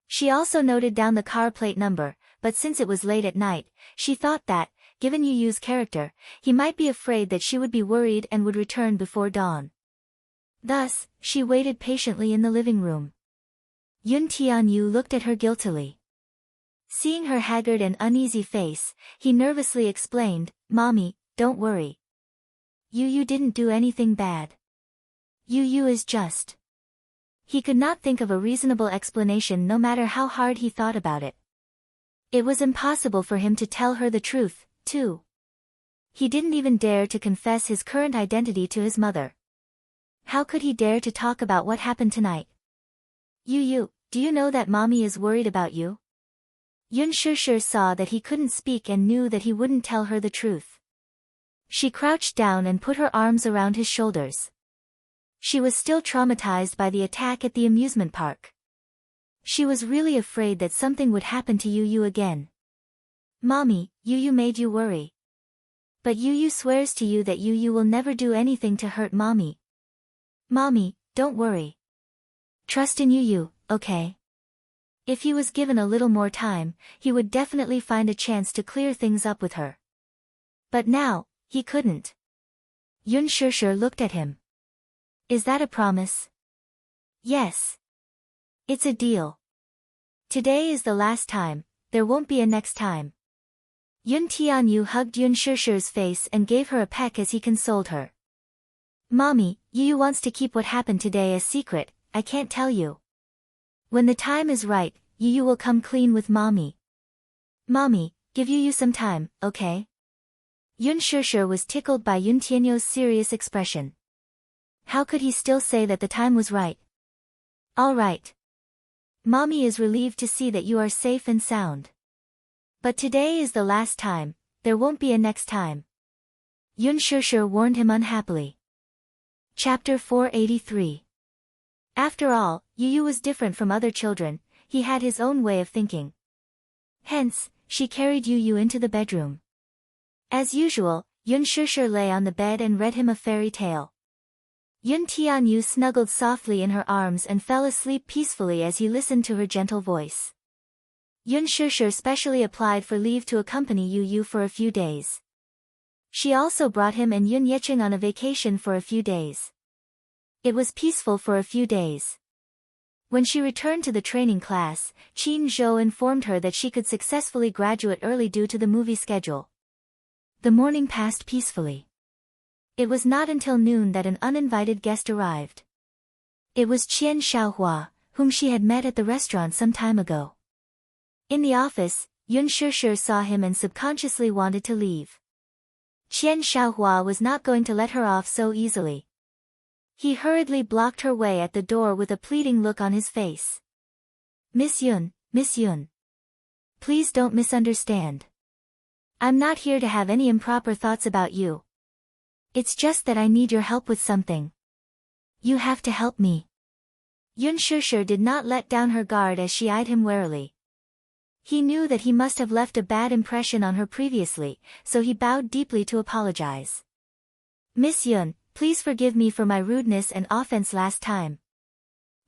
She also noted down the car plate number, but since it was late at night, she thought that, given Yu Yu's character, he might be afraid that she would be worried and would return before dawn. Thus, she waited patiently in the living room. Yun Tianyu looked at her guiltily. Seeing her haggard and uneasy face, he nervously explained, Mommy, don't worry. Yu didn't do anything bad. Yu is just. He could not think of a reasonable explanation no matter how hard he thought about it. It was impossible for him to tell her the truth, too. He didn't even dare to confess his current identity to his mother. How could he dare to talk about what happened tonight? Yu, do you know that Mommy is worried about you? Yun Shishir saw that he couldn't speak and knew that he wouldn't tell her the truth. She crouched down and put her arms around his shoulders. She was still traumatized by the attack at the amusement park. She was really afraid that something would happen to Yu again. Mommy, Yu made you worry. But Yu swears to you that Yu will never do anything to hurt Mommy. Mommy, don't worry. Trust in Yu, okay? If he was given a little more time, he would definitely find a chance to clear things up with her. But now, he couldn't. Yun Shishir looked at him. Is that a promise? Yes. It's a deal. Today is the last time, there won't be a next time. Yun Tianyu hugged Yun Shishir's face and gave her a peck as he consoled her. Mommy, Yu wants to keep what happened today a secret, I can't tell you. When the time is right, Yu will come clean with Mommy. Mommy, give Yu some time, okay? Yun Shishir was tickled by Yun Tianyu's serious expression. How could he still say that the time was right? All right. Mommy is relieved to see that you are safe and sound. But today is the last time, there won't be a next time. Yun Shishir warned him unhappily. Chapter 483. After all, Yu was different from other children, he had his own way of thinking. Hence, she carried Yu into the bedroom. As usual, Yun Shishir lay on the bed and read him a fairy tale. Yun Tianyu snuggled softly in her arms and fell asleep peacefully as he listened to her gentle voice. Yun Shishir specially applied for leave to accompany Yu for a few days. She also brought him and Yun Yecheng on a vacation for a few days. It was peaceful for a few days. When she returned to the training class, Qin Zhou informed her that she could successfully graduate early due to the movie schedule. The morning passed peacefully. It was not until noon that an uninvited guest arrived. It was Qian Xiaohua, whom she had met at the restaurant some time ago. In the office, Yun Shishir saw him and subconsciously wanted to leave. Qian Xiaohua was not going to let her off so easily. He hurriedly blocked her way at the door with a pleading look on his face. Miss Yun, please don't misunderstand. I'm not here to have any improper thoughts about you. It's just that I need your help with something. You have to help me. Yun Shishir did not let down her guard as she eyed him warily. He knew that he must have left a bad impression on her previously, so he bowed deeply to apologize. Miss Yun, please forgive me for my rudeness and offense last time.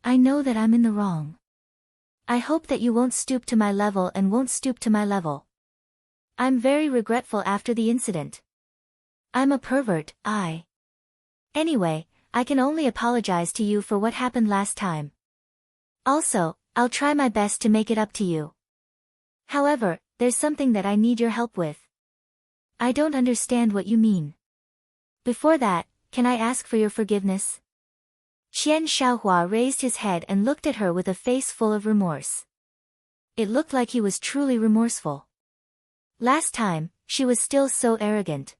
I know that I'm in the wrong. I hope that you won't stoop to my level and won't stoop to my level. I'm very regretful after the incident. I'm a pervert, Anyway, I can only apologize to you for what happened last time. Also, I'll try my best to make it up to you. However, there's something that I need your help with. I don't understand what you mean. Before that, can I ask for your forgiveness? Qian Xiaohua raised his head and looked at her with a face full of remorse. It looked like he was truly remorseful. Last time, she was still so arrogant.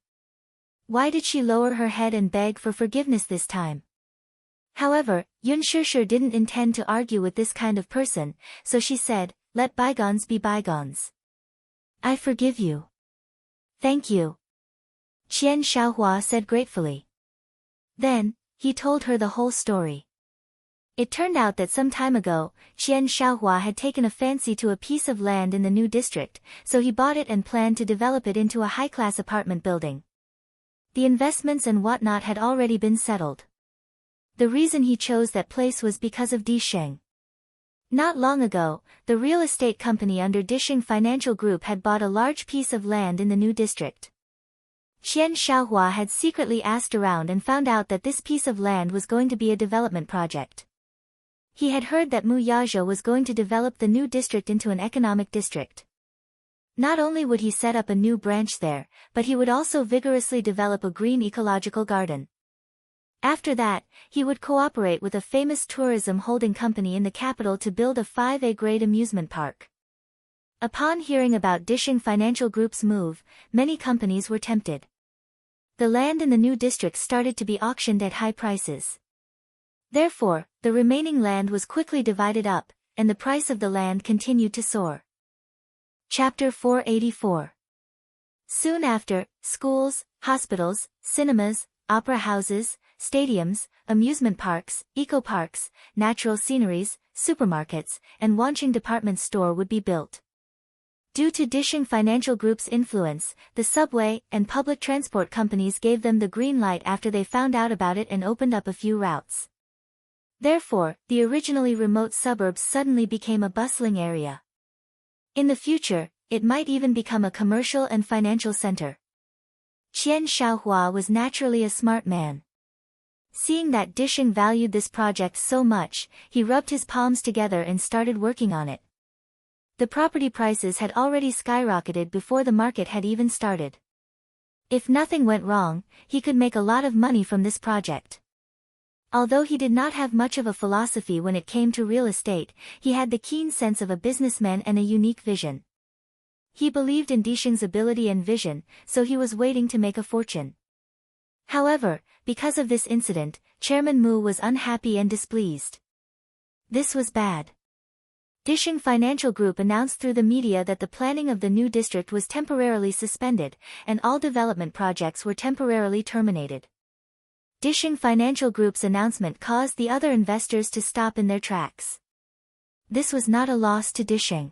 Why did she lower her head and beg for forgiveness this time? However, Yun Shishir didn't intend to argue with this kind of person, so she said, let bygones be bygones. I forgive you. Thank you. Qian Xiaohua said gratefully. Then, he told her the whole story. It turned out that some time ago, Qian Xiaohua had taken a fancy to a piece of land in the new district, so he bought it and planned to develop it into a high-class apartment building. The investments and whatnot had already been settled. The reason he chose that place was because of Disheng. Not long ago, the real estate company under Disheng Financial Group had bought a large piece of land in the new district. Qian Xiaohua had secretly asked around and found out that this piece of land was going to be a development project. He had heard that Muyazhou was going to develop the new district into an economic district. Not only would he set up a new branch there, but he would also vigorously develop a green ecological garden. After that, he would cooperate with a famous tourism holding company in the capital to build a 5A grade amusement park. Upon hearing about Disheng Financial Group's move, many companies were tempted. The land in the new district started to be auctioned at high prices. Therefore, the remaining land was quickly divided up, and the price of the land continued to soar. Chapter 484. Soon after, schools, hospitals, cinemas, opera houses, stadiums, amusement parks, eco-parks, natural sceneries, supermarkets, and Wanqing department store would be built. Due to Disheng Financial Group's influence, the subway and public transport companies gave them the green light after they found out about it and opened up a few routes. Therefore, the originally remote suburbs suddenly became a bustling area. In the future, it might even become a commercial and financial center. Qian Xiaohua was naturally a smart man. Seeing that Disheng valued this project so much, he rubbed his palms together and started working on it. The property prices had already skyrocketed before the market had even started. If nothing went wrong, he could make a lot of money from this project. Although he did not have much of a philosophy when it came to real estate, he had the keen sense of a businessman and a unique vision. He believed in Disheng's ability and vision, so he was waiting to make a fortune. However, because of this incident, Chairman Mu was unhappy and displeased. This was bad. Disheng Financial Group announced through the media that the planning of the new district was temporarily suspended, and all development projects were temporarily terminated. Disheng Financial Group's announcement caused the other investors to stop in their tracks. This was not a loss to Disheng.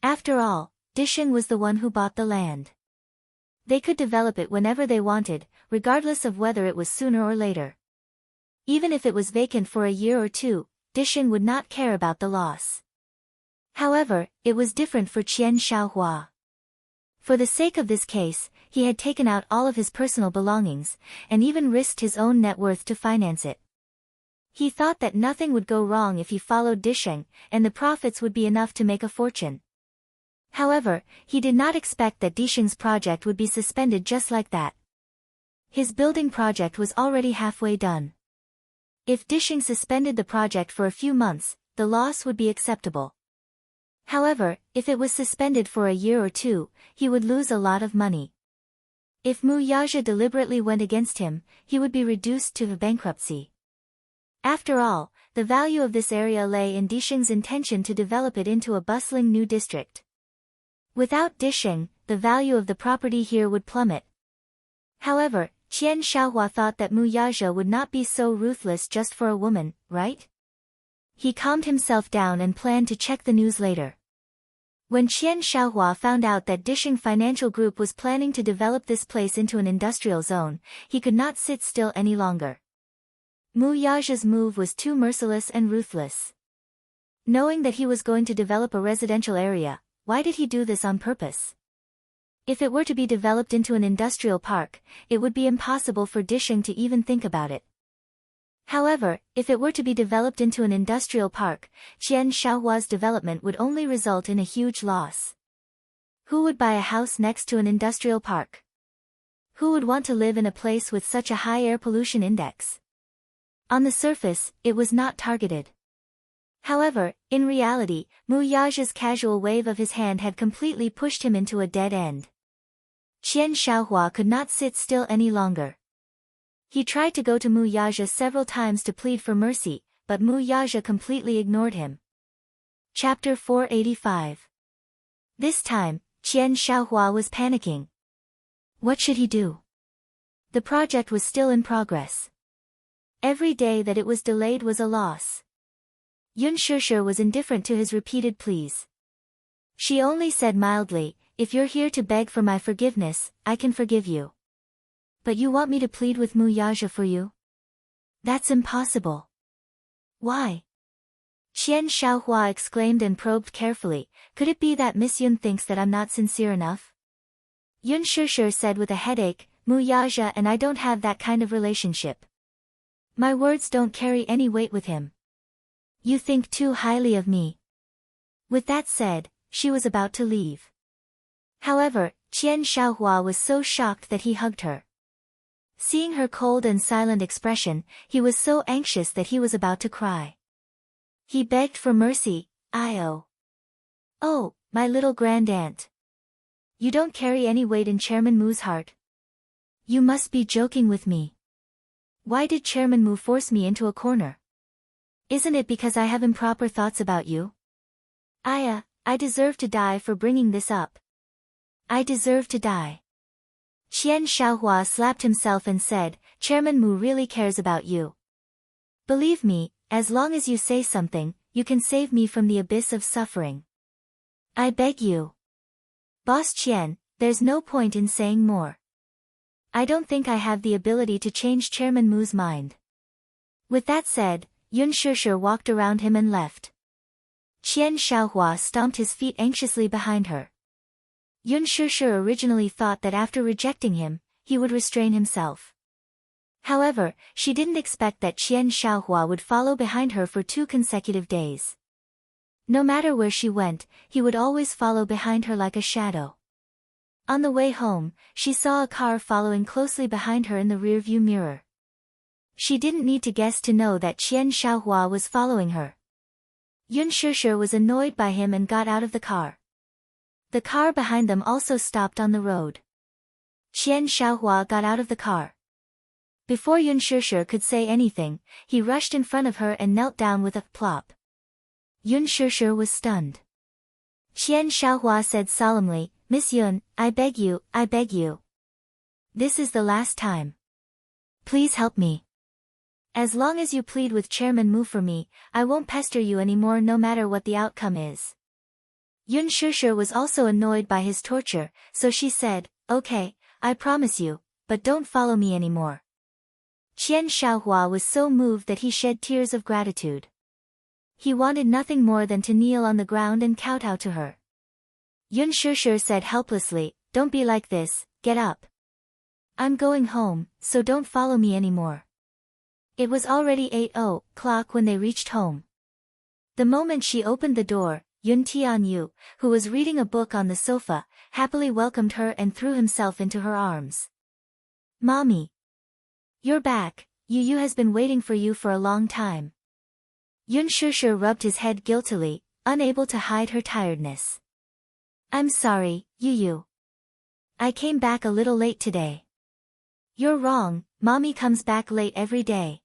After all, Disheng was the one who bought the land. They could develop it whenever they wanted, regardless of whether it was sooner or later. Even if it was vacant for a year or two, Disheng would not care about the loss. However, it was different for Qian Xiaohua. For the sake of this case, he had taken out all of his personal belongings, and even risked his own net worth to finance it. He thought that nothing would go wrong if he followed Disheng, and the profits would be enough to make a fortune. However, he did not expect that Disheng's project would be suspended just like that. His building project was already halfway done. If Disheng suspended the project for a few months, the loss would be acceptable. However, if it was suspended for a year or two, he would lose a lot of money. If Mu Yaja deliberately went against him, he would be reduced to bankruptcy. After all, the value of this area lay in Disheng's intention to develop it into a bustling new district. Without Disheng, the value of the property here would plummet. However, Qian Shaohua thought that Mu Yaja would not be so ruthless just for a woman, right? He calmed himself down and planned to check the news later. When Qian Shaohua found out that Disheng Financial Group was planning to develop this place into an industrial zone, he could not sit still any longer. Mu Yaja's move was too merciless and ruthless. Knowing that he was going to develop a residential area, why did he do this on purpose? If it were to be developed into an industrial park, it would be impossible for Disheng to even think about it. However, if it were to be developed into an industrial park, Qian Shaohua's development would only result in a huge loss. Who would buy a house next to an industrial park? Who would want to live in a place with such a high air pollution index? On the surface, it was not targeted. However, in reality, Mu Yaja's casual wave of his hand had completely pushed him into a dead end. Qian Shaohua could not sit still any longer. He tried to go to Mu Yaja several times to plead for mercy, but Mu Yaja completely ignored him. Chapter 485. This time, Qian Shaohua was panicking. What should he do? The project was still in progress. Every day that it was delayed was a loss. Yun Shishir was indifferent to his repeated pleas. She only said mildly, "If you're here to beg for my forgiveness, I can forgive you. But you want me to plead with Mu Yaja for you? That's impossible." Why? Qian Shaohua exclaimed and probed carefully, "Could it be that Miss Yun thinks that I'm not sincere enough?" Yun Shishir said with a headache, "Mu Yaja and I don't have that kind of relationship. My words don't carry any weight with him. You think too highly of me." With that said, she was about to leave. However, Qian Shaohua was so shocked that he hugged her. Seeing her cold and silent expression, he was so anxious that he was about to cry. He begged for mercy, "Oh, my little grand-aunt. You don't carry any weight in Chairman Mu's heart. You must be joking with me. Why did Chairman Mu force me into a corner? Isn't it because I have improper thoughts about you? I deserve to die for bringing this up. I deserve to die." Qian Shaohua slapped himself and said, "Chairman Mu really cares about you. Believe me, as long as you say something, you can save me from the abyss of suffering. I beg you. Boss Qian, there's no point in saying more. I don't think I have the ability to change Chairman Mu's mind." With that said, Yun Shishir walked around him and left. Qian Shaohua stomped his feet anxiously behind her. Yun Shishir originally thought that after rejecting him, he would restrain himself. However, she didn't expect that Qian Shaohua would follow behind her for 2 consecutive days. No matter where she went, he would always follow behind her like a shadow. On the way home, she saw a car following closely behind her in the rearview mirror. She didn't need to guess to know that Qian Shaohua was following her. Yun Shishir was annoyed by him and got out of the car. The car behind them also stopped on the road. Qian Shaohua got out of the car. Before Yun Shishir could say anything, he rushed in front of her and knelt down with a plop. Yun Shishir was stunned. Qian Shaohua said solemnly, "Miss Yun, I beg you. This is the last time. Please help me. As long as you plead with Chairman Mu for me, I won't pester you anymore no matter what the outcome is." Yun Shishir was also annoyed by his torture, so she said, "Okay, I promise you, but don't follow me anymore." Qian Shaohua was so moved that he shed tears of gratitude. He wanted nothing more than to kneel on the ground and kowtow to her. Yun Shishir said helplessly, "Don't be like this, get up. I'm going home, so don't follow me anymore." It was already 8 o'clock when they reached home. The moment she opened the door, Yun Tianyu, who was reading a book on the sofa, happily welcomed her and threw himself into her arms. "Mommy. You're back, Yu has been waiting for you for a long time." Yun Shishir rubbed his head guiltily, unable to hide her tiredness. I'm sorry, Yu. I came back a little late today. You're wrong, Mommy comes back late every day.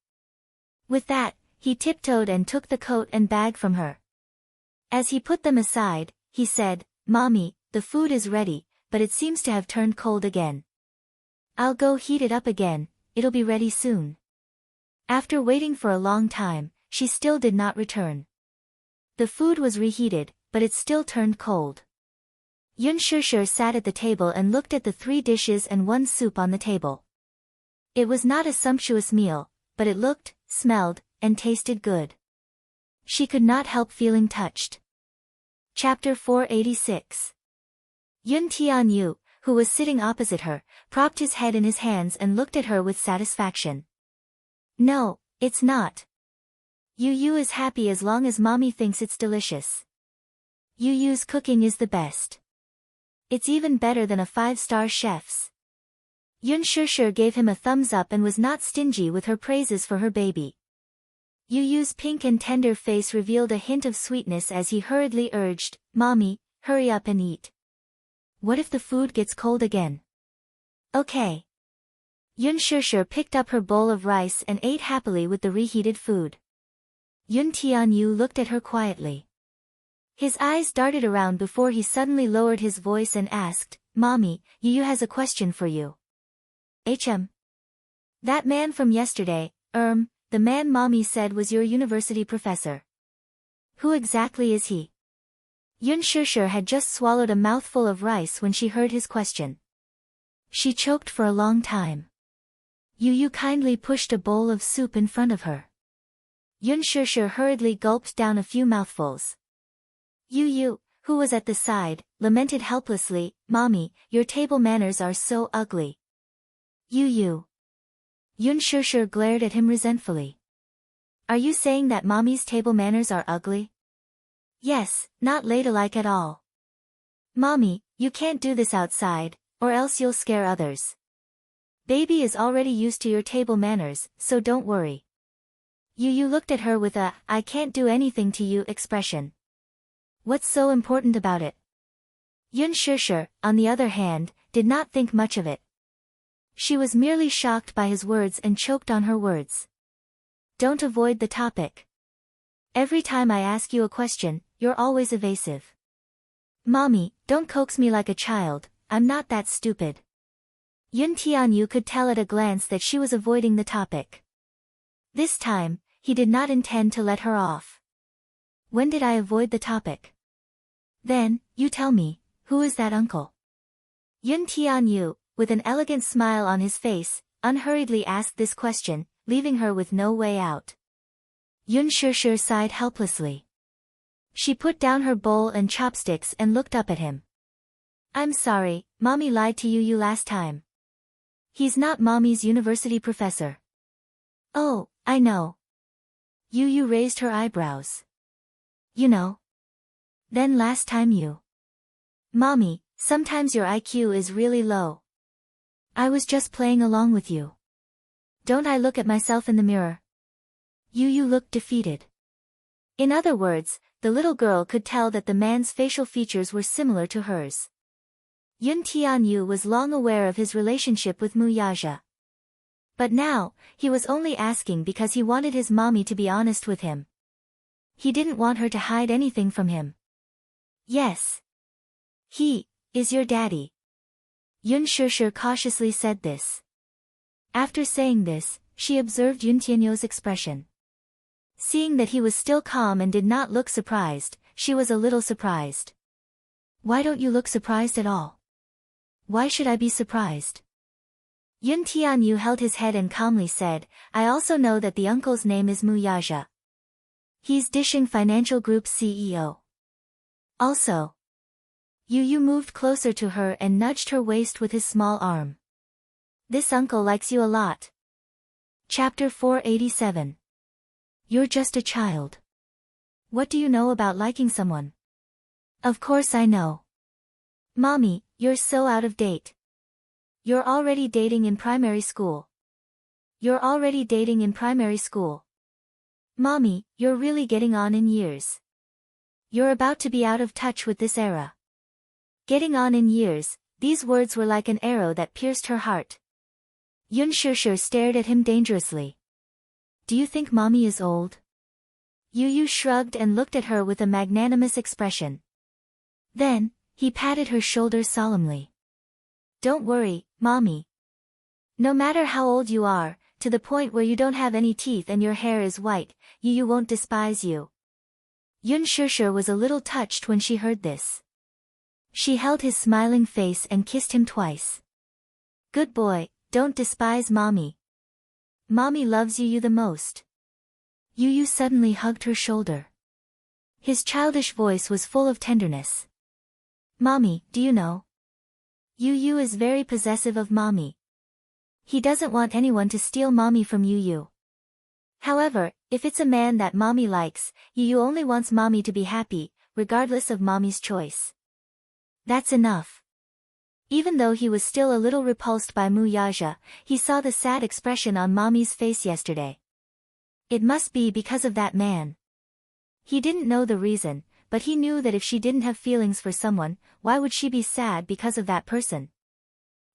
With that, he tiptoed and took the coat and bag from her. As he put them aside, he said, Mommy, the food is ready, but it seems to have turned cold again. I'll go heat it up again, it'll be ready soon. After waiting for a long time, she still did not return. The food was reheated, but it still turned cold. Yun Shishir sat at the table and looked at the 3 dishes and 1 soup on the table. It was not a sumptuous meal, but it looked, smelled, and tasted good. She could not help feeling touched. Chapter 486. Yun Tianyu, who was sitting opposite her, propped his head in his hands and looked at her with satisfaction. No, it's not. Yu is happy as long as Mommy thinks it's delicious. Yu's cooking is the best. It's even better than a 5-star chef's. Yun Shishir gave him a thumbs up and was not stingy with her praises for her baby. Yu's pink and tender face revealed a hint of sweetness as he hurriedly urged, Mommy, hurry up and eat. What if the food gets cold again? Okay. Yun Shishir picked up her bowl of rice and ate happily with the reheated food. Yun Tianyu looked at her quietly. His eyes darted around before he suddenly lowered his voice and asked, Mommy, Yu has a question for you. That man from yesterday, the man Mommy said was your university professor. Who exactly is he? Yun Shishir had just swallowed a mouthful of rice when she heard his question. She choked for a long time. Yu kindly pushed a bowl of soup in front of her. Yun Shishir hurriedly gulped down a few mouthfuls. Yu, who was at the side, lamented helplessly, Mommy, your table manners are so ugly. Yu. Yun Shishir glared at him resentfully. Are you saying that Mommy's table manners are ugly? Yes, not ladylike at all. Mommy, you can't do this outside, or else you'll scare others. Baby is already used to your table manners, so don't worry. Yu looked at her with a, I can't do anything to you expression. What's so important about it? Yun Shishir, on the other hand, did not think much of it. She was merely shocked by his words and choked on her words. Don't avoid the topic. Every time I ask you a question, you're always evasive. Mommy, don't coax me like a child, I'm not that stupid. Yun Tianyu could tell at a glance that she was avoiding the topic. This time, he did not intend to let her off. When did I avoid the topic? Then, you tell me, who is that uncle? Yun Tianyu, with an elegant smile on his face, unhurriedly asked this question, leaving her with no way out. Yun Shishir sighed helplessly. She put down her bowl and chopsticks and looked up at him. I'm sorry, Mommy lied to you last time. He's not Mommy's university professor. Oh, I know. Yu raised her eyebrows. You know. Then last time you. Mommy, sometimes your IQ is really low. I was just playing along with you. Don't I look at myself in the mirror? Yu looked defeated. In other words, the little girl could tell that the man's facial features were similar to hers. Yun Tianyu was long aware of his relationship with Muyaja. But now, he was only asking because he wanted his mommy to be honest with him. He didn't want her to hide anything from him. Yes. He is your daddy. Yun Shishir cautiously said this. After saying this, she observed Yun Tianyu's expression. Seeing that he was still calm and did not look surprised, she was a little surprised. Why don't you look surprised at all? Why should I be surprised? Yun Tianyu held his head and calmly said, I also know that the uncle's name is Muyaja. He's Dishing Financial Group's CEO. Also. Yu moved closer to her and nudged her waist with his small arm. This uncle likes you a lot. Chapter 487. You're just a child. What do you know about liking someone? Of course I know. Mommy, you're so out of date. You're already dating in primary school. You're already dating in primary school. Mommy, you're really getting on in years. You're about to be out of touch with this era. Getting on in years, these words were like an arrow that pierced her heart. Yun Shishir stared at him dangerously. Do you think mommy is old? Yu shrugged and looked at her with a magnanimous expression. Then, he patted her shoulder solemnly. Don't worry, mommy. No matter how old you are, to the point where you don't have any teeth and your hair is white, Yu won't despise you. Yun Shishir was a little touched when she heard this. She held his smiling face and kissed him twice. Good boy, don't despise mommy. Mommy loves Yu the most. Yu suddenly hugged her shoulder. His childish voice was full of tenderness. Mommy, do you know? Yu is very possessive of mommy. He doesn't want anyone to steal mommy from Yu. However, if it's a man that mommy likes, Yu only wants mommy to be happy, regardless of mommy's choice. That's enough. Even though he was still a little repulsed by Mu Yaja, he saw the sad expression on mommy's face yesterday. It must be because of that man. He didn't know the reason, but he knew that if she didn't have feelings for someone, why would she be sad because of that person?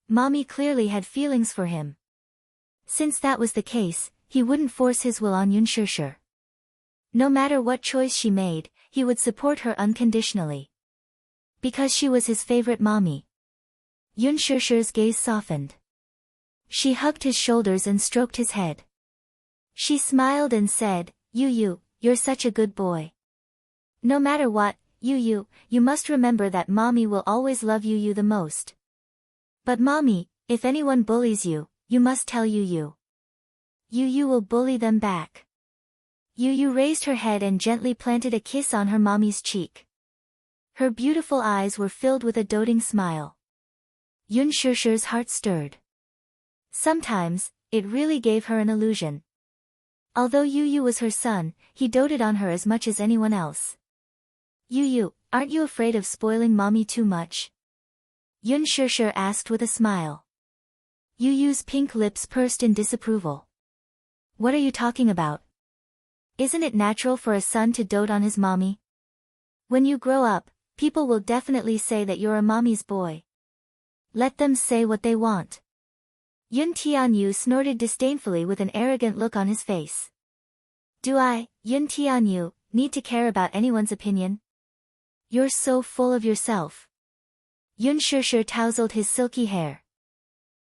Mommy clearly had feelings for him. Since that was the case, he wouldn't force his will on Yun Shishir. No matter what choice she made, he would support her unconditionally. Because she was his favorite mommy. Yun Shishir's gaze softened. She hugged his shoulders and stroked his head. She smiled and said, Yu, you're such a good boy. No matter what, Yu must remember that mommy will always love Yu the most. But mommy, if anyone bullies you, you must tell Yu. Yu will bully them back. Yu raised her head and gently planted a kiss on her mommy's cheek. Her beautiful eyes were filled with a doting smile. Yun Shishir's heart stirred. Sometimes, it really gave her an illusion. Although Yu was her son, he doted on her as much as anyone else. Yu, aren't you afraid of spoiling mommy too much? Yun Shishir asked with a smile. Yu's pink lips pursed in disapproval. What are you talking about? Isn't it natural for a son to dote on his mommy? When you grow up, people will definitely say that you're a mommy's boy. Let them say what they want. Yun Tianyu snorted disdainfully with an arrogant look on his face. Do I, Yun Tianyu, need to care about anyone's opinion? You're so full of yourself. Yun Shishir tousled his silky hair.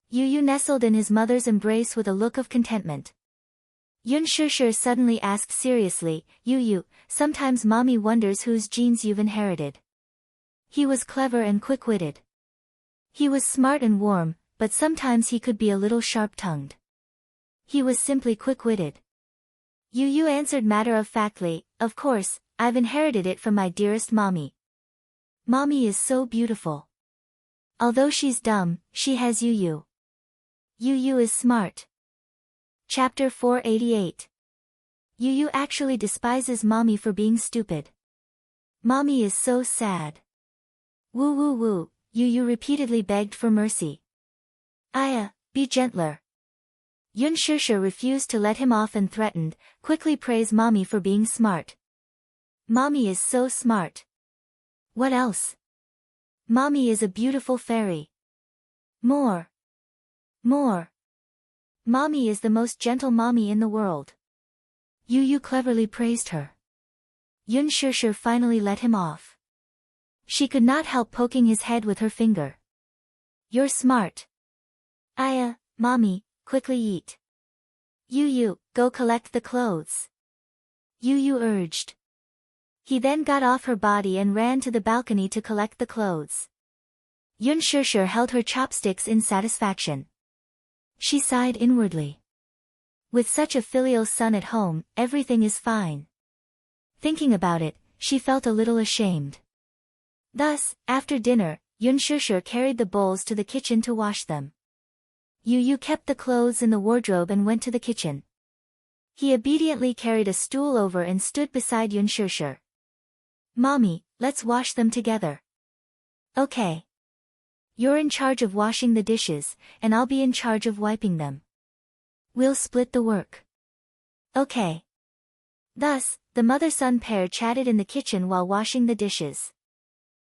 Yu nestled in his mother's embrace with a look of contentment. Yun Shishir suddenly asked seriously, Yu, sometimes mommy wonders whose genes you've inherited. He was clever and quick-witted. He was smart and warm, but sometimes he could be a little sharp-tongued. He was simply quick-witted. Yu answered matter-of-factly, of course, I've inherited it from my dearest mommy. Mommy is so beautiful. Although she's dumb, she has Yu. Yu is smart. Chapter 488. Yu actually despises mommy for being stupid. Mommy is so sad. Woo, Yu repeatedly begged for mercy. Aya, be gentler. Yun Shishir refused to let him off and threatened, quickly praise mommy for being smart. Mommy is so smart. What else? Mommy is a beautiful fairy. More. Mommy is the most gentle mommy in the world. Yu cleverly praised her. Yun Shishir finally let him off. She could not help poking his head with her finger. You're smart. Aya, mommy, quickly eat. Yu, go collect the clothes. Yu urged. He then got off her body and ran to the balcony to collect the clothes. Yun Shishir held her chopsticks in satisfaction. She sighed inwardly. With such a filial son at home, everything is fine. Thinking about it, she felt a little ashamed. Thus, after dinner, Yun Shishir carried the bowls to the kitchen to wash them. Yu kept the clothes in the wardrobe and went to the kitchen. He obediently carried a stool over and stood beside Yun Shishir. Mommy, let's wash them together. Okay. You're in charge of washing the dishes, and I'll be in charge of wiping them. We'll split the work. Okay. Thus, the mother-son pair chatted in the kitchen while washing the dishes.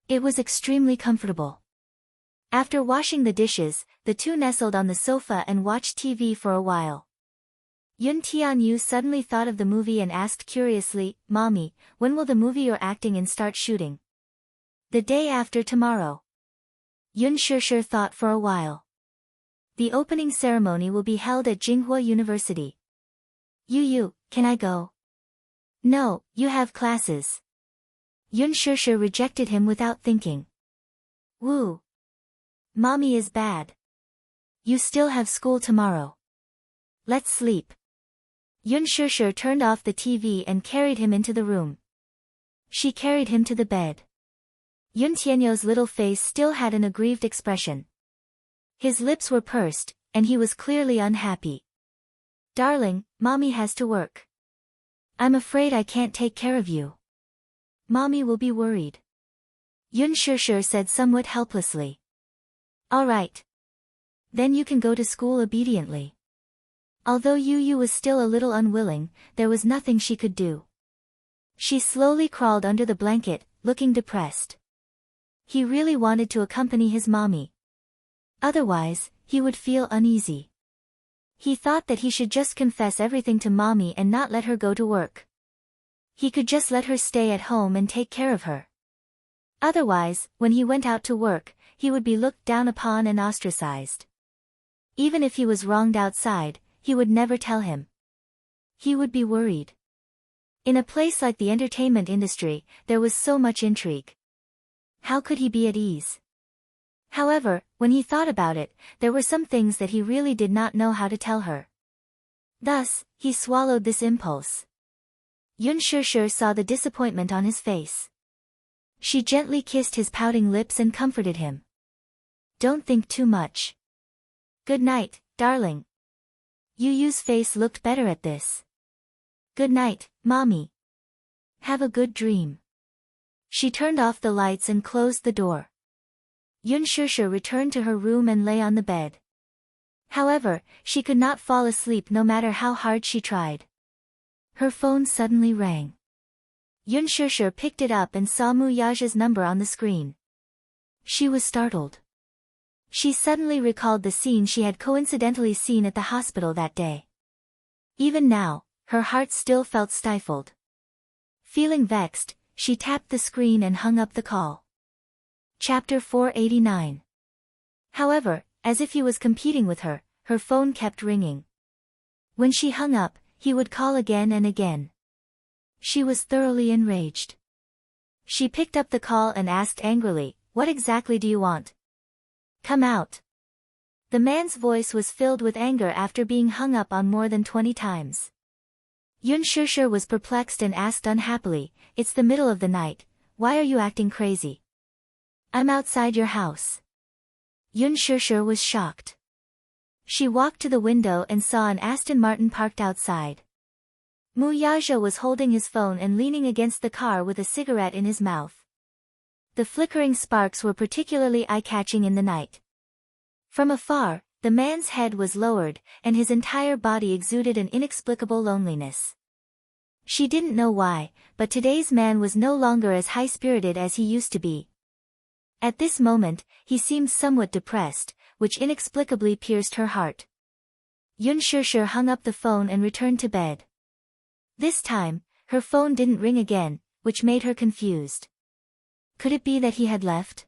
It was extremely comfortable. After washing the dishes, the two nestled on the sofa and watched TV for a while. Yun Tianyu suddenly thought of the movie and asked curiously, "Mommy, when will the movie you're acting in start shooting?" "The day after tomorrow." Yun Shishir thought for a while. "The opening ceremony will be held at Jinghua University." "Yu, can I go?" "No, you have classes." Yun Shishir rejected him without thinking. "Woo. Mommy is bad. You still have school tomorrow. Let's sleep." Yun Shishir turned off the TV and carried him into the room. She carried him to the bed. Yun Tianyu's little face still had an aggrieved expression. His lips were pursed, and he was clearly unhappy. "Darling, Mommy has to work. I'm afraid I can't take care of you. Mommy will be worried." Yun Shishir said somewhat helplessly. "All right. Then you can go to school obediently." Although Yu was still a little unwilling, there was nothing she could do. She slowly crawled under the blanket, looking depressed. He really wanted to accompany his mommy. Otherwise, he would feel uneasy. He thought that he should just confess everything to Mommy and not let her go to work. He could just let her stay at home and take care of her. Otherwise, when he went out to work, he would be looked down upon and ostracized. Even if he was wronged outside, he would never tell him. He would be worried. In a place like the entertainment industry, there was so much intrigue. How could he be at ease? However, when he thought about it, there were some things that he really did not know how to tell her. Thus, he swallowed this impulse. Yun Shishir saw the disappointment on his face. She gently kissed his pouting lips and comforted him. "Don't think too much. Good night, darling." Yu's face looked better at this. "Good night, Mommy. Have a good dream." She turned off the lights and closed the door. Yun Shishir returned to her room and lay on the bed. However, she could not fall asleep no matter how hard she tried. Her phone suddenly rang. Yun Shishir picked it up and saw Mu Yaja's number on the screen. She was startled. She suddenly recalled the scene she had coincidentally seen at the hospital that day. Even now, her heart still felt stifled. Feeling vexed, she tapped the screen and hung up the call. Chapter 489. However, as if he was competing with her, her phone kept ringing. When she hung up, he would call again and again. She was thoroughly enraged. She picked up the call and asked angrily, "What exactly do you want? Come out." The man's voice was filled with anger after being hung up on more than 20 times. Yun Shishir was perplexed and asked unhappily, "It's the middle of the night, why are you acting crazy?" "I'm outside your house." Yun Shishir was shocked. She walked to the window and saw an Aston Martin parked outside. Mu Yaja was holding his phone and leaning against the car with a cigarette in his mouth. The flickering sparks were particularly eye-catching in the night. From afar, the man's head was lowered, and his entire body exuded an inexplicable loneliness. She didn't know why, but today's man was no longer as high-spirited as he used to be. At this moment, he seemed somewhat depressed, which inexplicably pierced her heart. Yun Shishir hung up the phone and returned to bed. This time, her phone didn't ring again, which made her confused. Could it be that he had left?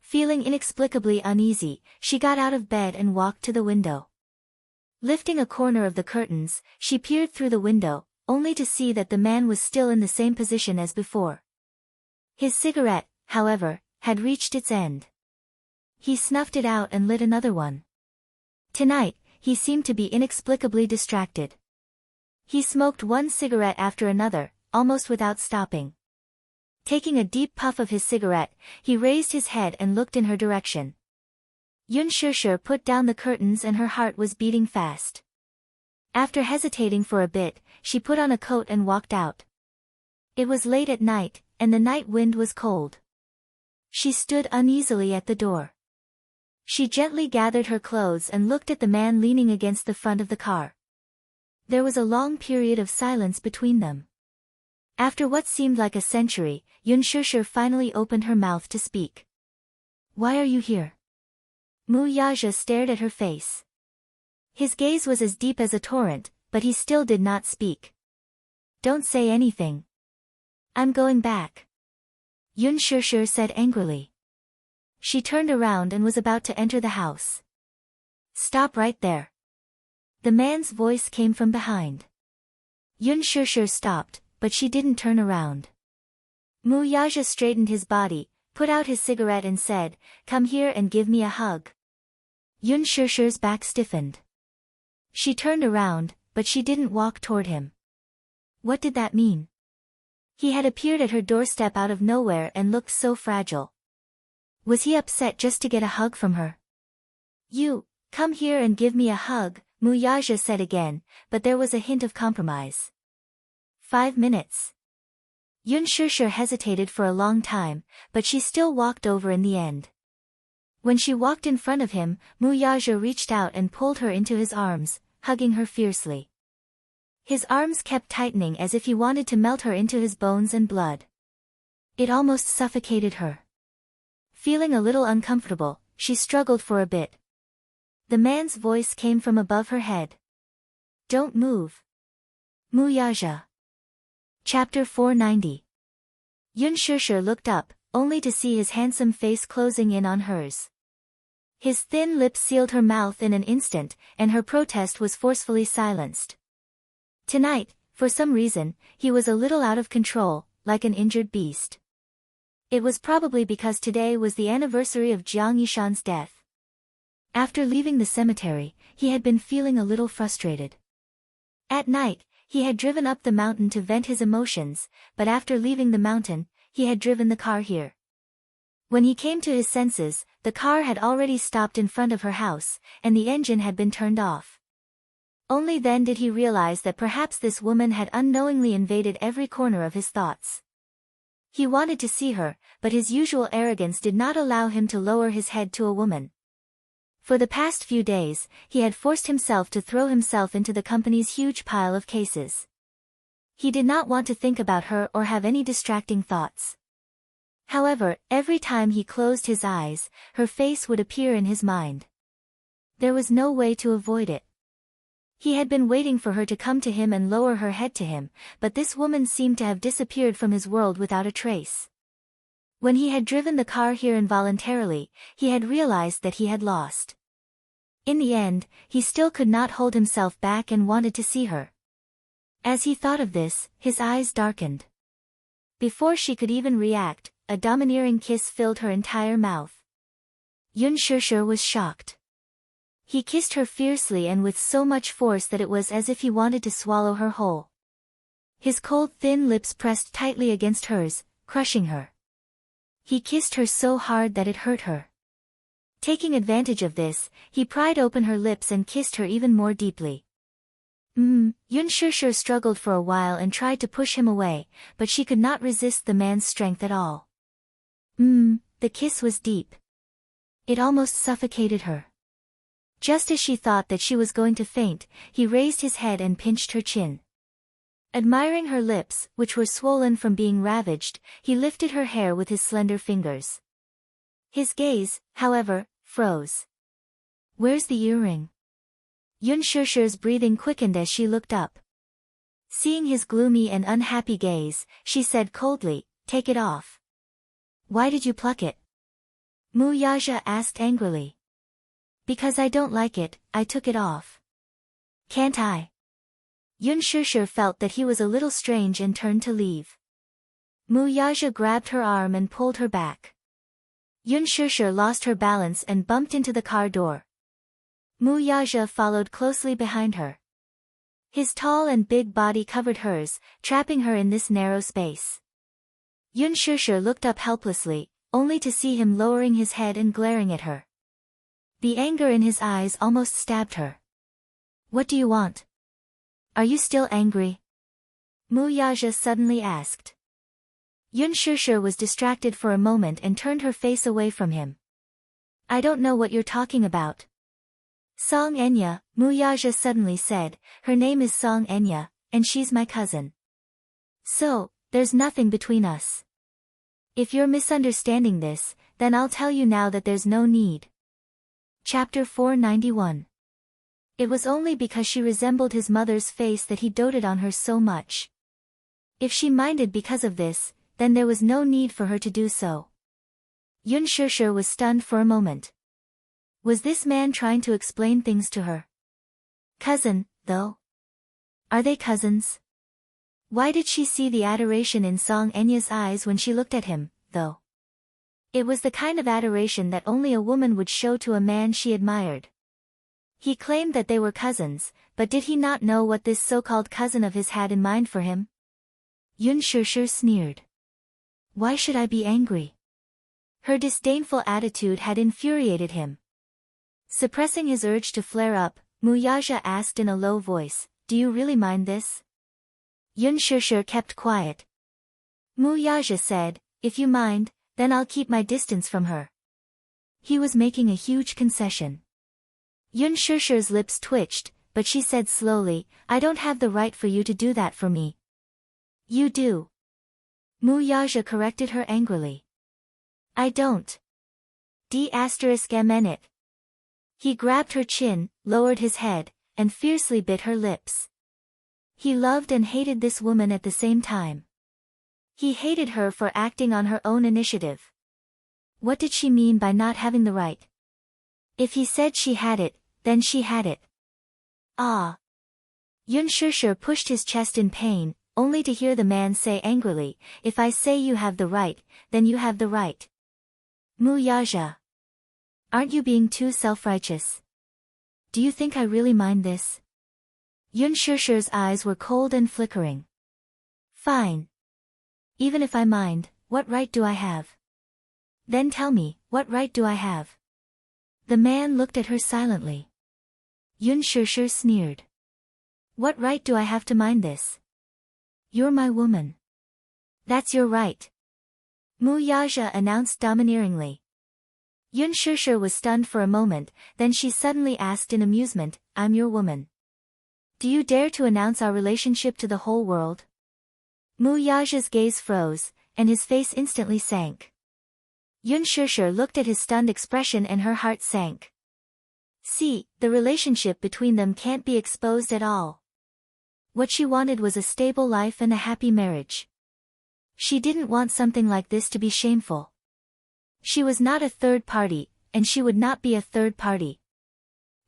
Feeling inexplicably uneasy, she got out of bed and walked to the window. Lifting a corner of the curtains, she peered through the window, only to see that the man was still in the same position as before. His cigarette, however, had reached its end. He snuffed it out and lit another one. Tonight, he seemed to be inexplicably distracted. He smoked one cigarette after another, almost without stopping. Taking a deep puff of his cigarette, he raised his head and looked in her direction. Yun Shishir put down the curtains and her heart was beating fast. After hesitating for a bit, she put on a coat and walked out. It was late at night, and the night wind was cold. She stood uneasily at the door. She gently gathered her clothes and looked at the man leaning against the front of the car. There was a long period of silence between them. After what seemed like a century, Yun Shishir finally opened her mouth to speak. Why are you here? Mu Yaja stared at her face. His gaze was as deep as a torrent, but he still did not speak. Don't say anything. I'm going back. Yun Shishir said angrily. She turned around and was about to enter the house. Stop right there. The man's voice came from behind. Yun Shishir stopped, but she didn't turn around. Mu Yaja straightened his body, put out his cigarette and said, Come here and give me a hug. Yun Shishir's back stiffened. She turned around, but she didn't walk toward him. What did that mean? He had appeared at her doorstep out of nowhere and looked so fragile. Was he upset just to get a hug from her? You, come here and give me a hug, Mu Yaja said again, but there was a hint of compromise. 5 minutes. Yun Shishir hesitated for a long time, but she still walked over in the end. When she walked in front of him, Mu Yaja reached out and pulled her into his arms, hugging her fiercely. His arms kept tightening as if he wanted to melt her into his bones and blood. It almost suffocated her. Feeling a little uncomfortable, she struggled for a bit. The man's voice came from above her head. Don't move. Mu Yaja. Chapter 490. Yun Shishir looked up, only to see his handsome face closing in on hers. His thin lips sealed her mouth in an instant, and her protest was forcefully silenced. Tonight, for some reason, he was a little out of control, like an injured beast. It was probably because today was the anniversary of Jiang Yishan's death. After leaving the cemetery, he had been feeling a little frustrated. At night, he had driven up the mountain to vent his emotions, but after leaving the mountain, he had driven the car here. When he came to his senses, the car had already stopped in front of her house, and the engine had been turned off. Only then did he realize that perhaps this woman had unknowingly invaded every corner of his thoughts. He wanted to see her, but his usual arrogance did not allow him to lower his head to a woman. For the past few days, he had forced himself to throw himself into the company's huge pile of cases. He did not want to think about her or have any distracting thoughts. However, every time he closed his eyes, her face would appear in his mind. There was no way to avoid it. He had been waiting for her to come to him and lower her head to him, but this woman seemed to have disappeared from his world without a trace. When he had driven the car here involuntarily, he had realized that he had lost. In the end, he still could not hold himself back and wanted to see her. As he thought of this, his eyes darkened. Before she could even react, a domineering kiss filled her entire mouth. Yun Shishir was shocked. He kissed her fiercely and with so much force that it was as if he wanted to swallow her whole. His cold thin lips pressed tightly against hers, crushing her. He kissed her so hard that it hurt her. Taking advantage of this, he pried open her lips and kissed her even more deeply. Yun Shishir struggled for a while and tried to push him away, but she could not resist the man's strength at all. The kiss was deep. It almost suffocated her. Just as she thought that she was going to faint, he raised his head and pinched her chin. Admiring her lips, which were swollen from being ravaged, he lifted her hair with his slender fingers. His gaze, however, froze. Where's the earring? Yun Shishir's breathing quickened as she looked up. Seeing his gloomy and unhappy gaze, she said coldly, Take it off. Why did you pluck it? Mu Yaja asked angrily. Because I don't like it, I took it off. Can't I? Yun Shishir felt that he was a little strange and turned to leave. Mu Yaja grabbed her arm and pulled her back. Yun Shishir lost her balance and bumped into the car door. Mu Yaja followed closely behind her. His tall and big body covered hers, trapping her in this narrow space. Yun Shishir looked up helplessly, only to see him lowering his head and glaring at her. The anger in his eyes almost stabbed her. What do you want? Are you still angry? Mu Yaja suddenly asked. Yun Shishir was distracted for a moment and turned her face away from him. I don't know what you're talking about. Song Enya, Muyaja suddenly said, her name is Song Enya, and she's my cousin. So, there's nothing between us. If you're misunderstanding this, then I'll tell you now that there's no need. Chapter 491. It was only because she resembled his mother's face that he doted on her so much. If she minded because of this, then there was no need for her to do so. Yun Shishir was stunned for a moment. Was this man trying to explain things to her? Cousin, though? Are they cousins? Why did she see the adoration in Song Enya's eyes when she looked at him, though? It was the kind of adoration that only a woman would show to a man she admired. He claimed that they were cousins, but did he not know what this so-called cousin of his had in mind for him? Yun Shishir sneered. Why should I be angry? Her disdainful attitude had infuriated him. Suppressing his urge to flare up, Muyaja asked in a low voice, do you really mind this? Yun Shishir kept quiet. Muyaja said, if you mind, then I'll keep my distance from her. He was making a huge concession. Yun Shishir's lips twitched, but she said slowly, I don't have the right for you to do that for me. You do. Muyaja corrected her angrily. I don't. D****. He grabbed her chin, lowered his head, and fiercely bit her lips. He loved and hated this woman at the same time. He hated her for acting on her own initiative. What did she mean by not having the right? If he said she had it, then she had it. Ah! Yun Shishir pushed his chest in pain, only to hear the man say angrily, if I say you have the right, then you have the right. Muyaja. Aren't you being too self-righteous? Do you think I really mind this? Yun Shishir's eyes were cold and flickering. Fine. Even if I mind, what right do I have? Then tell me, what right do I have? The man looked at her silently. Yun Shishir sneered. What right do I have to mind this? You're my woman. That's your right. Muyaja announced domineeringly. Yun Shishir was stunned for a moment, then she suddenly asked in amusement, I'm your woman. Do you dare to announce our relationship to the whole world? Muyaja's gaze froze, and his face instantly sank. Yun Shishir looked at his stunned expression and her heart sank. See, the relationship between them can't be exposed at all. What she wanted was a stable life and a happy marriage. She didn't want something like this to be shameful. She was not a third party, and she would not be a third party.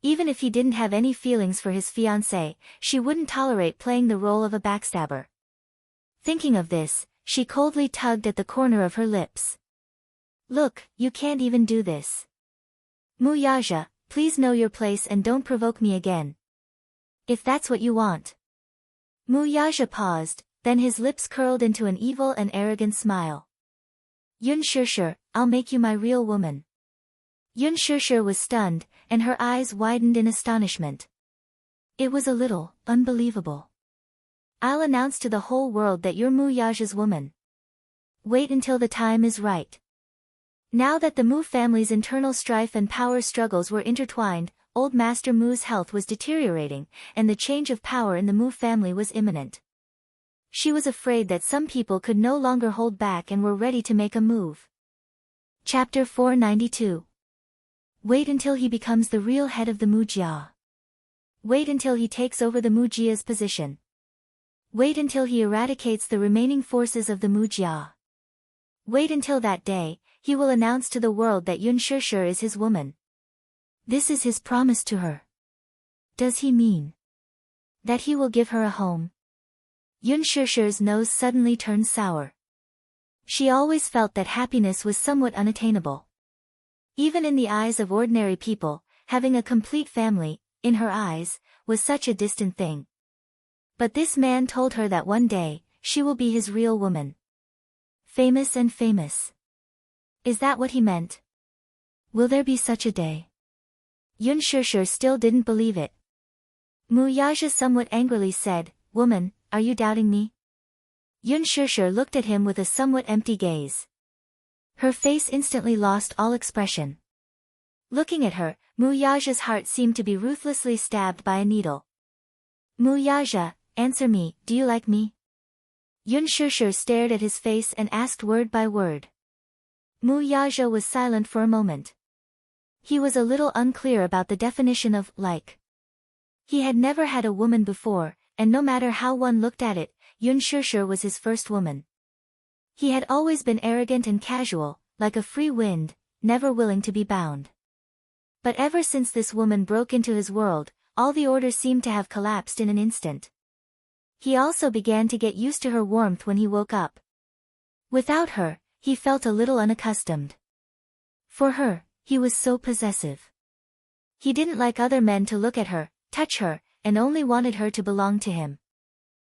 Even if he didn't have any feelings for his fiancée, she wouldn't tolerate playing the role of a backstabber. Thinking of this, she coldly tugged at the corner of her lips. Look, you can't even do this. Muyaja, please know your place and don't provoke me again. If that's what you want. Muyaja paused, then his lips curled into an evil and arrogant smile. Yun Shishir, I'll make you my real woman. Yun Shishir was stunned, and her eyes widened in astonishment. It was a little unbelievable. I'll announce to the whole world that you're Muyaja's woman. Wait until the time is right. Now that the Mu family's internal strife and power struggles were intertwined, old Master Mu's health was deteriorating, and the change of power in the Mu family was imminent. She was afraid that some people could no longer hold back and were ready to make a move. Chapter 492. Wait until he becomes the real head of the Mujia. Wait until he takes over the Mujia's position. Wait until he eradicates the remaining forces of the Mujia. Wait until that day, he will announce to the world that Yun Shishir is his woman. This is his promise to her. Does he mean that he will give her a home? Yun Shishir's nose suddenly turned sour. She always felt that happiness was somewhat unattainable. Even in the eyes of ordinary people, having a complete family, in her eyes, was such a distant thing. But this man told her that one day, she will be his real woman. Famous and famous. Is that what he meant? Will there be such a day? Yun Shishir still didn't believe it. Muyaja somewhat angrily said, Woman, are you doubting me? Yun Shishir looked at him with a somewhat empty gaze. Her face instantly lost all expression. Looking at her, Mu Yaja's heart seemed to be ruthlessly stabbed by a needle. Mu Yaja, answer me, do you like me? Yun Shishir stared at his face and asked word by word. Mu Yaja was silent for a moment. He was a little unclear about the definition of like. He had never had a woman before, and no matter how one looked at it, Yun Shishir was his first woman. He had always been arrogant and casual, like a free wind, never willing to be bound. But ever since this woman broke into his world, all the order seemed to have collapsed in an instant. He also began to get used to her warmth when he woke up. Without her, he felt a little unaccustomed. For her, he was so possessive. He didn't like other men to look at her, touch her, and only wanted her to belong to him.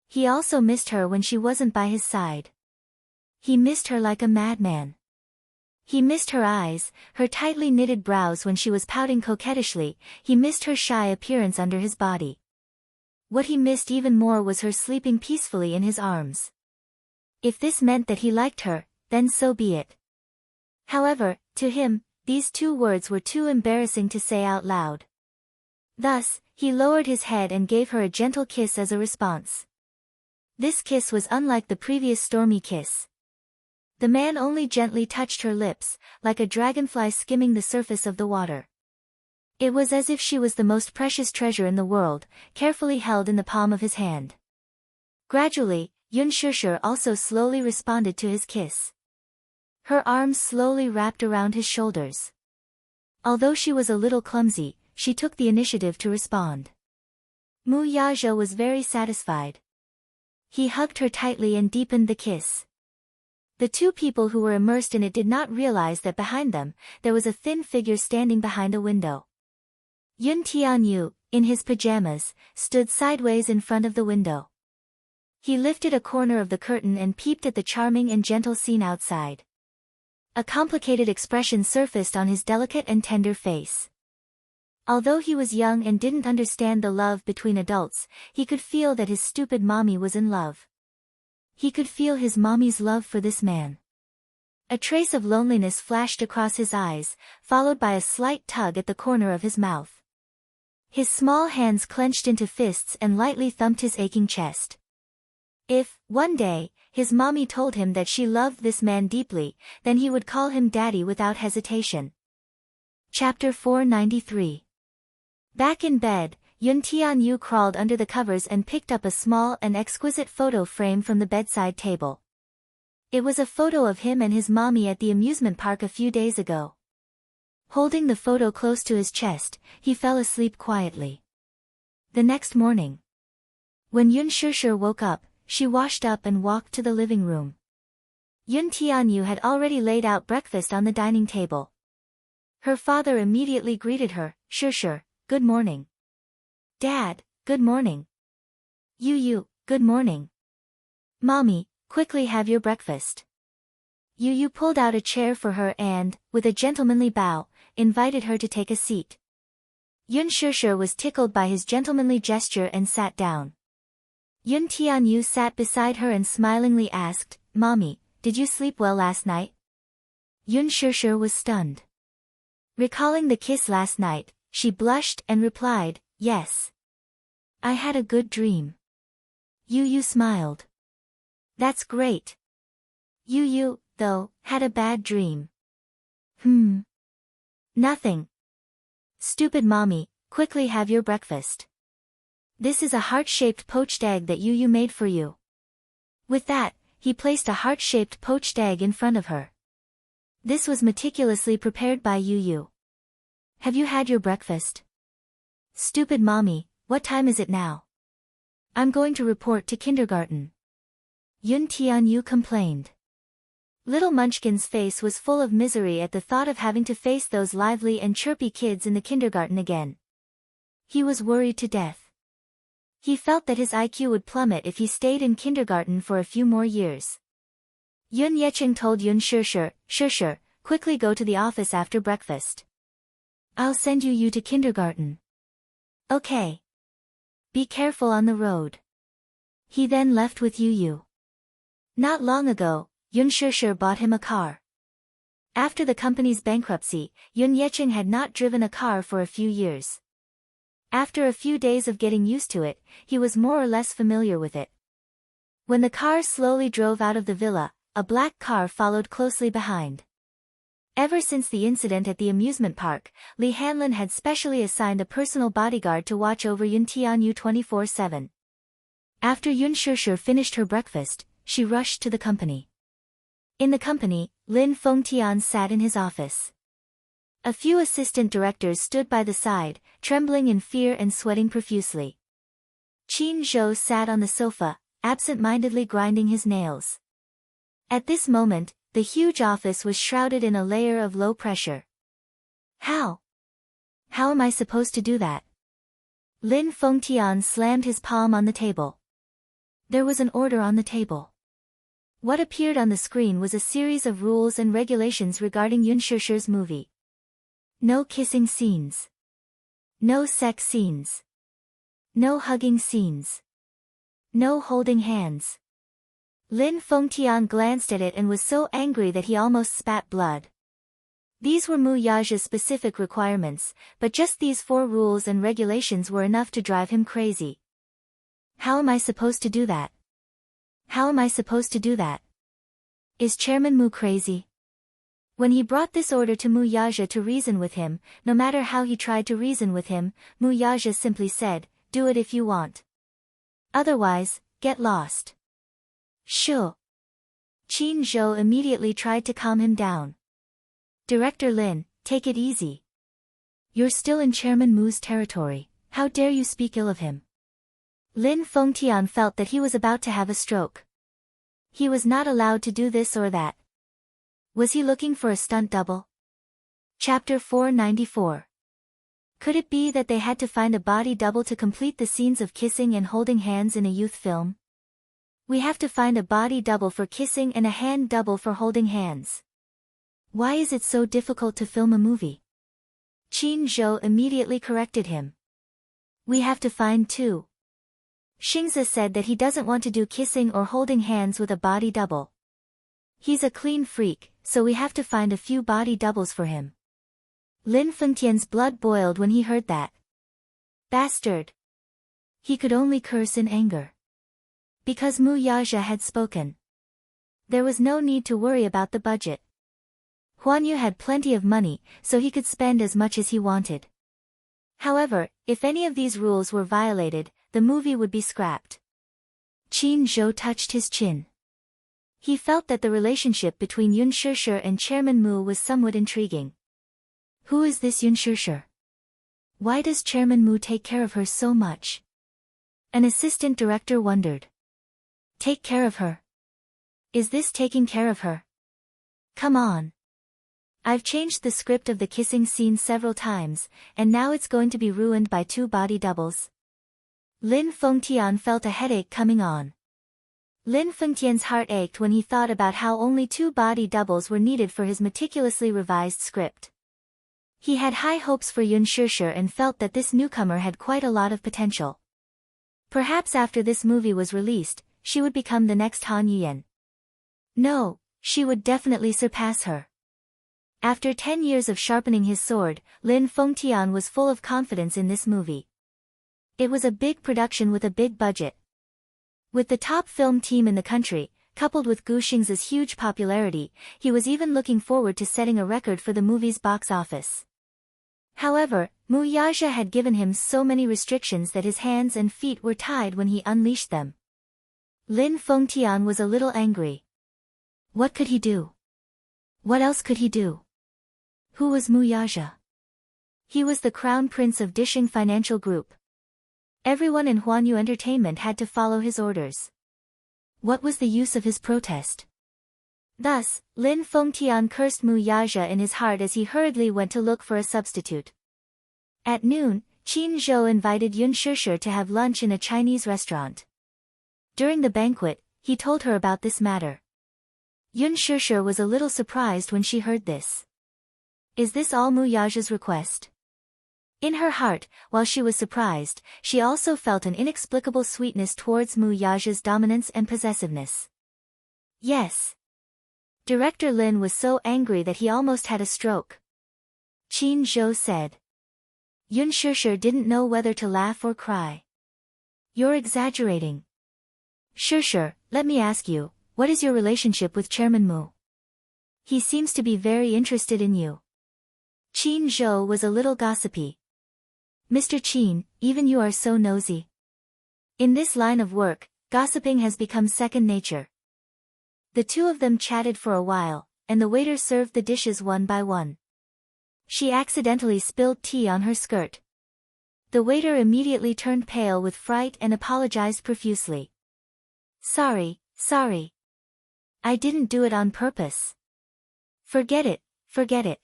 He also missed her when she wasn't by his side. He missed her like a madman. He missed her eyes, her tightly knitted brows when she was pouting coquettishly, he missed her shy appearance under his body. What he missed even more was her sleeping peacefully in his arms. If this meant that he liked her, then so be it. However, to him, these two words were too embarrassing to say out loud. Thus, he lowered his head and gave her a gentle kiss as a response. This kiss was unlike the previous stormy kiss. The man only gently touched her lips, like a dragonfly skimming the surface of the water. It was as if she was the most precious treasure in the world, carefully held in the palm of his hand. Gradually, Yun Shishir also slowly responded to his kiss. Her arms slowly wrapped around his shoulders. Although she was a little clumsy, she took the initiative to respond. Mu Yaja was very satisfied. He hugged her tightly and deepened the kiss. The two people who were immersed in it did not realize that behind them, there was a thin figure standing behind a window. Yun Tianyu, in his pajamas, stood sideways in front of the window. He lifted a corner of the curtain and peeped at the charming and gentle scene outside. A complicated expression surfaced on his delicate and tender face. Although he was young and didn't understand the love between adults, he could feel that his stupid mommy was in love. He could feel his mommy's love for this man. A trace of loneliness flashed across his eyes, followed by a slight tug at the corner of his mouth. His small hands clenched into fists and lightly thumped his aching chest. If, one day, his mommy told him that she loved this man deeply, then he would call him daddy without hesitation. Chapter 493. Back in bed, Yun Tianyu crawled under the covers and picked up a small and exquisite photo frame from the bedside table. It was a photo of him and his mommy at the amusement park a few days ago. Holding the photo close to his chest, he fell asleep quietly. The next morning, when Yun Shishir woke up, she washed up and walked to the living room. Yun Tianyu had already laid out breakfast on the dining table. Her father immediately greeted her, "Shishir, good morning." "Dad, good morning." "Yu, good morning." "Mommy, quickly have your breakfast." Yu pulled out a chair for her and, with a gentlemanly bow, invited her to take a seat. Yun Shishir was tickled by his gentlemanly gesture and sat down. Yun Tianyu sat beside her and smilingly asked, "Mommy, did you sleep well last night?" Yun Shishir was stunned. Recalling the kiss last night, she blushed and replied, "Yes. I had a good dream." Yu smiled. "That's great." Yu, though, had a bad dream. Nothing. Stupid mommy, quickly have your breakfast. This is a heart-shaped poached egg that Yu made for you. With that, he placed a heart-shaped poached egg in front of her. This was meticulously prepared by Yu. "Have you had your breakfast?" "Stupid mommy, what time is it now?" "I'm going to report to kindergarten." Yun Tianyu complained. Little Munchkin's face was full of misery at the thought of having to face those lively and chirpy kids in the kindergarten again. He was worried to death. He felt that his IQ would plummet if he stayed in kindergarten for a few more years. Yun Yecheng told Yun Shishir, "Shishir, quickly go to the office after breakfast. I'll send you to kindergarten." "Okay. Be careful on the road." He then left with Yu. Not long ago, Yun Shishir bought him a car. After the company's bankruptcy, Yun Yecheng had not driven a car for a few years. After a few days of getting used to it, he was more or less familiar with it. When the car slowly drove out of the villa, a black car followed closely behind. Ever since the incident at the amusement park, Li Hanlin had specially assigned a personal bodyguard to watch over Yun Tianyu 24/7. After Yun Shishir finished her breakfast, she rushed to the company. In the company, Lin Fengtian sat in his office. A few assistant directors stood by the side, trembling in fear and sweating profusely. Qin Zhou sat on the sofa, absent-mindedly grinding his nails. At this moment, the huge office was shrouded in a layer of low pressure. How am I supposed to do that? Lin Fengtian slammed his palm on the table. There was an order on the table. What appeared on the screen was a series of rules and regulations regarding Yun Shishir's movie. No kissing scenes. No sex scenes. No hugging scenes. No holding hands. Lin Fengtian glanced at it and was so angry that he almost spat blood. These were Mu Yaja's specific requirements, but just these 4 rules and regulations were enough to drive him crazy. How am I supposed to do that? How am I supposed to do that? Is Chairman Mu crazy? When he brought this order to Mu Yaja to reason with him, no matter how he tried to reason with him, Mu Yaja simply said, "Do it if you want. Otherwise, get lost." Sure. Qin Zhou immediately tried to calm him down. Director Lin, take it easy. You're still in Chairman Mu's territory, how dare you speak ill of him? Lin Fengtian felt that he was about to have a stroke. He was not allowed to do this or that. Was he looking for a stunt double? Chapter 494. Could it be that they had to find a body double to complete the scenes of kissing and holding hands in a youth film? We have to find a body double for kissing and a hand double for holding hands. Why is it so difficult to film a movie? Qin Zhou immediately corrected him. We have to find 2. Xingzi said that he doesn't want to do kissing or holding hands with a body double. He's a clean freak, so we have to find a few body doubles for him. Lin Fengtian's blood boiled when he heard that. Bastard! He could only curse in anger. Because Mu Yaja had spoken. There was no need to worry about the budget. Huan Yu had plenty of money, so he could spend as much as he wanted. However, if any of these rules were violated, the movie would be scrapped. Qin Zhou touched his chin. He felt that the relationship between Yun Shishir and Chairman Mu was somewhat intriguing. Who is this Yun Shishir? Why does Chairman Mu take care of her so much? An assistant director wondered. Take care of her? Is this taking care of her? Come on. I've changed the script of the kissing scene several times, and now it's going to be ruined by 2 body doubles. Lin Fengtian felt a headache coming on. Lin Fengtian's heart ached when he thought about how only 2 body doubles were needed for his meticulously revised script. He had high hopes for Yun Shishir and felt that this newcomer had quite a lot of potential. Perhaps after this movie was released, she would become the next Han Yuan. No, she would definitely surpass her. After 10 years of sharpening his sword, Lin Fengtian was full of confidence in this movie. It was a big production with a big budget. With the top film team in the country, coupled with Gu Xingzi's huge popularity, he was even looking forward to setting a record for the movie's box office. However, Mu Yaja had given him so many restrictions that his hands and feet were tied when he unleashed them. Lin Fengtian was a little angry. What could he do? What else could he do? Who was Mu Yaja? He was the crown prince of Dishing Financial Group. Everyone in Huanyu Entertainment had to follow his orders. What was the use of his protest? Thus, Lin Fengtian cursed Mu Yaja in his heart as he hurriedly went to look for a substitute. At noon, Qin Zhou invited Yun Shishir to have lunch in a Chinese restaurant. During the banquet, he told her about this matter. Yun Shishir was a little surprised when she heard this. Is this all Mu Yaja's request? In her heart, while she was surprised, she also felt an inexplicable sweetness towards Mu Yaja's dominance and possessiveness. Yes. Director Lin was so angry that he almost had a stroke. Qin Zhou said. Yun Shishir didn't know whether to laugh or cry. You're exaggerating. Shishir, let me ask you, what is your relationship with Chairman Mu? He seems to be very interested in you. Qin Zhou was a little gossipy. Mr. Qin, even you are so nosy. In this line of work, gossiping has become second nature. The two of them chatted for a while, and the waiter served the dishes one by one. She accidentally spilled tea on her skirt. The waiter immediately turned pale with fright and apologized profusely. Sorry. I didn't do it on purpose. Forget it.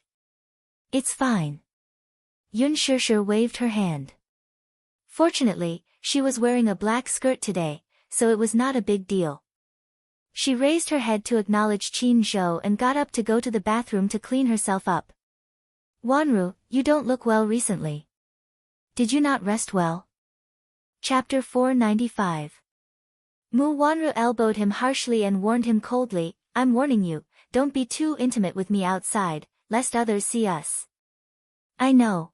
It's fine. Yun Shishir waved her hand. Fortunately, she was wearing a black skirt today, so it was not a big deal. She raised her head to acknowledge Qin Zhou and got up to go to the bathroom to clean herself up. Wanru, you don't look well recently. Did you not rest well? Chapter 495. Mu Wanru elbowed him harshly and warned him coldly, I'm warning you, don't be too intimate with me outside, lest others see us. I know.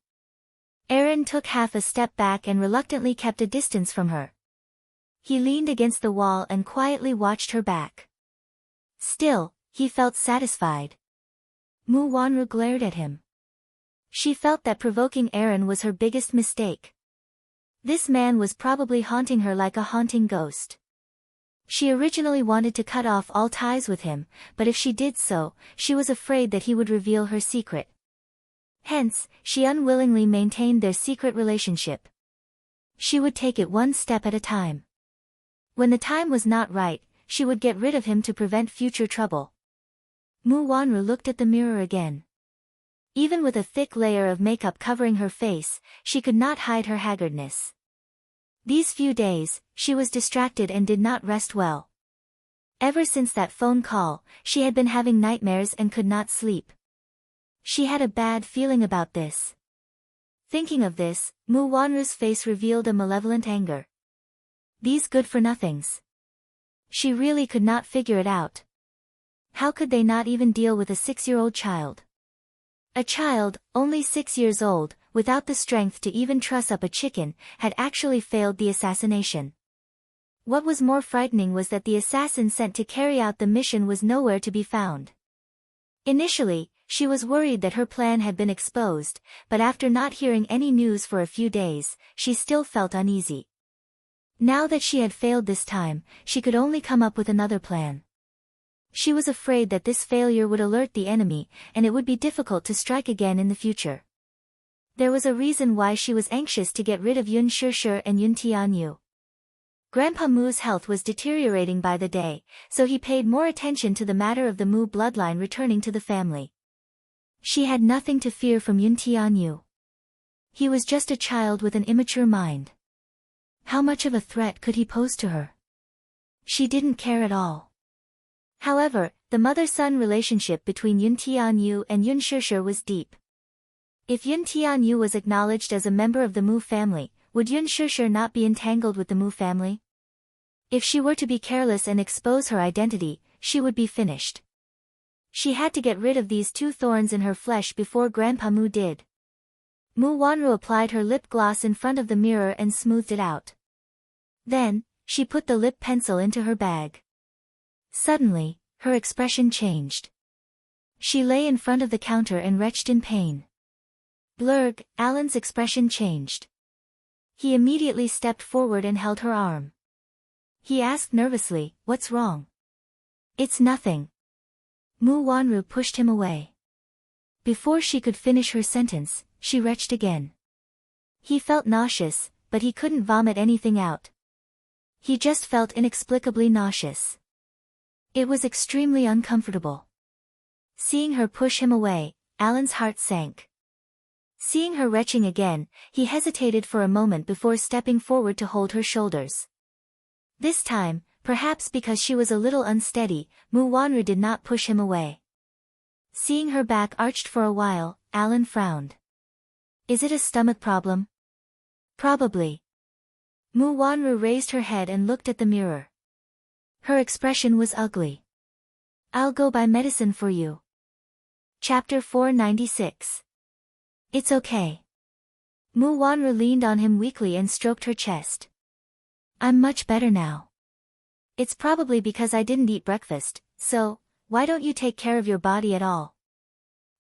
Aaron took half a step back and reluctantly kept a distance from her. He leaned against the wall and quietly watched her back. Still, he felt satisfied. Mu Wanru glared at him. She felt that provoking Aaron was her biggest mistake. This man was probably haunting her like a haunting ghost. She originally wanted to cut off all ties with him, but if she did so, she was afraid that he would reveal her secret. Hence, she unwillingly maintained their secret relationship. She would take it one step at a time. When the time was not right, she would get rid of him to prevent future trouble. Mu Wanru looked at the mirror again. Even with a thick layer of makeup covering her face, she could not hide her haggardness. These few days, she was distracted and did not rest well. Ever since that phone call, she had been having nightmares and could not sleep. She had a bad feeling about this. Thinking of this, Mu Wanru's face revealed a malevolent anger. These good-for-nothings. She really could not figure it out. How could they not even deal with a 6-year-old child? A child, only 6 years old, without the strength to even truss up a chicken, had actually failed the assassination. What was more frightening was that the assassin sent to carry out the mission was nowhere to be found. Initially, she was worried that her plan had been exposed, but after not hearing any news for a few days, she still felt uneasy. Now that she had failed this time, she could only come up with another plan. She was afraid that this failure would alert the enemy, and it would be difficult to strike again in the future. There was a reason why she was anxious to get rid of Yun Shishir and Yun Tianyu. Grandpa Mu's health was deteriorating by the day, so he paid more attention to the matter of the Mu bloodline returning to the family. She had nothing to fear from Yun Tianyu. He was just a child with an immature mind. How much of a threat could he pose to her? She didn't care at all. However, the mother-son relationship between Yun Tianyu and Yun Shishir was deep. If Yun Tianyu was acknowledged as a member of the Mu family, would Yun Shishir not be entangled with the Mu family? If she were to be careless and expose her identity, she would be finished. She had to get rid of these two thorns in her flesh before Grandpa Mu did. Mu Wanru applied her lip gloss in front of the mirror and smoothed it out. Then, she put the lip pencil into her bag. Suddenly, her expression changed. She lay in front of the counter and retched in pain. Blurg, Alan's expression changed. He immediately stepped forward and held her arm. He asked nervously, "What's wrong?" "It's nothing." Mu Wanru pushed him away. Before she could finish her sentence, she retched again. He felt nauseous, but he couldn't vomit anything out. He just felt inexplicably nauseous. It was extremely uncomfortable. Seeing her push him away, Alan's heart sank. Seeing her retching again, he hesitated for a moment before stepping forward to hold her shoulders. This time, perhaps because she was a little unsteady, Mu Wanru did not push him away. Seeing her back arched for a while, Alan frowned. "Is it a stomach problem?" "Probably." Mu Wanru raised her head and looked at the mirror. Her expression was ugly. I'll go buy medicine for you. Chapter 496. It's okay. Mu Wanru leaned on him weakly and stroked her chest. I'm much better now. It's probably because I didn't eat breakfast, so, why don't you take care of your body at all?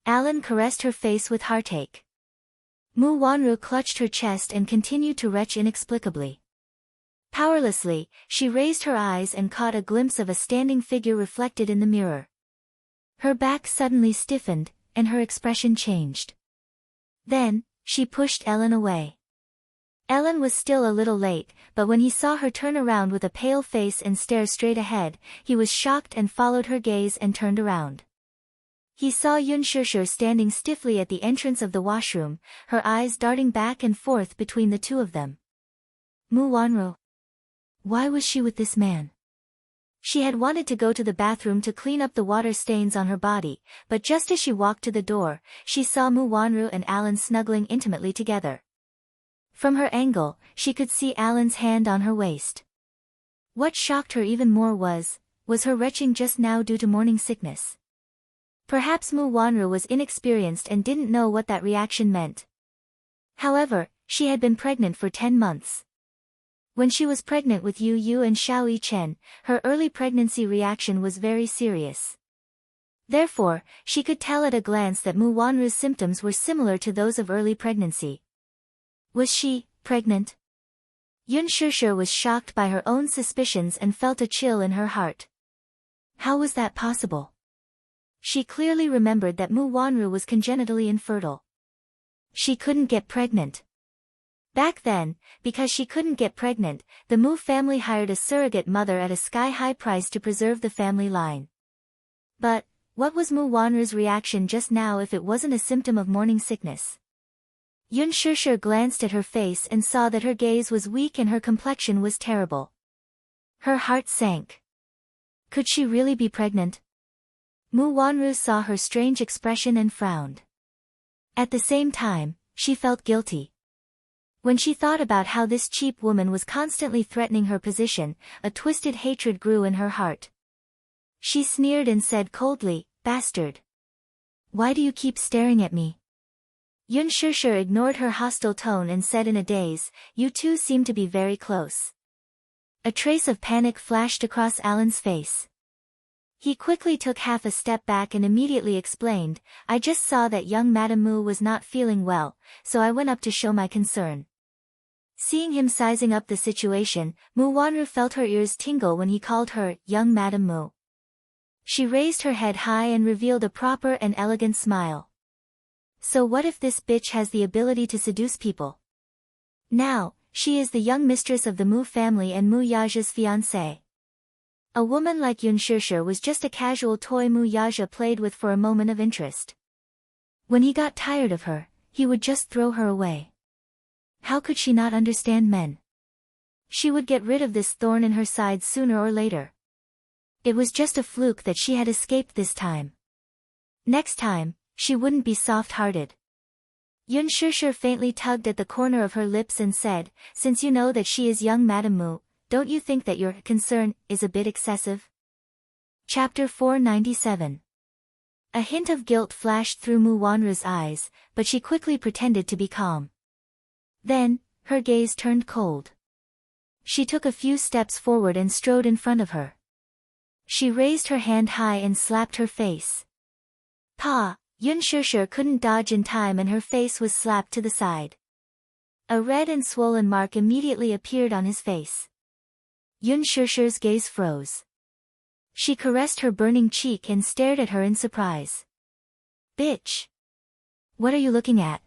Alan caressed her face with heartache. Mu Wanru clutched her chest and continued to retch inexplicably. Powerlessly, she raised her eyes and caught a glimpse of a standing figure reflected in the mirror. Her back suddenly stiffened, and her expression changed. Then, she pushed Ellen away. Ellen was still a little late, but when he saw her turn around with a pale face and stare straight ahead, he was shocked and followed her gaze and turned around. He saw Yun Shishir standing stiffly at the entrance of the washroom, her eyes darting back and forth between the two of them. Mu Wanru. Why was she with this man? She had wanted to go to the bathroom to clean up the water stains on her body, but just as she walked to the door, she saw Mu Wanru and Alan snuggling intimately together. From her angle, she could see Alan's hand on her waist. What shocked her even more was her retching just now due to morning sickness. Perhaps Mu Wanru was inexperienced and didn't know what that reaction meant. However, she had been pregnant for 10 months. When she was pregnant with Yu Yu and Xiao Chen, her early pregnancy reaction was very serious. Therefore, she could tell at a glance that Mu Wanru's symptoms were similar to those of early pregnancy. Was she pregnant? Yun Shishir was shocked by her own suspicions and felt a chill in her heart. How was that possible? She clearly remembered that Mu Wanru was congenitally infertile. She couldn't get pregnant. Back then, because she couldn't get pregnant, the Mu family hired a surrogate mother at a sky-high price to preserve the family line. But, what was Mu Wanru's reaction just now if it wasn't a symptom of morning sickness? Yun Shishir glanced at her face and saw that her gaze was weak and her complexion was terrible. Her heart sank. Could she really be pregnant? Mu Wanru saw her strange expression and frowned. At the same time, she felt guilty. When she thought about how this cheap woman was constantly threatening her position, a twisted hatred grew in her heart. She sneered and said coldly, "Bastard. Why do you keep staring at me?" Yun Shishir ignored her hostile tone and said in a daze, "You two seem to be very close." A trace of panic flashed across Alan's face. He quickly took half a step back and immediately explained, "I just saw that young Madame Mu was not feeling well, so I went up to show my concern." Seeing him sizing up the situation, Mu Wanru felt her ears tingle when he called her, "young Madame Mu." She raised her head high and revealed a proper and elegant smile. So what if this bitch has the ability to seduce people? Now, she is the young mistress of the Mu family and Mu Yaja's fiancée. A woman like Yun Shishir was just a casual toy Mu Yaja played with for a moment of interest. When he got tired of her, he would just throw her away. How could she not understand men? She would get rid of this thorn in her side sooner or later. It was just a fluke that she had escaped this time. Next time, she wouldn't be soft-hearted. Yun Shishir faintly tugged at the corner of her lips and said, "Since you know that she is young Madame Mu, don't you think that your concern is a bit excessive?" Chapter 497. A hint of guilt flashed through Mu Wanru's eyes, but she quickly pretended to be calm. Then, her gaze turned cold. She took a few steps forward and strode in front of her. She raised her hand high and slapped her face. Pa! Yun Shishir couldn't dodge in time and her face was slapped to the side. A red and swollen mark immediately appeared on his face. Yun Shishir's gaze froze. She caressed her burning cheek and stared at her in surprise. "Bitch! What are you looking at?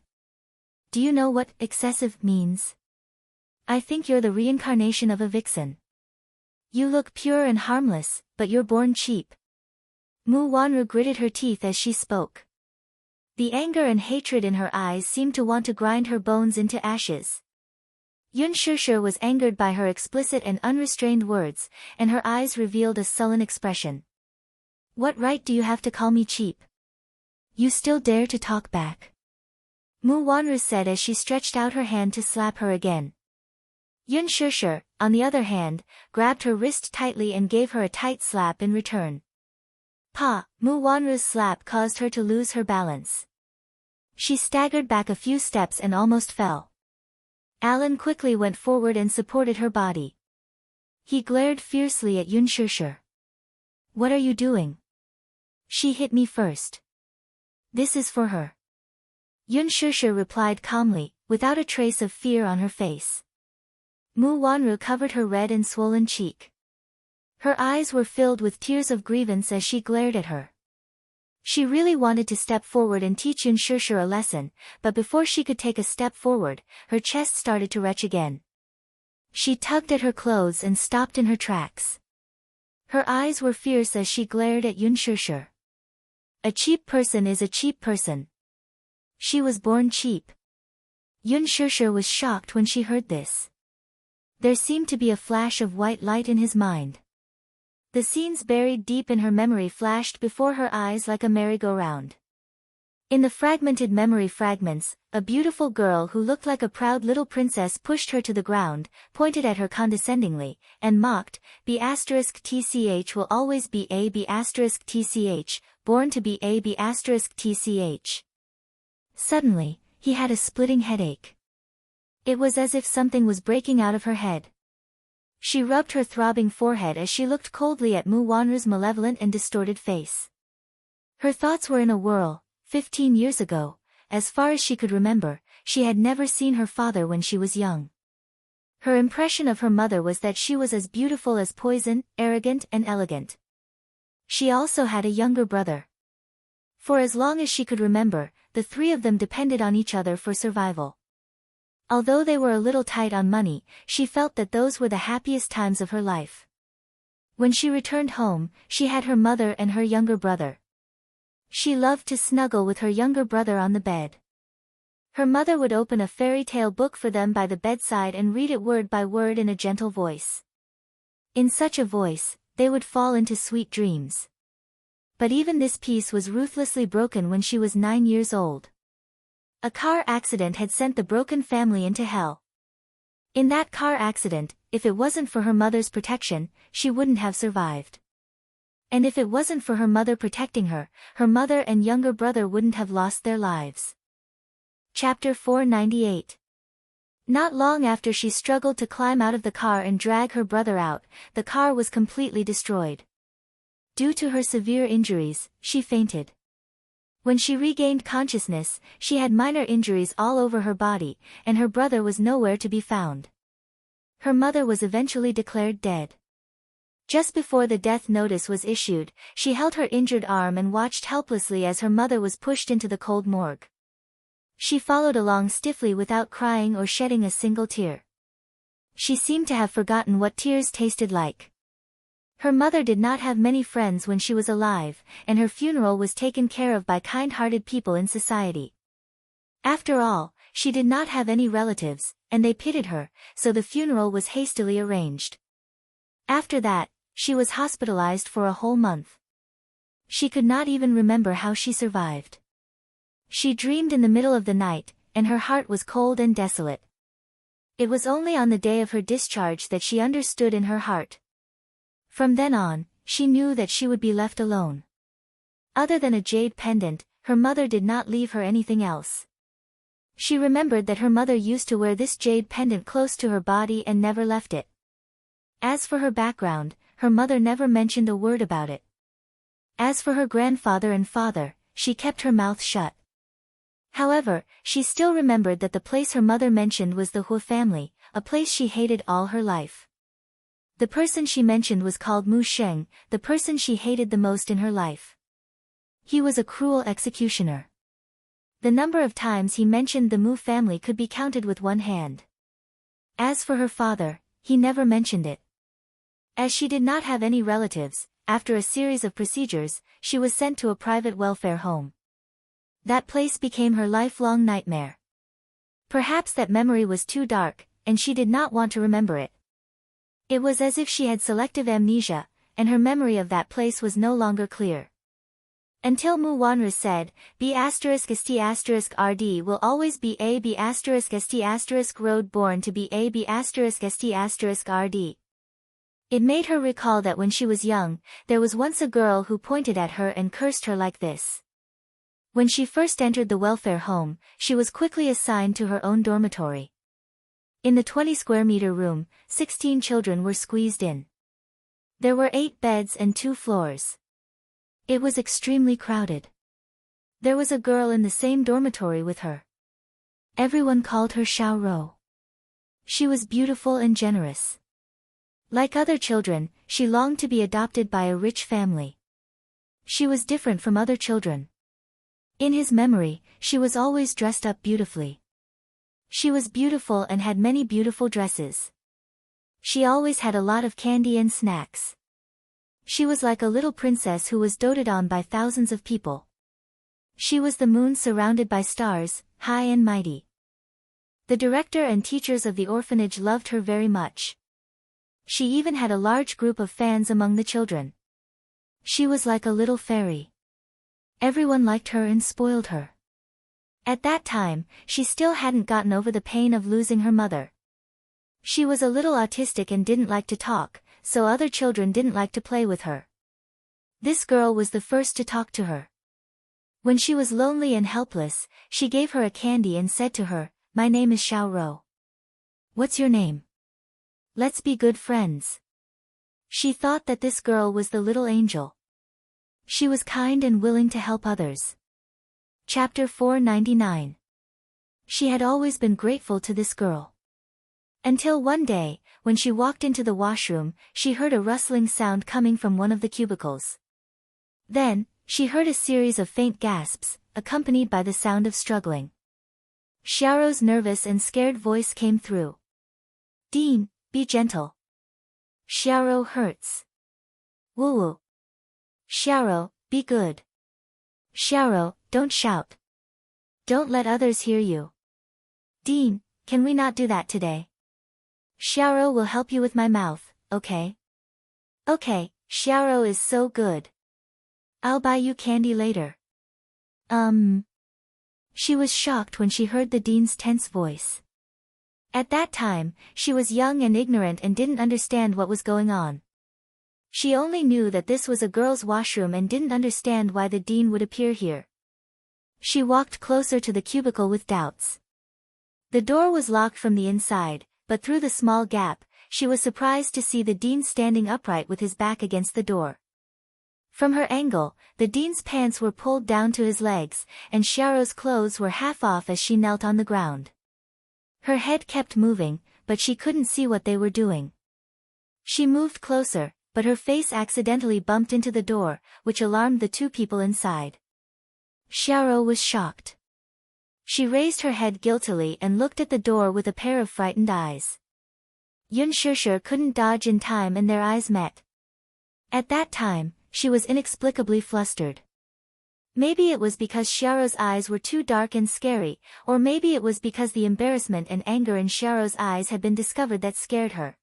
Do you know what excessive means? I think you're the reincarnation of a vixen. You look pure and harmless, but you're born cheap." Mu Wanru gritted her teeth as she spoke. The anger and hatred in her eyes seemed to want to grind her bones into ashes. Yun Shishir was angered by her explicit and unrestrained words, and her eyes revealed a sullen expression. "What right do you have to call me cheap? You still dare to talk back?" Mu Wanru said as she stretched out her hand to slap her again. Yun Shishir, on the other hand, grabbed her wrist tightly and gave her a tight slap in return. Pa! Mu Wanru's slap caused her to lose her balance. She staggered back a few steps and almost fell. Alan quickly went forward and supported her body. He glared fiercely at Yun Shishir. What are you doing? She hit me first. This is for her. Yun Shishir replied calmly, without a trace of fear on her face. Mu Wanru covered her red and swollen cheek. Her eyes were filled with tears of grievance as she glared at her. She really wanted to step forward and teach Yun Shishir a lesson, but before she could take a step forward, her chest started to retch again. She tugged at her clothes and stopped in her tracks. Her eyes were fierce as she glared at Yun Shishir. A cheap person is a cheap person. She was born cheap. Yun Shishir was shocked when she heard this. There seemed to be a flash of white light in his mind. The scenes buried deep in her memory flashed before her eyes like a merry-go-round. In the fragmented memory fragments, a beautiful girl who looked like a proud little princess pushed her to the ground, pointed at her condescendingly, and mocked, B*TCH will always be a B*TCH, born to be a B*TCH. Suddenly, he had a splitting headache. It was as if something was breaking out of her head. She rubbed her throbbing forehead as she looked coldly at Mu Wanru's malevolent and distorted face. Her thoughts were in a whirl. 15 years ago, as far as she could remember, she had never seen her father when she was young. Her impression of her mother was that she was as beautiful as poison, arrogant and elegant. She also had a younger brother. For as long as she could remember, the three of them depended on each other for survival. Although they were a little tight on money, she felt that those were the happiest times of her life. When she returned home, she had her mother and her younger brother. She loved to snuggle with her younger brother on the bed. Her mother would open a fairy tale book for them by the bedside and read it word by word in a gentle voice. In such a voice, they would fall into sweet dreams. But even this peace was ruthlessly broken when she was 9 years old. A car accident had sent the broken family into hell. In that car accident, if it wasn't for her mother's protection, she wouldn't have survived. And if it wasn't for her mother protecting her, her mother and younger brother wouldn't have lost their lives. Chapter 498. Not long after she struggled to climb out of the car and drag her brother out, the car was completely destroyed. Due to her severe injuries, she fainted. When she regained consciousness, she had minor injuries all over her body, and her brother was nowhere to be found. Her mother was eventually declared dead. Just before the death notice was issued, she held her injured arm and watched helplessly as her mother was pushed into the cold morgue. She followed along stiffly without crying or shedding a single tear. She seemed to have forgotten what tears tasted like. Her mother did not have many friends when she was alive, and her funeral was taken care of by kind-hearted people in society. After all, she did not have any relatives, and they pitied her, so the funeral was hastily arranged. After that, she was hospitalized for a whole month. She could not even remember how she survived. She dreamed in the middle of the night, and her heart was cold and desolate. It was only on the day of her discharge that she understood in her heart. From then on, she knew that she would be left alone. Other than a jade pendant, her mother did not leave her anything else. She remembered that her mother used to wear this jade pendant close to her body and never left it. As for her background, her mother never mentioned a word about it. As for her grandfather and father, she kept her mouth shut. However, she still remembered that the place her mother mentioned was the Hu family, a place she hated all her life. The person she mentioned was called Mu Sheng, the person she hated the most in her life. He was a cruel executioner. The number of times he mentioned the Mu family could be counted with one hand. As for her father, he never mentioned it. As she did not have any relatives, after a series of procedures, she was sent to a private welfare home. That place became her lifelong nightmare. Perhaps that memory was too dark, and she did not want to remember it. It was as if she had selective amnesia, and her memory of that place was no longer clear. Until Mu Wanru said, B***st**RD will always be a B***st**road born to be a B***st**RD. It made her recall that when she was young, there was once a girl who pointed at her and cursed her like this. When she first entered the welfare home, she was quickly assigned to her own dormitory. In the 20-square-meter room, 16 children were squeezed in. There were 8 beds and 2 floors. It was extremely crowded. There was a girl in the same dormitory with her. Everyone called her Xiao Rou. She was beautiful and generous. Like other children, she longed to be adopted by a rich family. She was different from other children. In his memory, she was always dressed up beautifully. She was beautiful and had many beautiful dresses. She always had a lot of candy and snacks. She was like a little princess who was doted on by thousands of people. She was the moon surrounded by stars, high and mighty. The director and teachers of the orphanage loved her very much. She even had a large group of fans among the children. She was like a little fairy. Everyone liked her and spoiled her. At that time, she still hadn't gotten over the pain of losing her mother. She was a little autistic and didn't like to talk, so other children didn't like to play with her. This girl was the first to talk to her. When she was lonely and helpless, she gave her a candy and said to her, "My name is Xiao Rou. What's your name? Let's be good friends." She thought that this girl was the little angel. She was kind and willing to help others. Chapter 499. She had always been grateful to this girl. Until one day, when she walked into the washroom, she heard a rustling sound coming from one of the cubicles. Then, she heard a series of faint gasps, accompanied by the sound of struggling. Xiaorou's nervous and scared voice came through. "Dean, be gentle. Xiaorou hurts. Woo-woo. Xiaorou, be good. Xiaorou, don't shout. Don't let others hear you. Dean, can we not do that today? Xiaorou will help you with my mouth, okay? Okay, Xiaorou is so good. I'll buy you candy later." She was shocked when she heard the dean's tense voice. At that time, she was young and ignorant and didn't understand what was going on. She only knew that this was a girl's washroom and didn't understand why the dean would appear here. She walked closer to the cubicle with doubts. The door was locked from the inside, but through the small gap, she was surprised to see the dean standing upright with his back against the door. From her angle, the dean's pants were pulled down to his legs, and Xiaorou's clothes were half off as she knelt on the ground. Her head kept moving, but she couldn't see what they were doing. She moved closer, but her face accidentally bumped into the door, which alarmed the 2 people inside. Xiaorou was shocked. She raised her head guiltily and looked at the door with a pair of frightened eyes. Yun Shishir couldn't dodge in time and their eyes met. At that time, she was inexplicably flustered. Maybe it was because Xiaorou's eyes were too dark and scary, or maybe it was because the embarrassment and anger in Xiaorou's eyes had been discovered that scared her.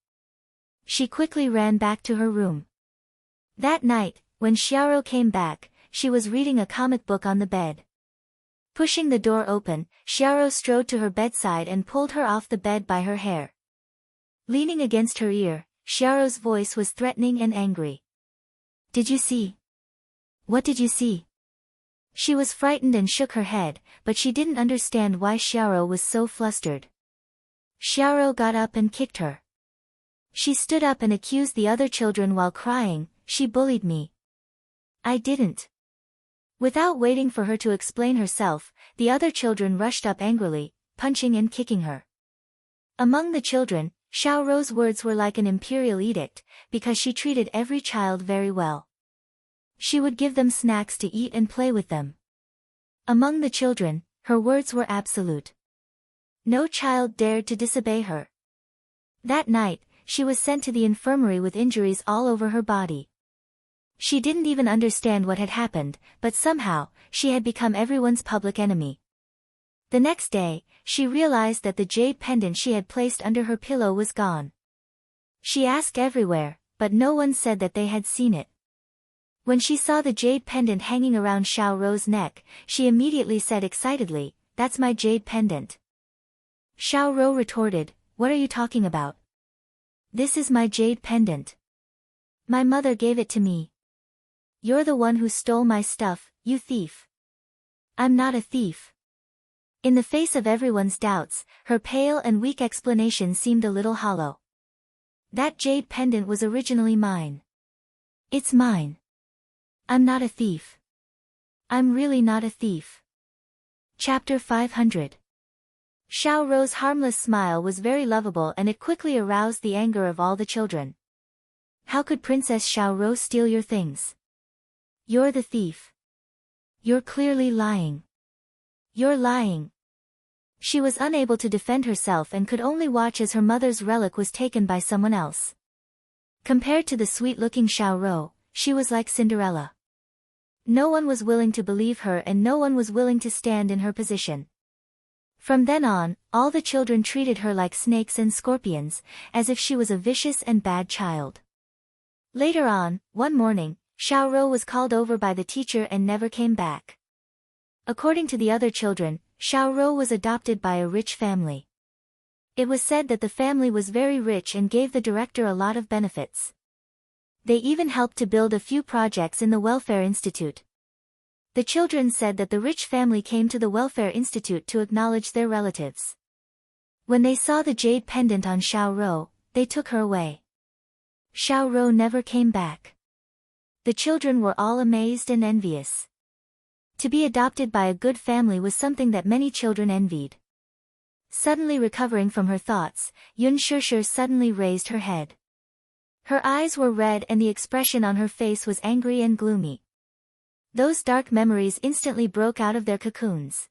She quickly ran back to her room. That night, when Xiaorou came back, she was reading a comic book on the bed. Pushing the door open, Xiaorou strode to her bedside and pulled her off the bed by her hair. Leaning against her ear, Xiaorou's voice was threatening and angry. "Did you see? What did you see?" She was frightened and shook her head, but she didn't understand why Xiaorou was so flustered. Xiaorou got up and kicked her. She stood up and accused the other children while crying, "She bullied me." "I didn't." Without waiting for her to explain herself, the other children rushed up angrily, punching and kicking her. Among the children, Xiaorou's words were like an imperial edict, because she treated every child very well. She would give them snacks to eat and play with them. Among the children, her words were absolute. No child dared to disobey her. That night, she was sent to the infirmary with injuries all over her body. She didn't even understand what had happened, but somehow, she had become everyone's public enemy. The next day, she realized that the jade pendant she had placed under her pillow was gone. She asked everywhere, but no one said that they had seen it. When she saw the jade pendant hanging around Xiaorou's neck, she immediately said excitedly, "That's my jade pendant." Xiaorou retorted, "What are you talking about?" "This is my jade pendant. My mother gave it to me. You're the one who stole my stuff, you thief. I'm not a thief. In the face of everyone's doubts, her pale and weak explanation seemed a little hollow. That jade pendant was originally mine. It's mine. I'm not a thief. I'm really not a thief. Chapter 500. Xiao Rou's harmless smile was very lovable and it quickly aroused the anger of all the children. How could Princess Xiao Rou steal your things? You're the thief. You're clearly lying. You're lying. She was unable to defend herself and could only watch as her mother's relic was taken by someone else. Compared to the sweet-looking Xiao Rou, she was like Cinderella. No one was willing to believe her and no one was willing to stand in her position. From then on, all the children treated her like snakes and scorpions, as if she was a vicious and bad child. Later on, one morning, Xiao Rou was called over by the teacher and never came back. According to the other children, Xiao Rou was adopted by a rich family. It was said that the family was very rich and gave the director a lot of benefits. They even helped to build a few projects in the Welfare Institute. The children said that the rich family came to the Welfare Institute to acknowledge their relatives. When they saw the jade pendant on Xiao Rou, they took her away. Xiao Rou never came back. The children were all amazed and envious. To be adopted by a good family was something that many children envied. Suddenly recovering from her thoughts, Yun Shishir suddenly raised her head. Her eyes were red and the expression on her face was angry and gloomy. Those dark memories instantly broke out of their cocoons.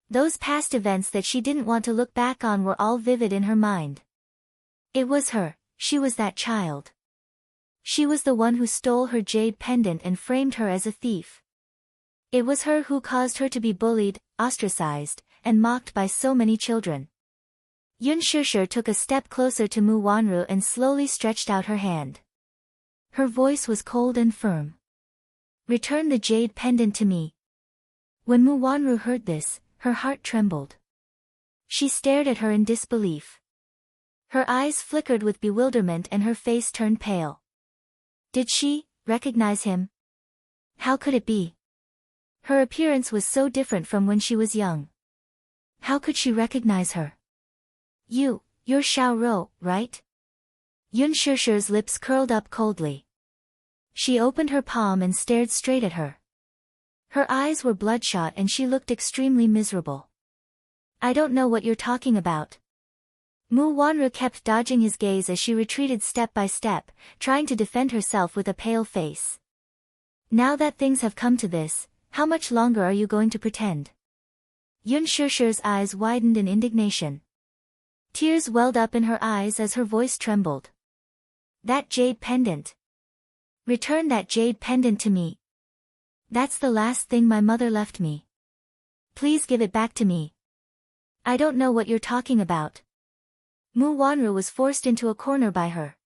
Those past events that she didn't want to look back on were all vivid in her mind. It was her, she was that child. She was the one who stole her jade pendant and framed her as a thief. It was her who caused her to be bullied, ostracized, and mocked by so many children. Yun Shishir took a step closer to Mu Wanru and slowly stretched out her hand. Her voice was cold and firm. Return the jade pendant to me. When Mu Wanru heard this, her heart trembled. She stared at her in disbelief. Her eyes flickered with bewilderment and her face turned pale. Did she recognize him? How could it be? Her appearance was so different from when she was young. How could she recognize her? You're Xiao Rou, right? Yun Shishir's lips curled up coldly. She opened her palm and stared straight at her. Her eyes were bloodshot and she looked extremely miserable. I don't know what you're talking about. Mu Wanru kept dodging his gaze as she retreated step by step, trying to defend herself with a pale face. Now that things have come to this, how much longer are you going to pretend? Yun Shishir's eyes widened in indignation. Tears welled up in her eyes as her voice trembled. That jade pendant. Return that jade pendant to me. That's the last thing my mother left me. Please give it back to me. I don't know what you're talking about. Mu Wanru was forced into a corner by her.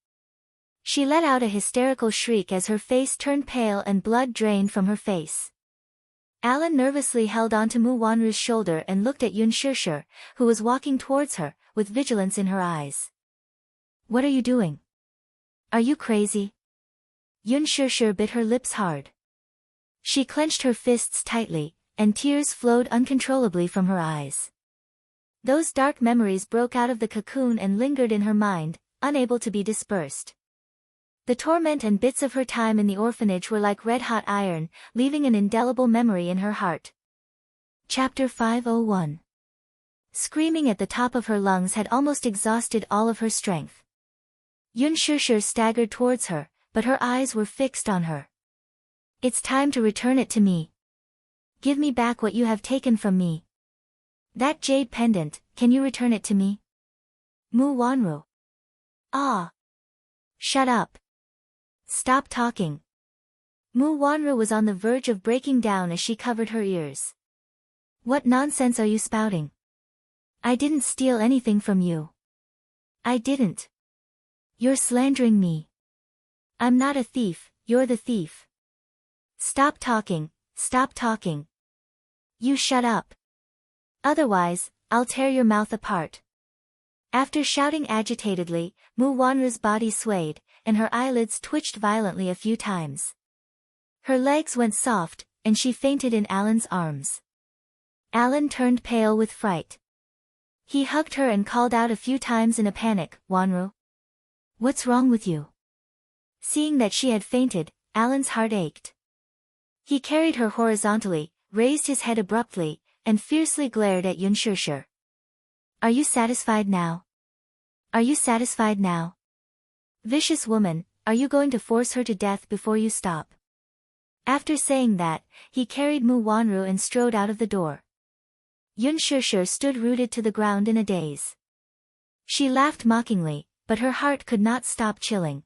She let out a hysterical shriek as her face turned pale and blood drained from her face. Alan nervously held onto Mu Wanru's shoulder and looked at Yun Shishir, who was walking towards her, with vigilance in her eyes. What are you doing? Are you crazy? Yun Shishir bit her lips hard. She clenched her fists tightly, and tears flowed uncontrollably from her eyes. Those dark memories broke out of the cocoon and lingered in her mind, unable to be dispersed. The torment and bits of her time in the orphanage were like red-hot iron, leaving an indelible memory in her heart. Chapter 501. Screaming at the top of her lungs had almost exhausted all of her strength. Yun Shishir staggered towards her, but her eyes were fixed on her. It's time to return it to me. Give me back what you have taken from me. That jade pendant, can you return it to me? Mu Wanru. Ah. Shut up. Stop talking. Mu Wanru was on the verge of breaking down as she covered her ears. What nonsense are you spouting? I didn't steal anything from you. I didn't. You're slandering me. I'm not a thief, you're the thief. Stop talking, stop talking. You shut up. Otherwise, I'll tear your mouth apart. After shouting agitatedly, Mu Wanru's body swayed, and her eyelids twitched violently a few times. Her legs went soft, and she fainted in Alan's arms. Alan turned pale with fright. He hugged her and called out a few times in a panic, "Wanru? What's wrong with you?" Seeing that she had fainted, Alan's heart ached. He carried her horizontally, raised his head abruptly, and fiercely glared at Yunshirshir. "Are you satisfied now? Are you satisfied now? Vicious woman, are you going to force her to death before you stop?" After saying that, he carried Mu Wanru and strode out of the door. Yunshirshir stood rooted to the ground in a daze. She laughed mockingly, but her heart could not stop chilling.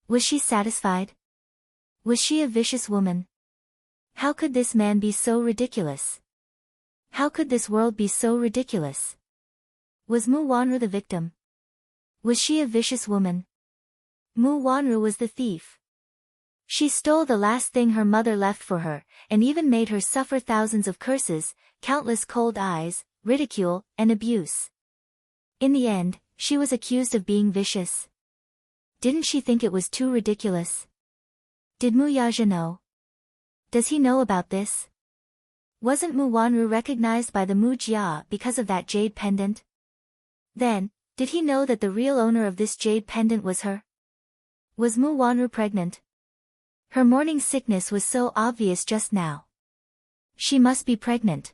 Was she satisfied? Was she a vicious woman? How could this man be so ridiculous? How could this world be so ridiculous? Was Mu Wanru the victim? Was she a vicious woman? Mu Wanru was the thief. She stole the last thing her mother left for her, and even made her suffer thousands of curses, countless cold eyes, ridicule, and abuse. In the end, she was accused of being vicious. Didn't she think it was too ridiculous? Did Mu Yaja know? Does he know about this? Wasn't Mu Wanru recognized by the Mu Jia because of that jade pendant? Then, did he know that the real owner of this jade pendant was her? Was Mu Wanru pregnant? Her morning sickness was so obvious just now. She must be pregnant.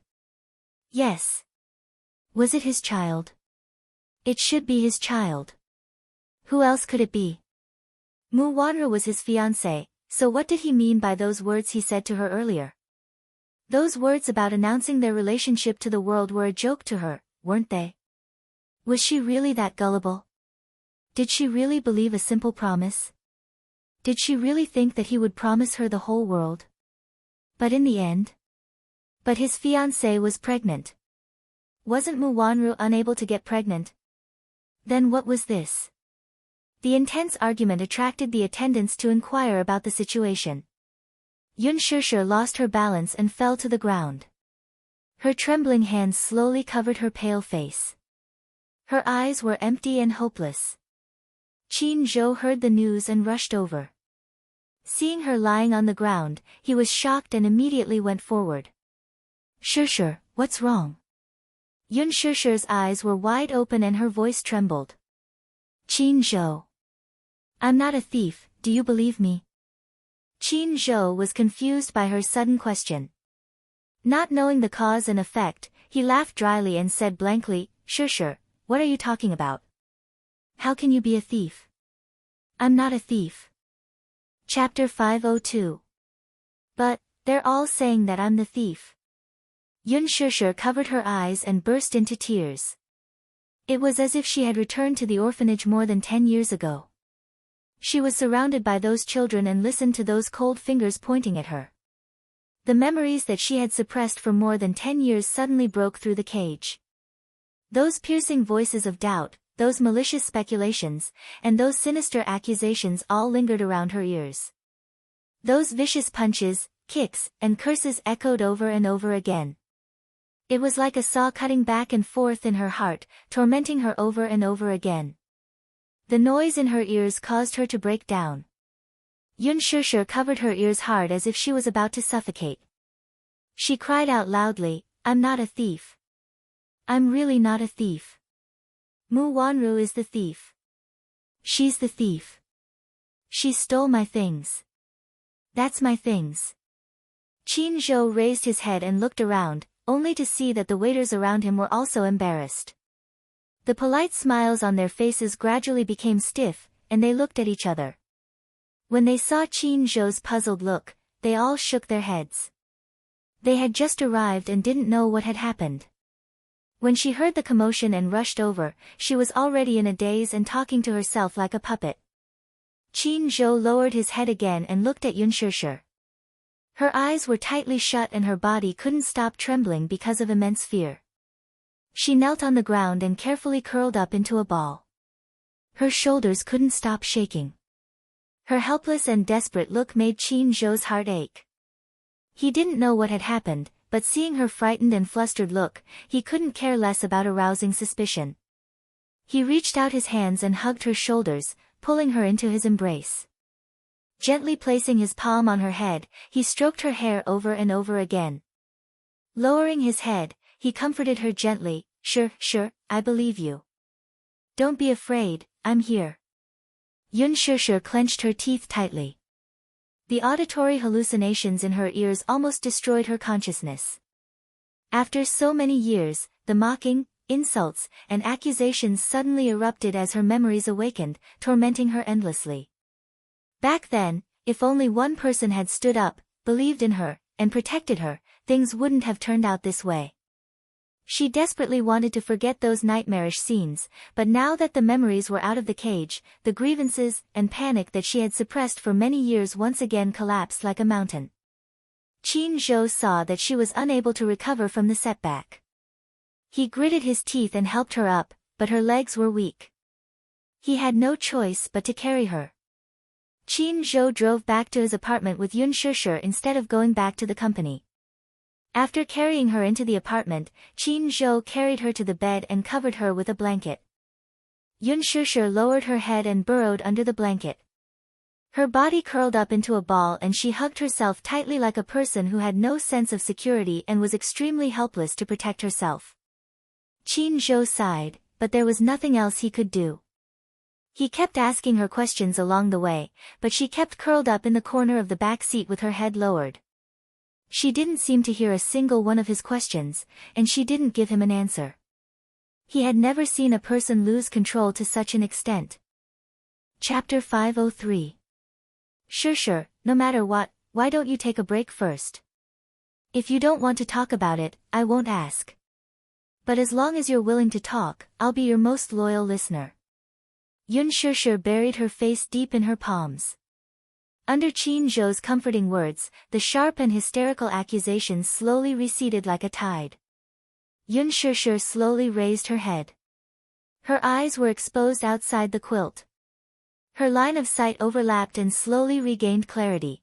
Yes. Was it his child? It should be his child. Who else could it be? Mu Wanru was his fiancé, so what did he mean by those words he said to her earlier? Those words about announcing their relationship to the world were a joke to her, weren't they? Was she really that gullible? Did she really believe a simple promise? Did she really think that he would promise her the whole world? But in the end? But his fiancée was pregnant. Wasn't Mu Wanru unable to get pregnant? Then what was this? The intense argument attracted the attendants to inquire about the situation. Yunshirshir lost her balance and fell to the ground. Her trembling hands slowly covered her pale face. Her eyes were empty and hopeless. Qin Zhou heard the news and rushed over. Seeing her lying on the ground, he was shocked and immediately went forward. "Shirshir, what's wrong?" Yunshirshir's eyes were wide open and her voice trembled. "Qin Zhou. I'm not a thief, do you believe me?" Qin Zhou was confused by her sudden question. Not knowing the cause and effect, he laughed dryly and said blankly, "Shirshir, what are you talking about? How can you be a thief? I'm not a thief." Chapter 502. "But, they're all saying that I'm the thief." Yunshirshir covered her eyes and burst into tears. It was as if she had returned to the orphanage more than 10 years ago. She was surrounded by those children and listened to those cold fingers pointing at her. The memories that she had suppressed for more than 10 years suddenly broke through the cage. Those piercing voices of doubt, those malicious speculations, and those sinister accusations all lingered around her ears. Those vicious punches, kicks, and curses echoed over and over again. It was like a saw cutting back and forth in her heart, tormenting her over and over again. The noise in her ears caused her to break down. Yunshirshir covered her ears hard as if she was about to suffocate. She cried out loudly, "I'm not a thief. I'm really not a thief. Mu Wanru is the thief. She's the thief. She stole my things. That's my things." Qin Zhou raised his head and looked around, only to see that the waiters around him were also embarrassed. The polite smiles on their faces gradually became stiff, and they looked at each other. When they saw Qin Zhou's puzzled look, they all shook their heads. They had just arrived and didn't know what had happened. When she heard the commotion and rushed over, she was already in a daze and talking to herself like a puppet. Qin Zhou lowered his head again and looked at Yunshirshir. Her eyes were tightly shut and her body couldn't stop trembling because of immense fear. She knelt on the ground and carefully curled up into a ball. Her shoulders couldn't stop shaking. Her helpless and desperate look made Qin Zhou's heart ache. He didn't know what had happened, but seeing her frightened and flustered look, he couldn't care less about arousing suspicion. He reached out his hands and hugged her shoulders, pulling her into his embrace. Gently placing his palm on her head, he stroked her hair over and over again. Lowering his head, he comforted her gently, Sure, I believe you. Don't be afraid, I'm here. Yun Shir clenched her teeth tightly. The auditory hallucinations in her ears almost destroyed her consciousness. After so many years, the mocking, insults, and accusations suddenly erupted as her memories awakened, tormenting her endlessly. Back then, if only one person had stood up, believed in her, and protected her, things wouldn't have turned out this way. She desperately wanted to forget those nightmarish scenes, but now that the memories were out of the cage, the grievances and panic that she had suppressed for many years once again collapsed like a mountain. Qin Zhou saw that she was unable to recover from the setback. He gritted his teeth and helped her up, but her legs were weak. He had no choice but to carry her. Qin Zhou drove back to his apartment with Yun Shir instead of going back to the company. After carrying her into the apartment, Qin Zhou carried her to the bed and covered her with a blanket. Yun Shir lowered her head and burrowed under the blanket. Her body curled up into a ball and she hugged herself tightly like a person who had no sense of security and was extremely helpless to protect herself. Qin Zhou sighed, but there was nothing else he could do. He kept asking her questions along the way, but she kept curled up in the corner of the back seat with her head lowered. She didn't seem to hear a single one of his questions, and she didn't give him an answer. He had never seen a person lose control to such an extent. Chapter 503. Sure, no matter what, why don't you take a break first? If you don't want to talk about it, I won't ask. But as long as you're willing to talk, I'll be your most loyal listener. Yun Shir buried her face deep in her palms. Under Qin Zhou's comforting words, the sharp and hysterical accusations slowly receded like a tide. Yun Shir slowly raised her head. Her eyes were exposed outside the quilt. Her line of sight overlapped and slowly regained clarity.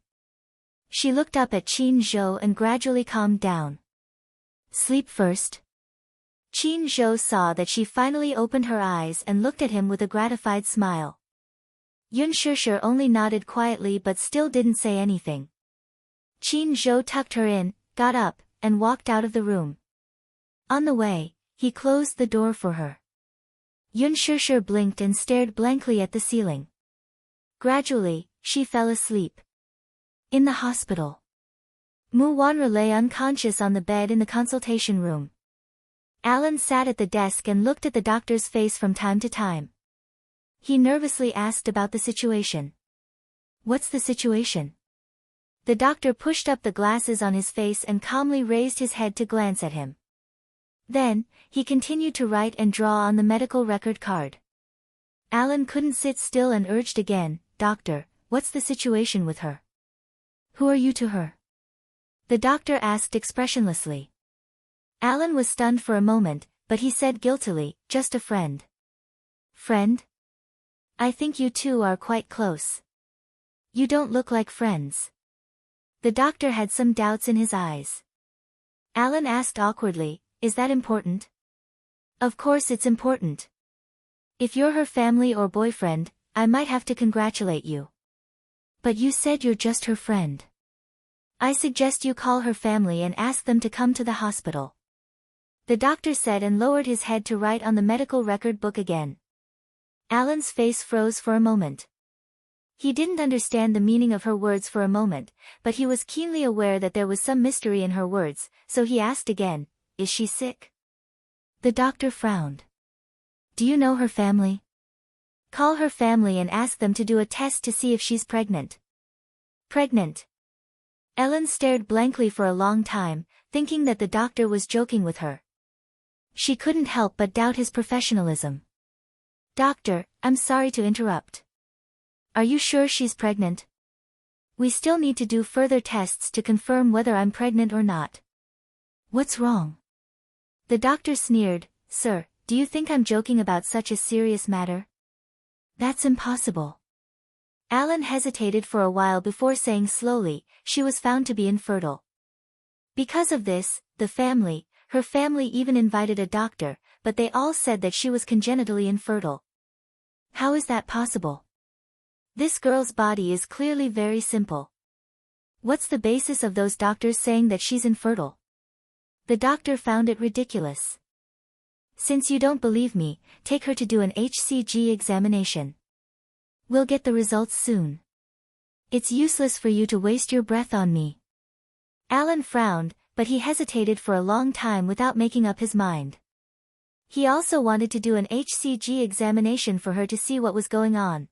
She looked up at Qin Zhou and gradually calmed down. Sleep first. Qin Zhou saw that she finally opened her eyes and looked at him with a gratified smile. Yun Shir only nodded quietly but still didn't say anything. Qin Zhou tucked her in, got up, and walked out of the room. On the way, he closed the door for her. Yun Shir blinked and stared blankly at the ceiling. Gradually, she fell asleep. In the hospital. Mu Wanra lay unconscious on the bed in the consultation room. Alan sat at the desk and looked at the doctor's face from time to time. He nervously asked about the situation. What's the situation? The doctor pushed up the glasses on his face and calmly raised his head to glance at him. Then, he continued to write and draw on the medical record card. Alan couldn't sit still and urged again, Doctor, what's the situation with her? Who are you to her? The doctor asked expressionlessly. Alan was stunned for a moment, but he said guiltily, just a friend. Friend? I think you two are quite close. You don't look like friends. The doctor had some doubts in his eyes. Alan asked awkwardly, Is that important? Of course it's important. If you're her family or boyfriend, I might have to congratulate you. But you said you're just her friend. I suggest you call her family and ask them to come to the hospital. The doctor said and lowered his head to write on the medical record book again. Alan's face froze for a moment. He didn't understand the meaning of her words for a moment, but he was keenly aware that there was some mystery in her words, so he asked again, Is she sick? The doctor frowned. Do you know her family? Call her family and ask them to do a test to see if she's pregnant. Pregnant? Ellen stared blankly for a long time, thinking that the doctor was joking with her. She couldn't help but doubt his professionalism. Doctor, I'm sorry to interrupt. Are you sure she's pregnant? We still need to do further tests to confirm whether I'm pregnant or not. What's wrong? The doctor sneered, Sir, do you think I'm joking about such a serious matter? That's impossible. Alan hesitated for a while before saying slowly, she was found to be infertile. Because of this, her family even invited a doctor, but they all said that she was congenitally infertile. How is that possible? This girl's body is clearly very simple. What's the basis of those doctors saying that she's infertile? The doctor found it ridiculous. Since you don't believe me, take her to do an HCG examination. We'll get the results soon. It's useless for you to waste your breath on me. Alan frowned, but he hesitated for a long time without making up his mind. He also wanted to do an HCG examination for her to see what was going on.